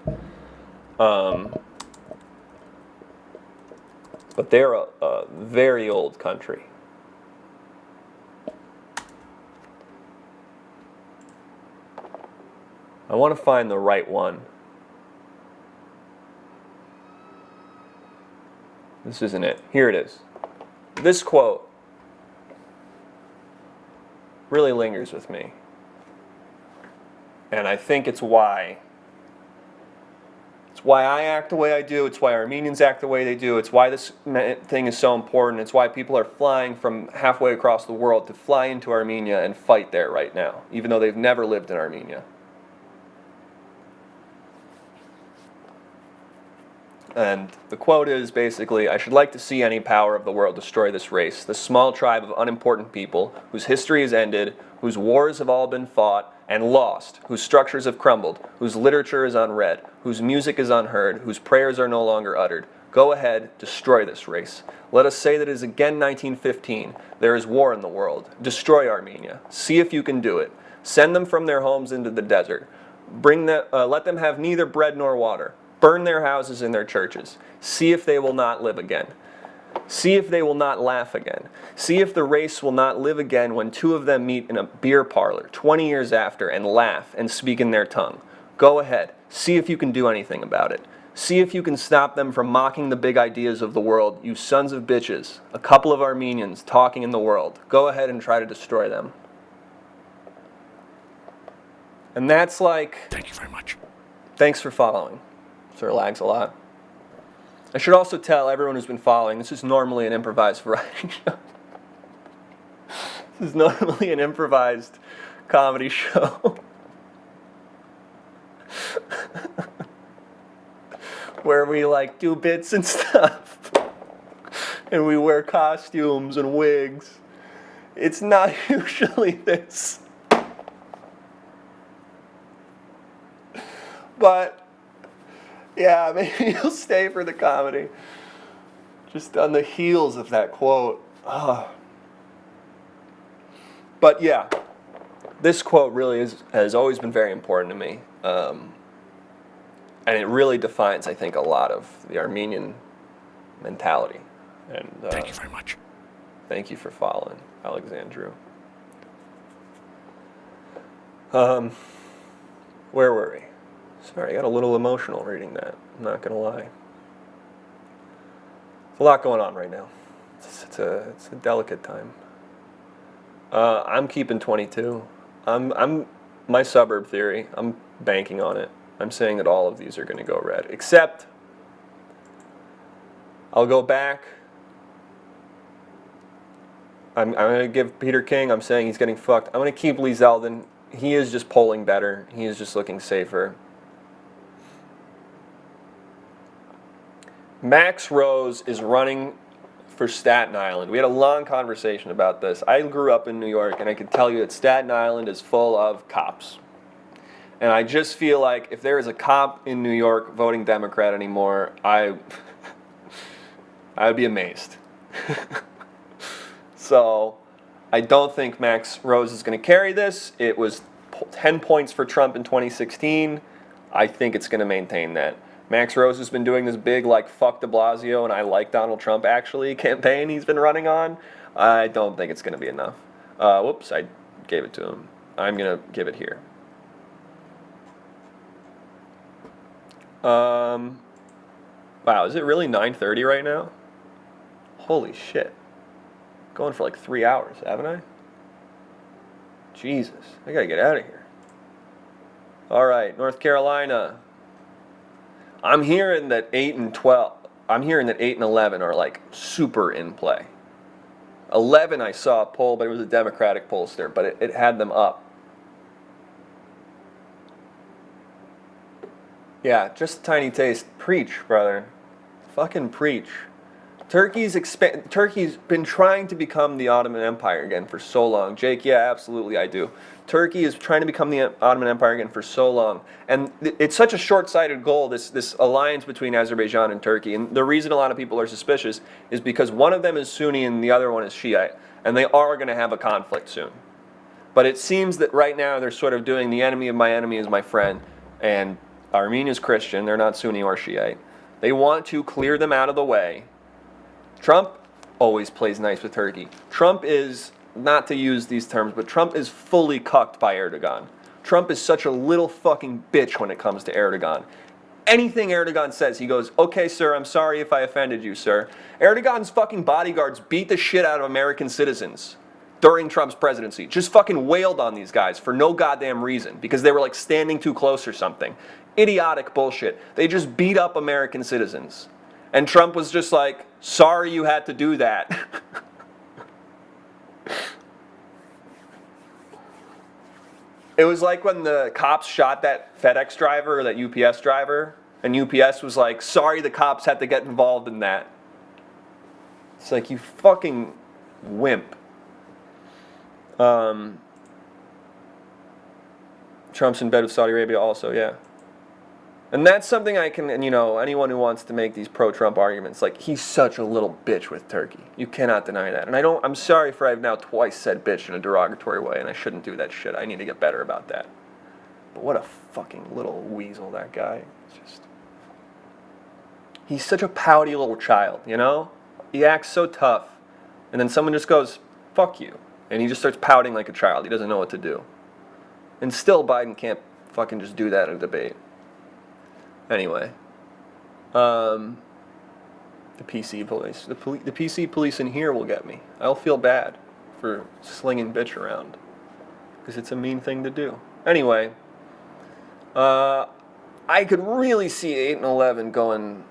But they're a very old country. I want to find the right one. This isn't it. Here it is. This quote really lingers with me. And I think it's why I act the way I do. It's why Armenians act the way they do. It's why this thing is so important. It's why people are flying from halfway across the world to fly into Armenia and fight there right now, even though they've never lived in Armenia. And the quote is basically, I should like to see any power of the world destroy this race, this small tribe of unimportant people whose history is ended, whose wars have all been fought and lost, whose structures have crumbled, whose literature is unread, whose music is unheard, whose prayers are no longer uttered. Go ahead, destroy this race. Let us say that it is again 1915. There is war in the world. Destroy Armenia. See if you can do it. Send them from their homes into the desert. Let them have neither bread nor water. Burn their houses and their churches. See if they will not live again. See if they will not laugh again. See if the race will not live again when two of them meet in a beer parlor 20 years after and laugh and speak in their tongue. Go ahead. See if you can do anything about it. See if you can stop them from mocking the big ideas of the world, you sons of bitches. A couple of Armenians talking in the world. Go ahead and try to destroy them. And that's like... Thank you very much. Thanks for following. Sir lags a lot. I should also tell everyone who's been following, this is normally an improvised variety show. This is normally an improvised comedy show. Where we like do bits and stuff. And we wear costumes and wigs. It's not usually this. But yeah, maybe you'll stay for the comedy. Just on the heels of that quote. But yeah, this quote really has always been very important to me. And it really defines, I think, a lot of the Armenian mentality. And thank you very much. Thank you for following, Alexandru. Where were we? Sorry, I got a little emotional reading that. I'm not going to lie. There's a lot going on right now. It's a delicate time. I'm keeping 22. I'm my suburb theory. I'm banking on it. I'm saying that all of these are going to go red, except I'll go back. I'm going to give Peter King. I'm saying he's getting fucked. I'm going to keep Lee Zeldin. He is just polling better. He is just looking safer. Max Rose is running for Staten Island. We had a long conversation about this. I grew up in New York, and I can tell you that Staten Island is full of cops. And I just feel like if there is a cop in New York voting Democrat anymore, I would be amazed. So I don't think Max Rose is going to carry this. It was 10 points for Trump in 2016. I think it's going to maintain that. Max Rose has been doing this big, like, fuck de Blasio and I like Donald Trump, actually, campaign he's been running on. I don't think it's going to be enough. Whoops, I gave it to him. I'm going to give it here. Wow, is it really 9:30 right now? Holy shit. Going for like 3 hours, haven't I? Jesus, I gotta get out of here. All right, North Carolina. I'm hearing that 8 and 12. I'm hearing that 8 and 11 are like super in play. 11 I saw a poll, but it was a Democratic pollster, but it had them up. Yeah, just a tiny taste. Preach, brother. Fucking preach. Turkey's been trying to become the Ottoman Empire again for so long. Jake, yeah, absolutely, I do. Turkey is trying to become the Ottoman Empire again for so long. And it's such a short-sighted goal, this alliance between Azerbaijan and Turkey. And the reason a lot of people are suspicious is because one of them is Sunni and the other one is Shiite. And they are going to have a conflict soon. But it seems that right now they're sort of doing the enemy of my enemy is my friend. And Armenia's Christian, they're not Sunni or Shiite. They want to clear them out of the way. Trump always plays nice with Turkey. Trump is, not to use these terms, but Trump is fully cucked by Erdogan. Trump is such a little fucking bitch when it comes to Erdogan. Anything Erdogan says, he goes, okay, sir, I'm sorry if I offended you, sir. Erdogan's fucking bodyguards beat the shit out of American citizens during Trump's presidency. Just fucking wailed on these guys for no goddamn reason, because they were like standing too close or something. Idiotic bullshit. They just beat up American citizens. And Trump was just like, sorry you had to do that. It was like when the cops shot that FedEx driver or that UPS driver, and UPS was like, sorry the cops had to get involved in that. It's like, you fucking wimp. Trump's in bed with Saudi Arabia also, yeah. And that's something I can, and you know, anyone who wants to make these pro-Trump arguments, like, he's such a little bitch with Turkey. You cannot deny that. And I'm sorry for I've now twice said bitch in a derogatory way, and I shouldn't do that shit. I need to get better about that. But what a fucking little weasel that guy. It's just he's such a pouty little child, you know? He acts so tough. And then someone just goes, fuck you. And he just starts pouting like a child. He doesn't know what to do. And still Biden can't fucking just do that in a debate. Anyway. The PC police. The PC police in here will get me. I'll feel bad for slinging bitch around. Because it's a mean thing to do. Anyway. I could really see 8 and 11 going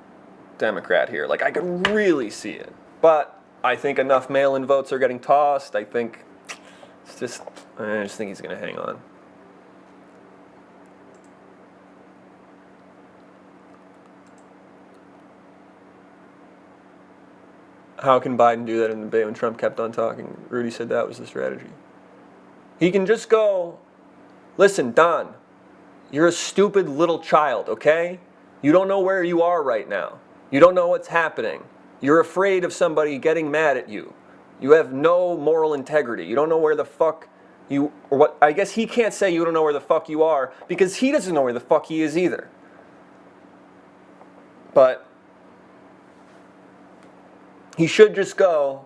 Democrat here. Like, I could really see it. But I think enough mail-in votes are getting tossed. I just think he's going to hang on. How can Biden do that in the debate when Trump kept on talking? Rudy said that was the strategy. He can just go, listen, Don, you're a stupid little child, okay? You don't know where you are right now. You don't know what's happening. You're afraid of somebody getting mad at you. You have no moral integrity. You don't know where the fuck you, or what, I guess he can't say you don't know where the fuck you are because he doesn't know where the fuck he is either. But he should just go,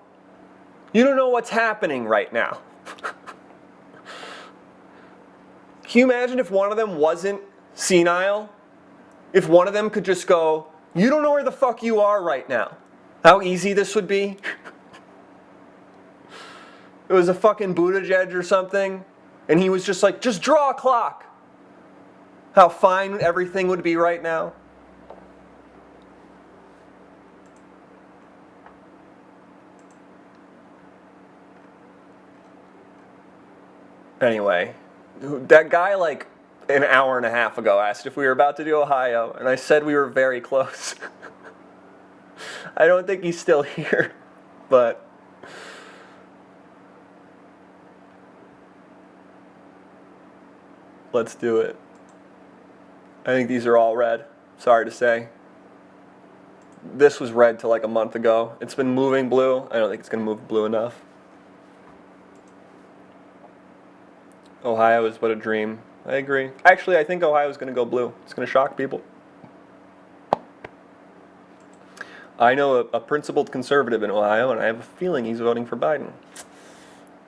you don't know what's happening right now. Can you imagine if one of them wasn't senile? If one of them could just go, you don't know where the fuck you are right now. How easy this would be? It was a fucking Buttigieg or something, and he was just like, just draw a clock. How fine everything would be right now. Anyway, that guy like an hour and a half ago asked if we were about to do Ohio, and I said we were very close. I don't think he's still here, but let's do it. I think these are all red, sorry to say. This was red till like a month ago. It's been moving blue. I don't think it's going to move blue enough. Ohio is but a dream. I agree. Actually, I think Ohio is going to go blue. It's going to shock people. I know a principled conservative in Ohio, and I have a feeling he's voting for Biden.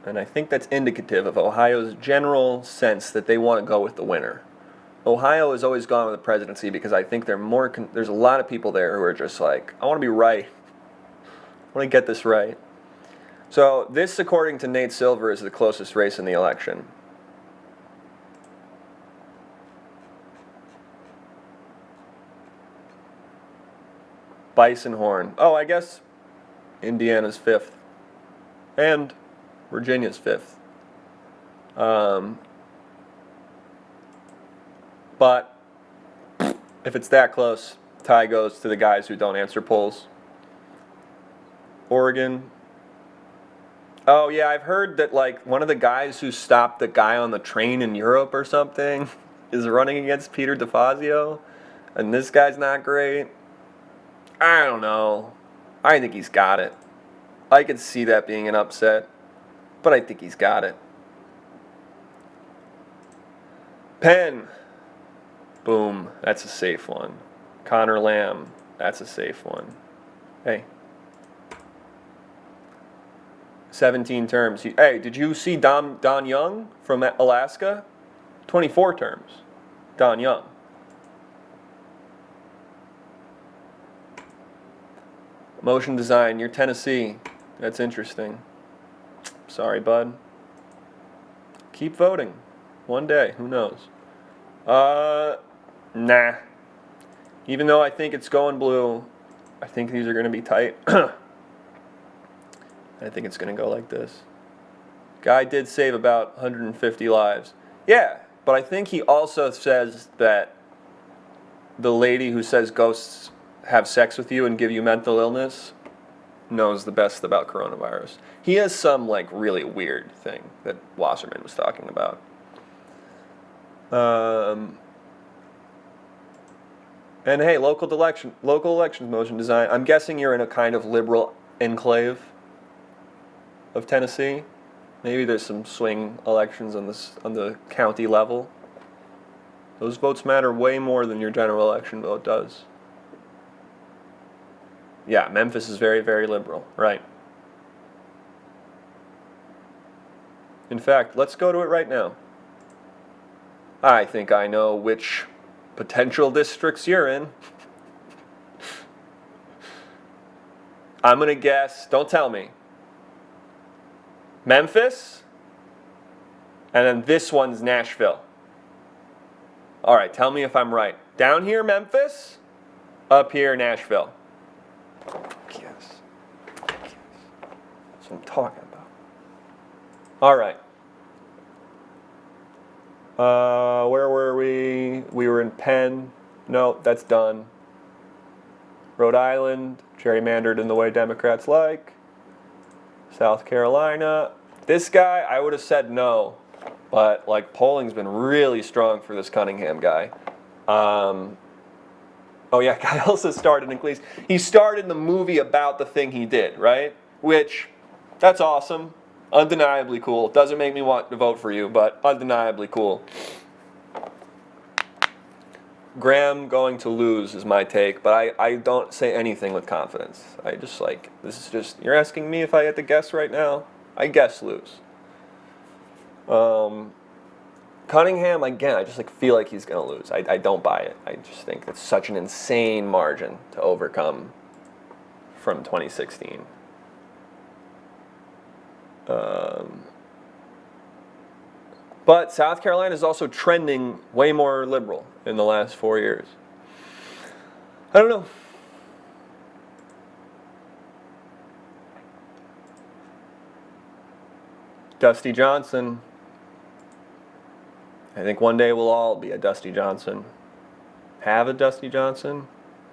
And I think that's indicative of Ohio's general sense that they want to go with the winner. Ohio has always gone with the presidency because I think there's a lot of people there who are just like, I want to be right. I want to get this right. So this, according to Nate Silver, is the closest race in the election. Bison Horn. Oh, I guess Indiana's 5th. And Virginia's 5th. But if it's that close, tie goes to the guys who don't answer polls. Oregon. Oh, yeah, I've heard that, like, one of the guys who stopped the guy on the train in Europe or something is running against Peter DeFazio. And this guy's not great. I don't know. I think he's got it. I could see that being an upset, but I think he's got it. Penn. Boom. That's a safe one. Connor Lamb. That's a safe one. Hey. 17 terms. Hey, did you see Don Young from Alaska? 24 terms. Don Young. Motion design, you're Tennessee. That's interesting. Sorry, bud. Keep voting. One day, who knows? Nah. Even though I think it's going blue, I think these are going to be tight. I think it's going to go like this. Guy did save about 150 lives. Yeah, but I think he also says that the lady who says ghosts have sex with you and give you mental illness knows the best about coronavirus. He has some like really weird thing that Wasserman was talking about. And hey, local elections motion design. I'm guessing you're in a kind of liberal enclave of Tennessee. Maybe there's some swing elections on the county level. Those votes matter way more than your general election vote does. Yeah, Memphis is very, very liberal. Right. In fact, let's go to it right now. I think I know which potential districts you're in. I'm going to guess, don't tell me. Memphis, and then this one's Nashville. All right, tell me if I'm right. Down here, Memphis, up here, Nashville. Yes. That's what I'm talking about. All right. Where were we? We were in Penn. No, that's done. Rhode Island, gerrymandered in the way Democrats like. South Carolina. This guy, I would have said no, but like polling's been really strong for this Cunningham guy. Oh yeah, guy also starred in Gleason. He starred in the movie about the thing he did, right? Which, that's awesome. Undeniably cool. Doesn't make me want to vote for you, but undeniably cool. Graham going to lose is my take, but I don't say anything with confidence. I just like, this is just, you're asking me if I had to guess right now? I guess lose. Cunningham, again, I just like feel like he's going to lose. I don't buy it. I just think it's such an insane margin to overcome from 2016. But South Carolina is also trending way more liberal in the last 4 years. I don't know. Dusty Johnson. I think one day we'll all be a Dusty Johnson. Have a Dusty Johnson?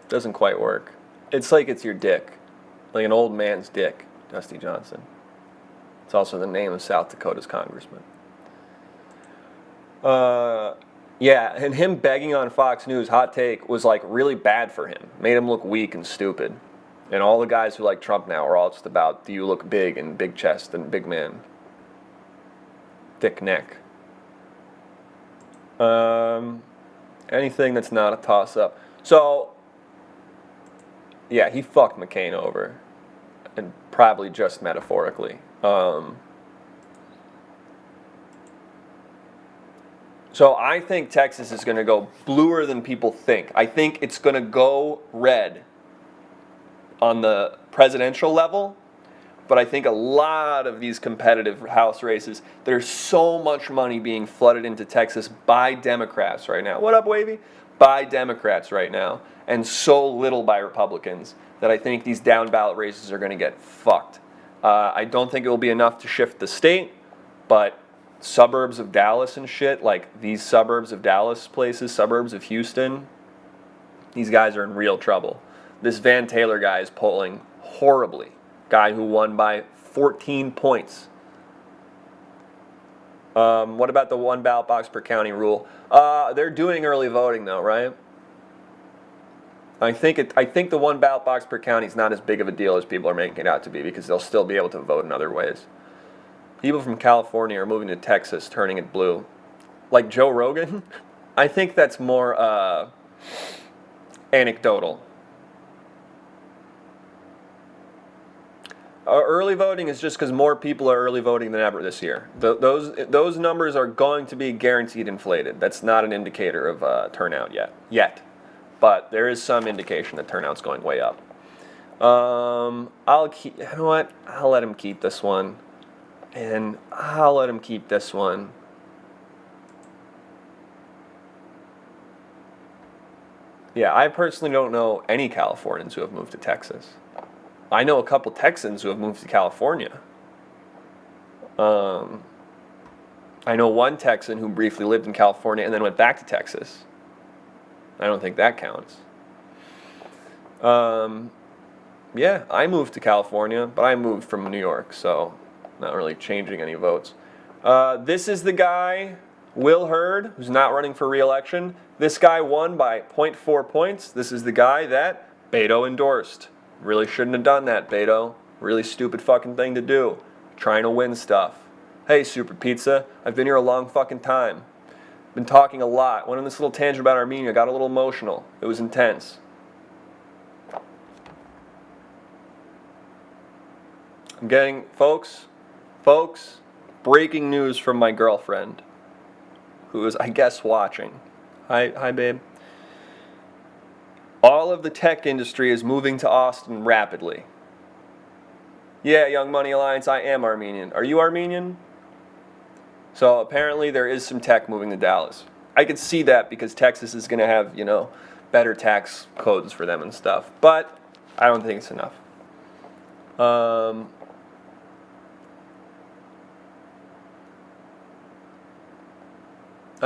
Doesn't quite work. It's like it's your dick. Like an old man's dick, Dusty Johnson. It's also the name of South Dakota's congressman. Yeah, and him begging on Fox News, hot take, was like really bad for him. Made him look weak and stupid. And all the guys who like Trump now are all just about, do you look big and big chest and big man? Thick neck. Anything that's not a toss-up. So, yeah, he fucked McCain over. And probably just metaphorically. So I think Texas is going to go bluer than people think. I think it's going to go red on the presidential level, but I think a lot of these competitive House races, there's so much money being flooded into Texas by Democrats right now. What up, Wavy? By Democrats right now, and so little by Republicans that I think these down ballot races are going to get fucked. I don't think it will be enough to shift the state, but suburbs of Dallas and shit, like these suburbs of Dallas places, suburbs of Houston, these guys are in real trouble. This Van Taylor guy is polling horribly. Guy who won by 14 points. What about the one ballot box per county rule? They're doing early voting though, right? I think the one ballot box per county is not as big of a deal as people are making it out to be, because they'll still be able to vote in other ways. People from California are moving to Texas, turning it blue. Like Joe Rogan? I think that's more anecdotal. Early voting is just because more people are early voting than ever this year. Those numbers are going to be guaranteed inflated. That's not an indicator of turnout yet. But there is some indication that turnout's going way up. You know what? I'll let him keep this one. And I'll let him keep this one. Yeah, I personally don't know any Californians who have moved to Texas. I know a couple Texans who have moved to California. I know one Texan who briefly lived in California and then went back to Texas. I don't think that counts. Yeah, I moved to California, but I moved from New York, so not really changing any votes. This is the guy, Will Hurd, who's not running for re-election. This guy won by 0.4 points. This is the guy that Beto endorsed. Really shouldn't have done that, Beto. Really stupid fucking thing to do. Trying to win stuff. Hey, Super Pizza, I've been here a long fucking time. Been talking a lot. Went on this little tangent about Armenia, got a little emotional. It was intense. I'm getting, folks, breaking news from my girlfriend, who is, I guess, watching. Hi, babe. All of the tech industry is moving to Austin rapidly. Yeah, Young Money Alliance, I am Armenian. Are you Armenian? So apparently there is some tech moving to Dallas. I could see that because Texas is going to have, better tax codes for them and stuff. But I don't think it's enough. I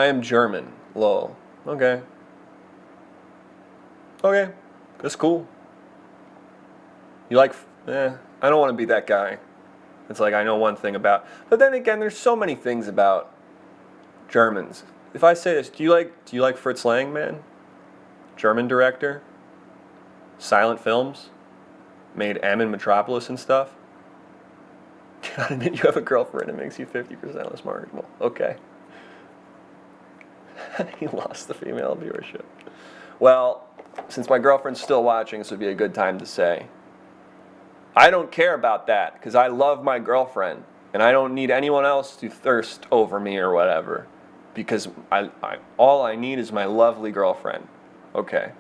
am German. Lol. Okay. Okay. That's cool. You like... I don't want to be that guy. It's like I know one thing about... But then again, there's so many things about Germans. If I say this, do you like Fritz Lang, man? German director? Silent films? Made M in Metropolis and stuff? Gotta admit you have a girlfriend, it makes you 50% less marketable. Okay. He lost the female viewership. Well, since my girlfriend's still watching, this would be a good time to say, I don't care about that, because I love my girlfriend, and I don't need anyone else to thirst over me or whatever, because all I need is my lovely girlfriend. Okay.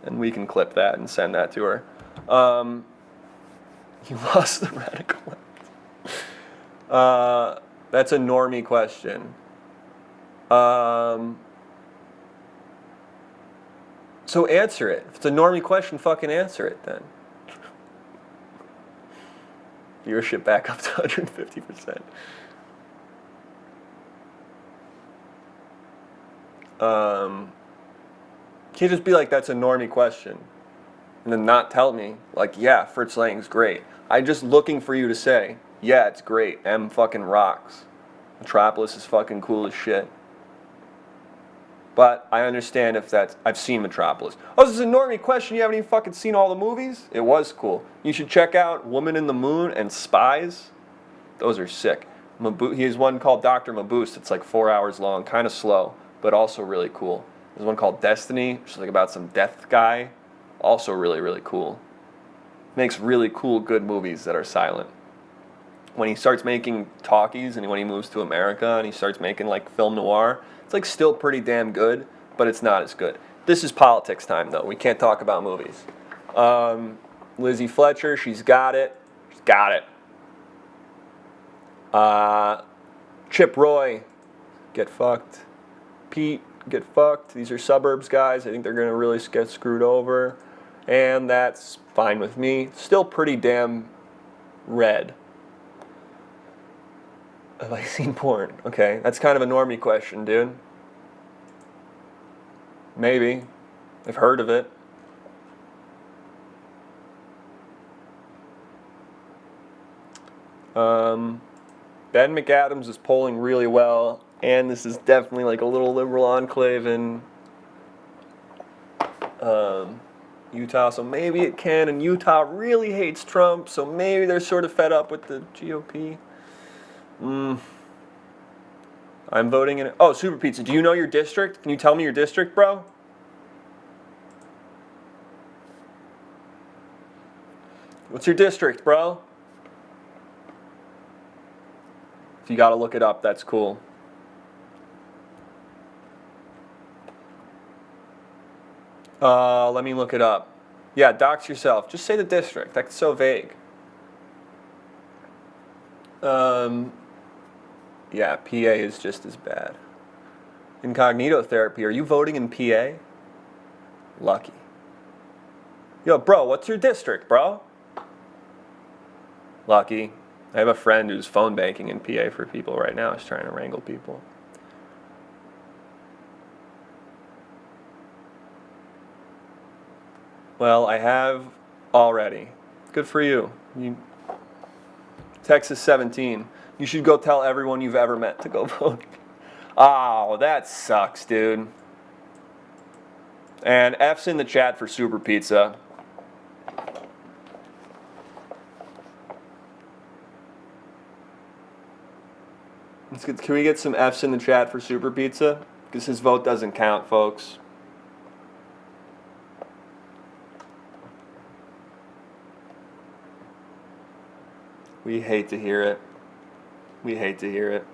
And we can clip that and send that to her. You lost the radical left. That's a normie question. So answer it. If it's a normie question, fucking answer it then. Viewership back up to 150%. Can't just be like, that's a normie question. And then not tell me, like, yeah, Fritz Lang's great. I'm just looking for you to say, yeah, it's great. M fucking rocks. Metropolis is fucking cool as shit. But I understand if that's... I've seen Metropolis. Oh, this is a normie question. You haven't even fucking seen all the movies? It was cool. You should check out Woman in the Moon and Spies. Those are sick. He has one called Dr. Mabuse. It's like 4 hours long. Kind of slow, but also really cool. There's one called Destiny, which is like about some death guy. Also really, really cool. Makes really cool, good movies that are silent. When he starts making talkies and when he moves to America and he starts making like film noir, it's like still pretty damn good, but it's not as good. This is politics time though. We can't talk about movies. Lizzie Fletcher, she's got it. She's got it. Chip Roy, get fucked. Pete, get fucked. These are suburbs guys. I think they're going to really get screwed over. And that's fine with me. Still pretty damn red. Have I seen porn? Okay, that's kind of a normie question, dude. Maybe. I've heard of it. Ben McAdams is polling really well, and this is definitely like a little liberal enclave in Utah, so maybe it can, and Utah really hates Trump, so maybe they're sort of fed up with the GOP. I'm voting in... Oh, Super Pizza, do you know your district? Can you tell me your district, bro? What's your district, bro? If you gotta look it up, that's cool. Let me look it up. Yeah, dox yourself. Just say the district. That's so vague. Yeah, PA is just as bad. Incognito therapy. Are you voting in PA? Lucky. Yo, bro, what's your district, bro? Lucky. I have a friend who's phone banking in PA for people right now. He's trying to wrangle people. Well, I have already. Good for you. Texas 17. You should go tell everyone you've ever met to go vote. Oh, that sucks, dude. And F's in the chat for Super Pizza. Can we get some F's in the chat for Super Pizza? Because his vote doesn't count, folks. We hate to hear it. We hate to hear it.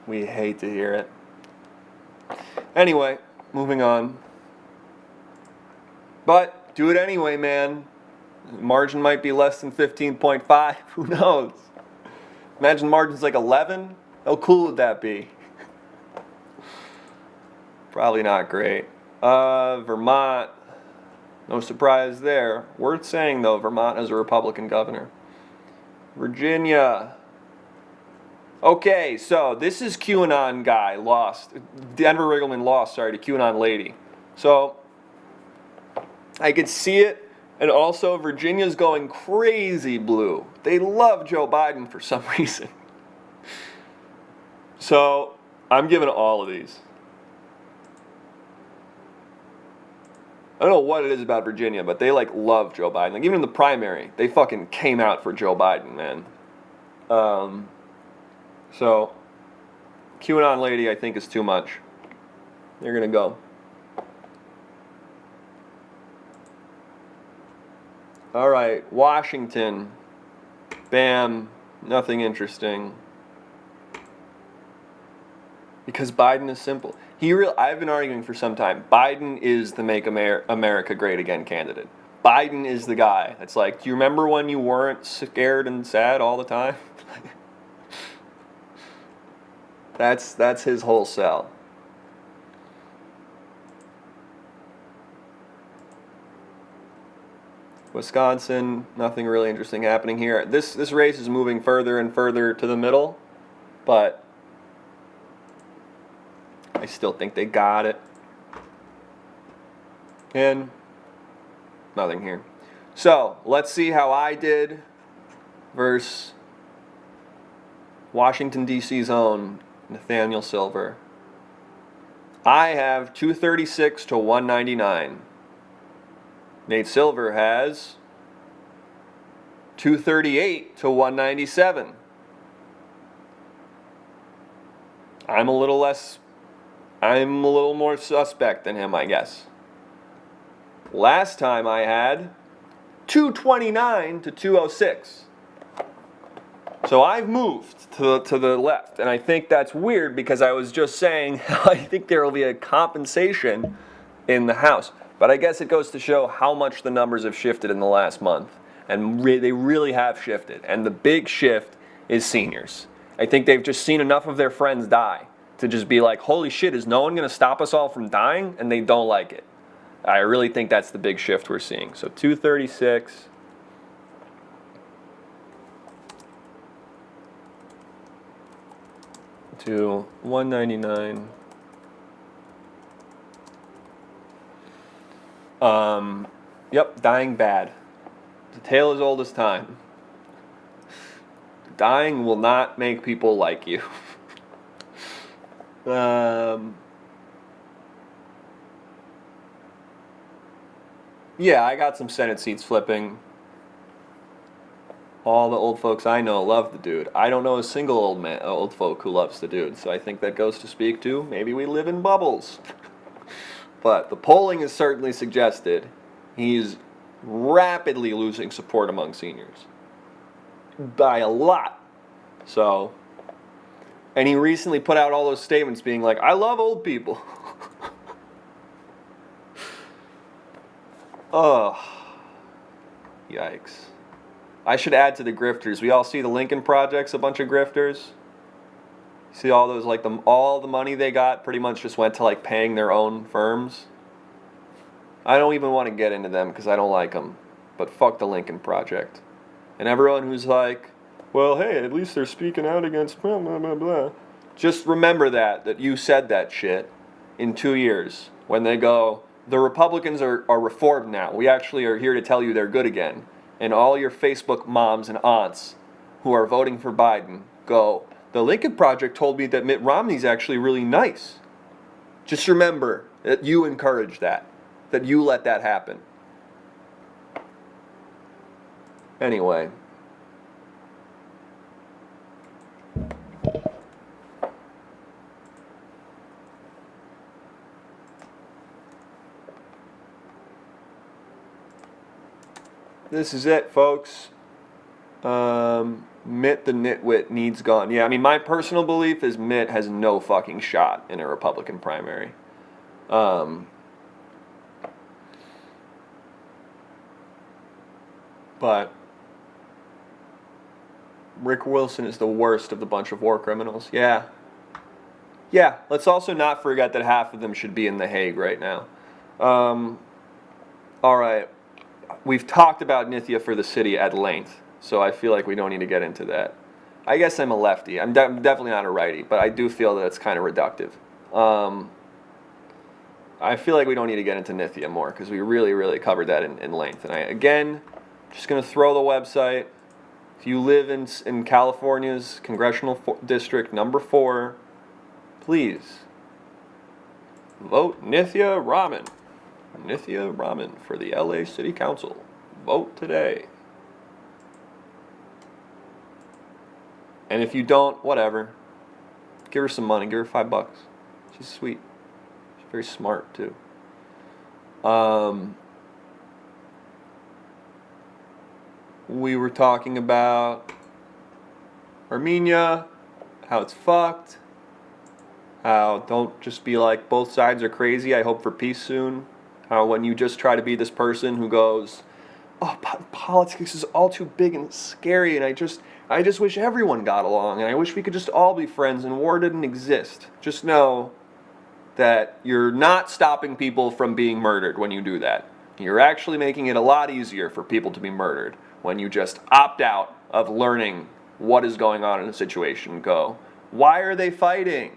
We hate to hear it. Anyway, moving on. But do it anyway, man. Margin might be less than 15.5. Who knows? Imagine margin's like 11. How cool would that be? Probably not great. Vermont. No surprise there. Worth saying, though, Vermont has a Republican governor. Virginia. Okay, so this is QAnon guy lost. Denver Riggleman lost, sorry, to QAnon lady. So, I could see it, and also Virginia's going crazy blue. They love Joe Biden for some reason. So, I'm giving all of these. I don't know what it is about Virginia, but they like love Joe Biden. Like even in the primary, they fucking came out for Joe Biden, man. So QAnon lady, I think is too much. They're gonna go. All right, Washington. Bam, nothing interesting. Because Biden is simple. I've been arguing for some time. Biden is the Make America Great Again candidate. Biden is the guy. It's like, do you remember when you weren't scared and sad all the time? That's his whole sell. Wisconsin, nothing really interesting happening here. This race is moving further and further to the middle, but I still think they got it. And nothing here. So, let's see how I did versus Washington, D.C.'s own Nathaniel Silver. I have 236 to 199. Nate Silver has 238 to 197. I'm a little more suspect than him, I guess. Last time I had 229 to 206. So I've moved to the left, and I think that's weird because I was just saying I think there will be a compensation in the House. But I guess it goes to show how much the numbers have shifted in the last month. And they really have shifted. And the big shift is seniors. I think they've just seen enough of their friends die to just be like, holy shit, is no one going to stop us all from dying? And they don't like it. I really think that's the big shift we're seeing. So 236. To 199. Yep, dying bad. The tale as old as time. Dying will not make people like you. Yeah, I got some Senate seats flipping. All the old folks I know love the dude. I don't know a single old folk who loves the dude, so I think that goes to speak to maybe we live in bubbles. But the polling has certainly suggested he's rapidly losing support among seniors. By a lot. So, and he recently put out all those statements being like, I love old people. Oh, yikes. I should add to the grifters. We all see the Lincoln Project's a bunch of grifters. See all those, like all the money they got pretty much just went to like paying their own firms. I don't even want to get into them because I don't like them. But fuck the Lincoln Project. And everyone who's like, well, hey, at least they're speaking out against blah, blah, blah, blah. Just remember that you said that shit in 2 years when they go, the Republicans are reformed now. We actually are here to tell you they're good again. And all your Facebook moms and aunts who are voting for Biden go, the Lincoln Project told me that Mitt Romney's actually really nice. Just remember that you encouraged that you let that happen. Anyway. This is it, folks. Mitt the nitwit needs gone. Yeah, I mean, my personal belief is Mitt has no fucking shot in a Republican primary. But Rick Wilson is the worst of the bunch of war criminals. Yeah. Yeah, let's also not forget that half of them should be in The Hague right now. All right. We've talked about Nithya for the city at length, so I feel like we don't need to get into that. I guess I'm a lefty. I'm definitely not a righty, but I do feel that it's kind of reductive. I feel like we don't need to get into Nithya more because we really, really covered that in length. And again, just going to throw the website. If you live in California's Congressional District number 4, please vote Nithya Raman. Nithya Raman for the LA City Council. Vote today. And if you don't, whatever. Give her some money. Give her $5. She's sweet. She's very smart too. We were talking about Armenia, how it's fucked, how don't just be like both sides are crazy, I hope for peace soon. How when you just try to be this person who goes, oh, politics is all too big and scary, and I just wish everyone got along, and I wish we could just all be friends, and war didn't exist. Just know that you're not stopping people from being murdered when you do that. You're actually making it a lot easier for people to be murdered when you just opt out of learning what is going on in a situation and go, why are they fighting?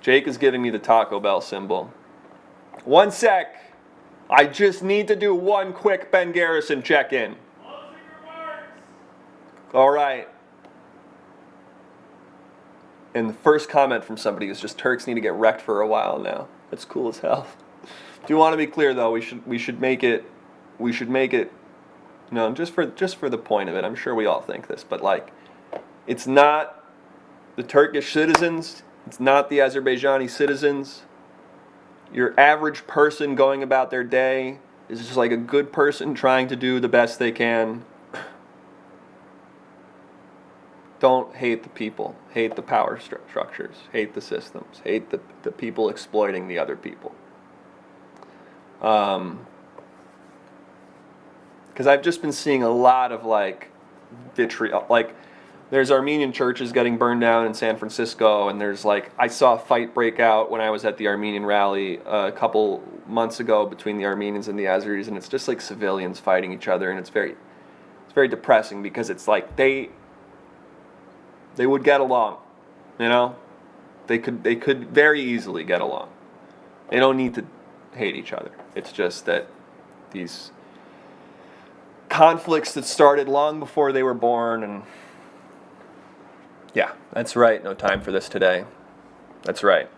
Jake is giving me the Taco Bell symbol. One sec. I just need to do one quick Ben Garrison check-in. All right. And the first comment from somebody is just Turks need to get wrecked for a while now. That's cool as hell. Do you want to be clear though? We should make it. No, just for the point of it. I'm sure we all think this, but like, it's not the Turkish citizens. It's not the Azerbaijani citizens. Your average person going about their day is just like a good person trying to do the best they can. Don't hate the people. Hate the power structures. Hate the systems. Hate the people exploiting the other people. Because I've just been seeing a lot of like vitriol. Like, there's Armenian churches getting burned down in San Francisco, and there's like, I saw a fight break out when I was at the Armenian rally a couple months ago between the Armenians and the Azeris, and it's just like civilians fighting each other, and it's very depressing because it's like they would get along, you know? They could very easily get along. They don't need to hate each other. It's just that these conflicts that started long before they were born, and yeah, that's right. No time for this today. That's right.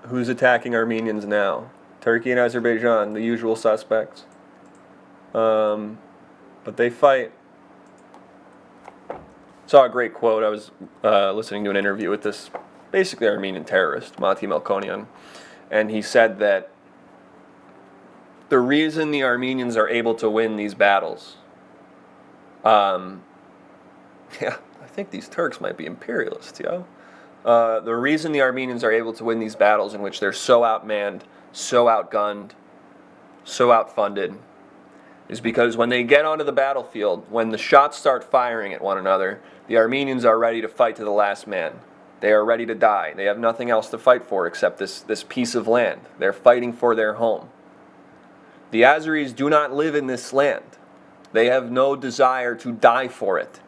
Who's attacking Armenians now? Turkey and Azerbaijan, the usual suspects. But they fight. Saw a great quote. I was listening to an interview with this basically Armenian terrorist, Mati Melkonian, and he said that the reason the Armenians are able to win these battles, yeah, I think these Turks might be imperialists, yo. The reason the Armenians are able to win these battles in which they're so outmanned, so outgunned, so outfunded, is because when they get onto the battlefield, when the shots start firing at one another, the Armenians are ready to fight to the last man. They are ready to die. They have nothing else to fight for except this piece of land. They're fighting for their home. The Azeris do not live in this land. They have no desire to die for it.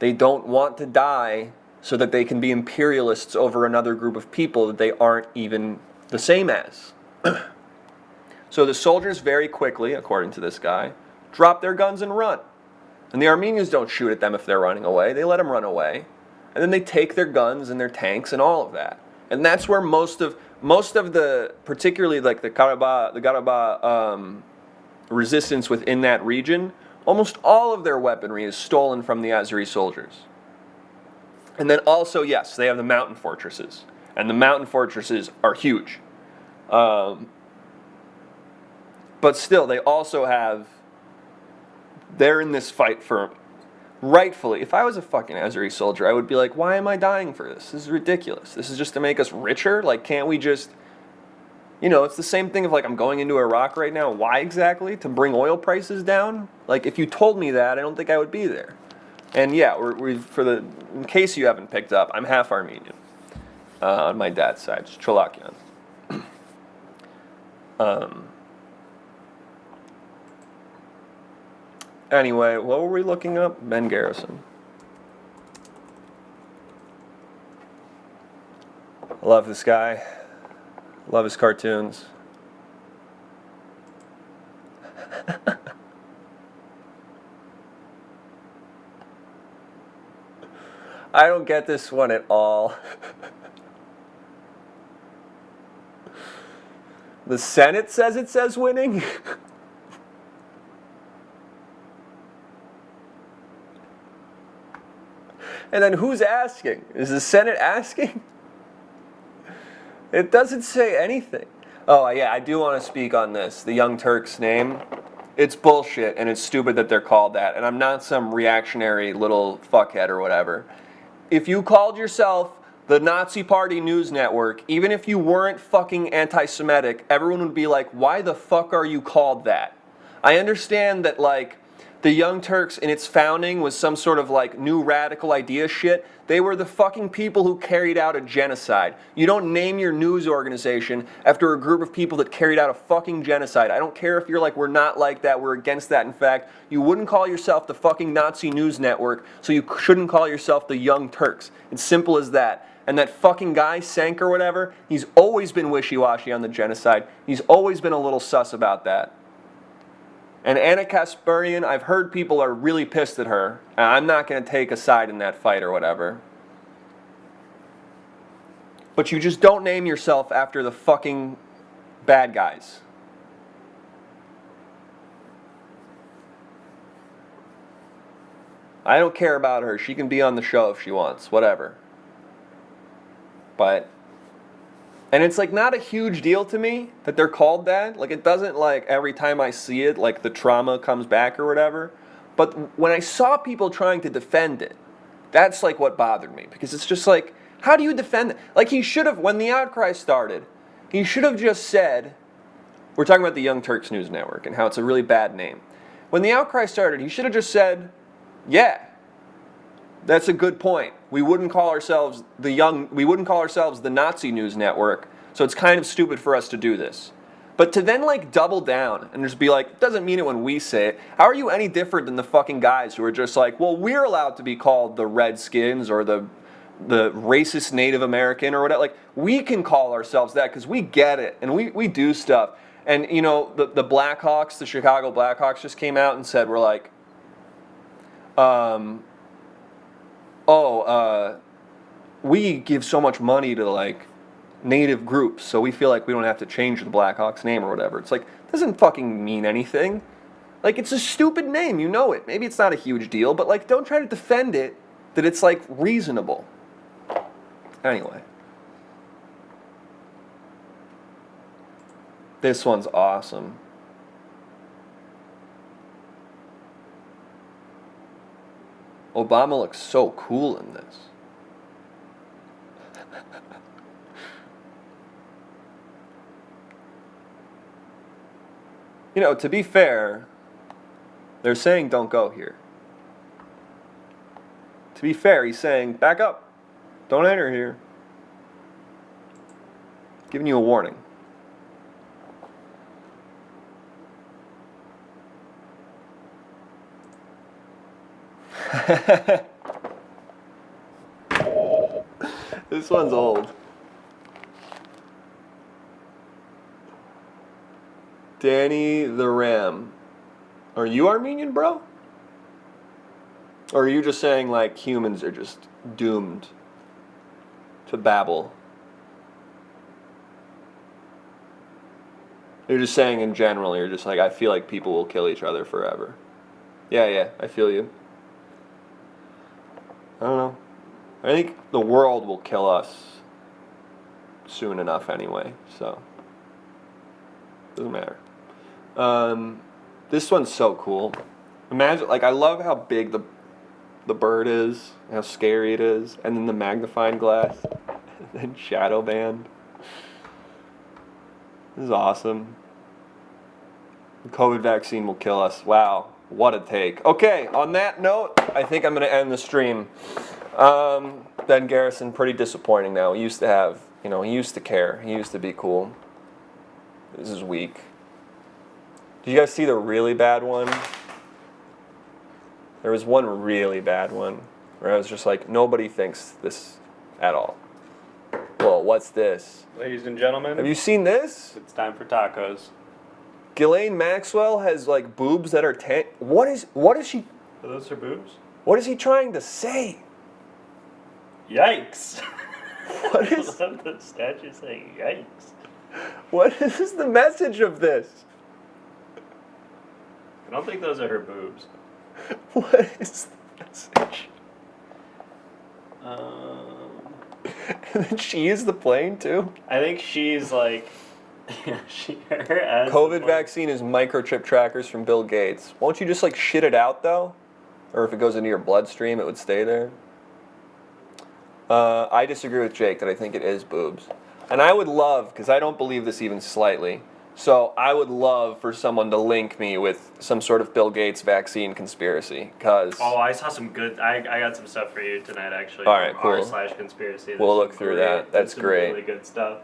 They don't want to die so that they can be imperialists over another group of people that they aren't even the same as. So the soldiers very quickly, according to this guy, drop their guns and run. And the Armenians don't shoot at them if they're running away. They let them run away. And then they take their guns and their tanks and all of that. And that's where most of most of the, particularly like the Karabakh resistance within that region, almost all of their weaponry is stolen from the Azeri soldiers. And then also, yes, they have the mountain fortresses. And the mountain fortresses are huge. But still, they also have... They're in this fight for... Rightfully, if I was a fucking Azeri soldier, I would be like, why am I dying for this? This is ridiculous. This is just to make us richer? Like, can't we just... You know, it's the same thing of like, I'm going into Iraq right now. Why exactly? To bring oil prices down? Like, if you told me that, I don't think I would be there. And yeah, in case you haven't picked up, I'm half Armenian. On my dad's side, it's Cholakian. Anyway, what were we looking up? Ben Garrison. I love this guy. Love his cartoons. I don't get this one at all. The Senate says it says winning? And then who's asking? Is the Senate asking? It doesn't say anything. Oh, yeah, I do want to speak on this. The Young Turks name. It's bullshit, and it's stupid that they're called that. And I'm not some reactionary little fuckhead or whatever. If you called yourself the Nazi Party News Network, even if you weren't fucking anti-Semitic, everyone would be like, why the fuck are you called that? I understand that, like, the Young Turks in its founding was some sort of like new radical idea shit. They were the fucking people who carried out a genocide. You don't name your news organization after a group of people that carried out a fucking genocide. I don't care if you're like, we're not like that, we're against that. In fact, you wouldn't call yourself the fucking Nazi News Network, so you shouldn't call yourself the Young Turks. It's simple as that. And that fucking guy, Senk or whatever, he's always been wishy-washy on the genocide. He's always been a little sus about that. And Anna Kasparian, I've heard people are really pissed at her. I'm not going to take a side in that fight or whatever. But you just don't name yourself after the fucking bad guys. I don't care about her. She can be on the show if she wants, whatever. But... And it's like not a huge deal to me that they're called that. Like it doesn't like every time I see it, like the trauma comes back or whatever. But when I saw people trying to defend it, that's like what bothered me. Because it's just like, how do you defend it? Like he should have, when the outcry started, he should have just said, we're talking about the Young Turks News Network and how it's a really bad name. When the outcry started, he should have just said, yeah, that's a good point. We wouldn't call ourselves the Nazi News Network, so it's kind of stupid for us to do this. But to then like double down and just be like, it doesn't mean it when we say it. How are you any different than the fucking guys who are just like, well, we're allowed to be called the Redskins or the racist Native American or whatever. Like we can call ourselves that because we get it and we do stuff. And you know, the Blackhawks, the Chicago Blackhawks just came out and said, we're like, we give so much money to like native groups, so we feel like we don't have to change the Blackhawks name or whatever. It's like, it doesn't fucking mean anything. Like, it's a stupid name, you know it. Maybe it's not a huge deal, but like, don't try to defend it that it's like reasonable. Anyway. This one's awesome. Obama looks so cool in this. You know, to be fair, they're saying don't go here. To be fair, he's saying back up. Don't enter here. Giving you a warning. This one's old. Danny the Ram. Are you Armenian, bro? Or are you just saying like humans are just doomed to babble? You're just saying in general, you're just like, I feel like people will kill each other forever. Yeah, I feel you. I don't know. I think the world will kill us soon enough anyway, so doesn't matter. This one's so cool. Imagine, like, I love how big the bird is, how scary it is, and then the magnifying glass, and then shadow band. This is awesome. The COVID vaccine will kill us. Wow, what a take. Okay, on that note, I think I'm going to end the stream. Ben Garrison, pretty disappointing now. He used to have, he used to care. He used to be cool. This is weak. Did you guys see the really bad one? There was one really bad one where I was just like, nobody thinks this at all. Well, what's this? Ladies and gentlemen, Have you seen this? it's time for tacos. Ghislaine Maxwell has like boobs that are What is she? Are those her boobs? What is he trying to say? Yikes! What is? I love the statue saying yikes. What is the message of this? I don't think those are her boobs. What is the message? And then she is the plane too. I think she's like, her as the COVID plane. vaccine is microchip trackers from Bill Gates. Won't you just like shit it out though? Or if it goes into your bloodstream, it would stay there. I disagree with Jake that I think it is boobs. And I would love, because I don't believe this even slightly, so I would love for someone to link me with some sort of Bill Gates vaccine conspiracy, because... Oh, I saw some good. I got some stuff for you tonight, actually. All right, cool. r/conspiracy. We'll look through that. That's some great. Really good stuff.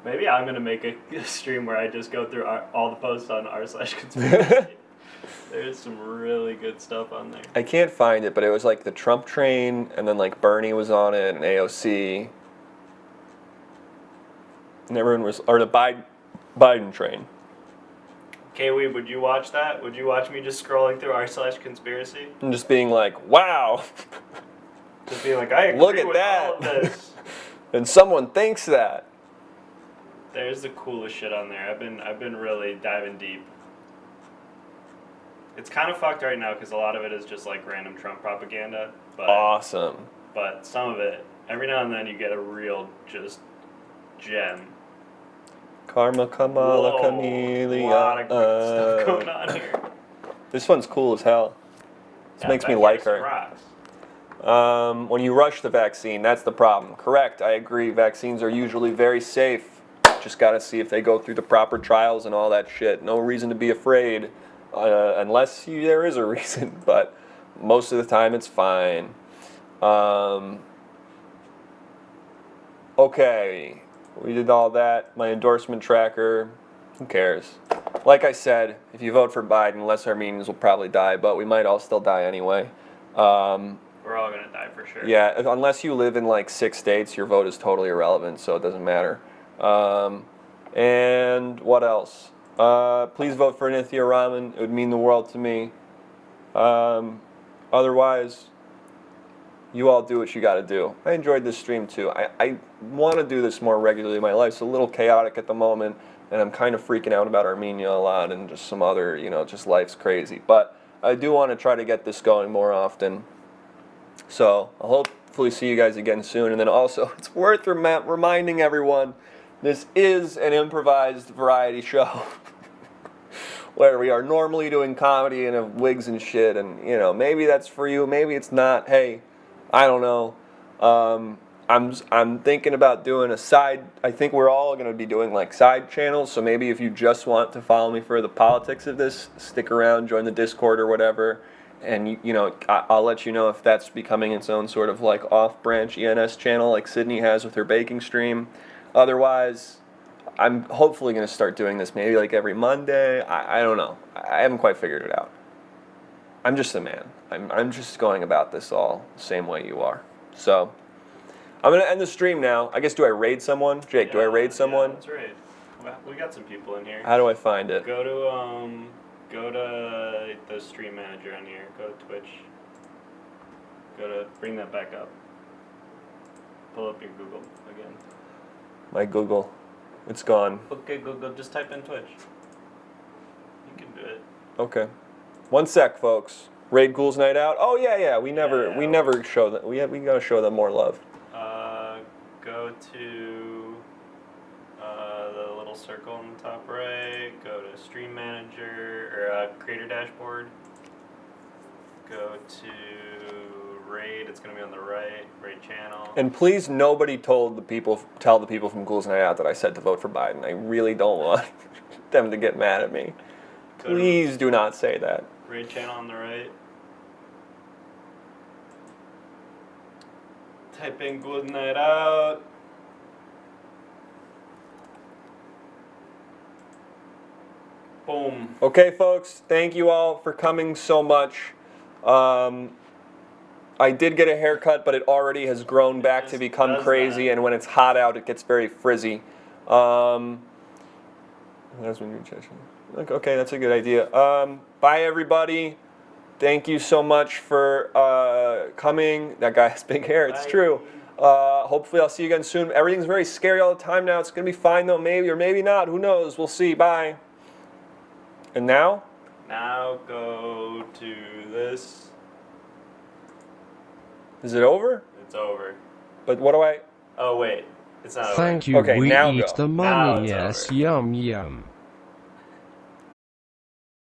Maybe I'm gonna make a stream where I just go through all the posts on r/conspiracy. There's some really good stuff on there. I can't find it, but it was like the Trump train, and then like Bernie was on it, and AOC. And everyone was... Or the Biden train. K-Weeb, would you watch that? Would you watch me just scrolling through r/conspiracy? And just being like, wow! Just being like, I agree Look at with all of that! this. And someone thinks that. There's the coolest shit on there. I've been really diving deep. It's kind of fucked right now because a lot of it is just like random Trump propaganda. But Awesome. But some of it, every now and then, you get a real just gem. Karma, Kamala, Whoa, Camellia. a lot of good stuff going on here. This one's cool as hell. This makes me Ben like Garrison her. rocks. When you rush the vaccine, that's the problem. Correct, I agree. Vaccines are usually very safe. Just gotta see if they go through the proper trials and all that shit. No reason to be afraid, unless there is a reason. But most of the time, it's fine. Okay, we did all that. My endorsement tracker. Who cares? Like I said, if you vote for Biden, less Armenians will probably die, but we might all still die anyway. We're all gonna die for sure. Yeah, unless you live in like 6 states, your vote is totally irrelevant, so it doesn't matter. And what else? Please vote for Nithya Raman. It would mean the world to me. Otherwise, you all do what you got to do. I enjoyed this stream too. I want to do this more regularly. My life's a little chaotic at the moment, and I'm kind of freaking out about Armenia a lot and just some other, just life's crazy. But I do want to try to get this going more often. So I'll hopefully see you guys again soon. And then also, it's worth reminding everyone, this is an improvised variety show where we are normally doing comedy and have wigs and shit. And, maybe that's for you. Maybe it's not. Hey, I don't know. I'm thinking about doing a side. I think we're all going to be doing like side channels. So maybe if you just want to follow me for the politics of this, stick around, join the Discord or whatever. And I'll let you know if that's becoming its own sort of like off-branch ENS channel like Sydney has with her baking stream. Otherwise, I'm hopefully going to start doing this maybe like every Monday. I don't know. I haven't quite figured it out. I'm just a man. I'm just going about this all the same way you are. So I'm going to end the stream now. I guess, do I raid someone? Jake, do I raid someone? Yeah, that's right. We got some people in here. How do I find it? Go to the stream manager on here. Go to Twitch. Bring that back up. Pull up your Google again. My Google. It's gone. Okay, go. Just type in Twitch. You can do it. Okay. 1 sec, folks. Raid Ghouls Night Out. Oh yeah. We never show that. We gotta show them more love. Go to the little circle on the top right. Go to Stream Manager or Creator Dashboard. Go to Raid. It's gonna be on the right. Raid channel. And please, nobody tell the people from Ghouls Night Out that I said to vote for Biden. I really don't want them to get mad at me. Please do not say that. Raid channel on the right. Type in Good Night Out. Boom. Okay, folks. Thank you all for coming so much. I did get a haircut, but it already has grown back to become crazy, and when it's hot out, it gets very frizzy. That's when you okay, that's a good idea. Bye, everybody. Thank you so much for coming. That guy has big hair. It's true. Hopefully, I'll see you again soon. Everything's very scary all the time now. It's gonna be fine though, maybe or maybe not. Who knows? We'll see. Bye. And now? Now go to this. Is it over? It's over. But what do I? Oh wait, it's not over. Thank you. Okay, We now eat go. the Now money. it's Yes, over. yum yum.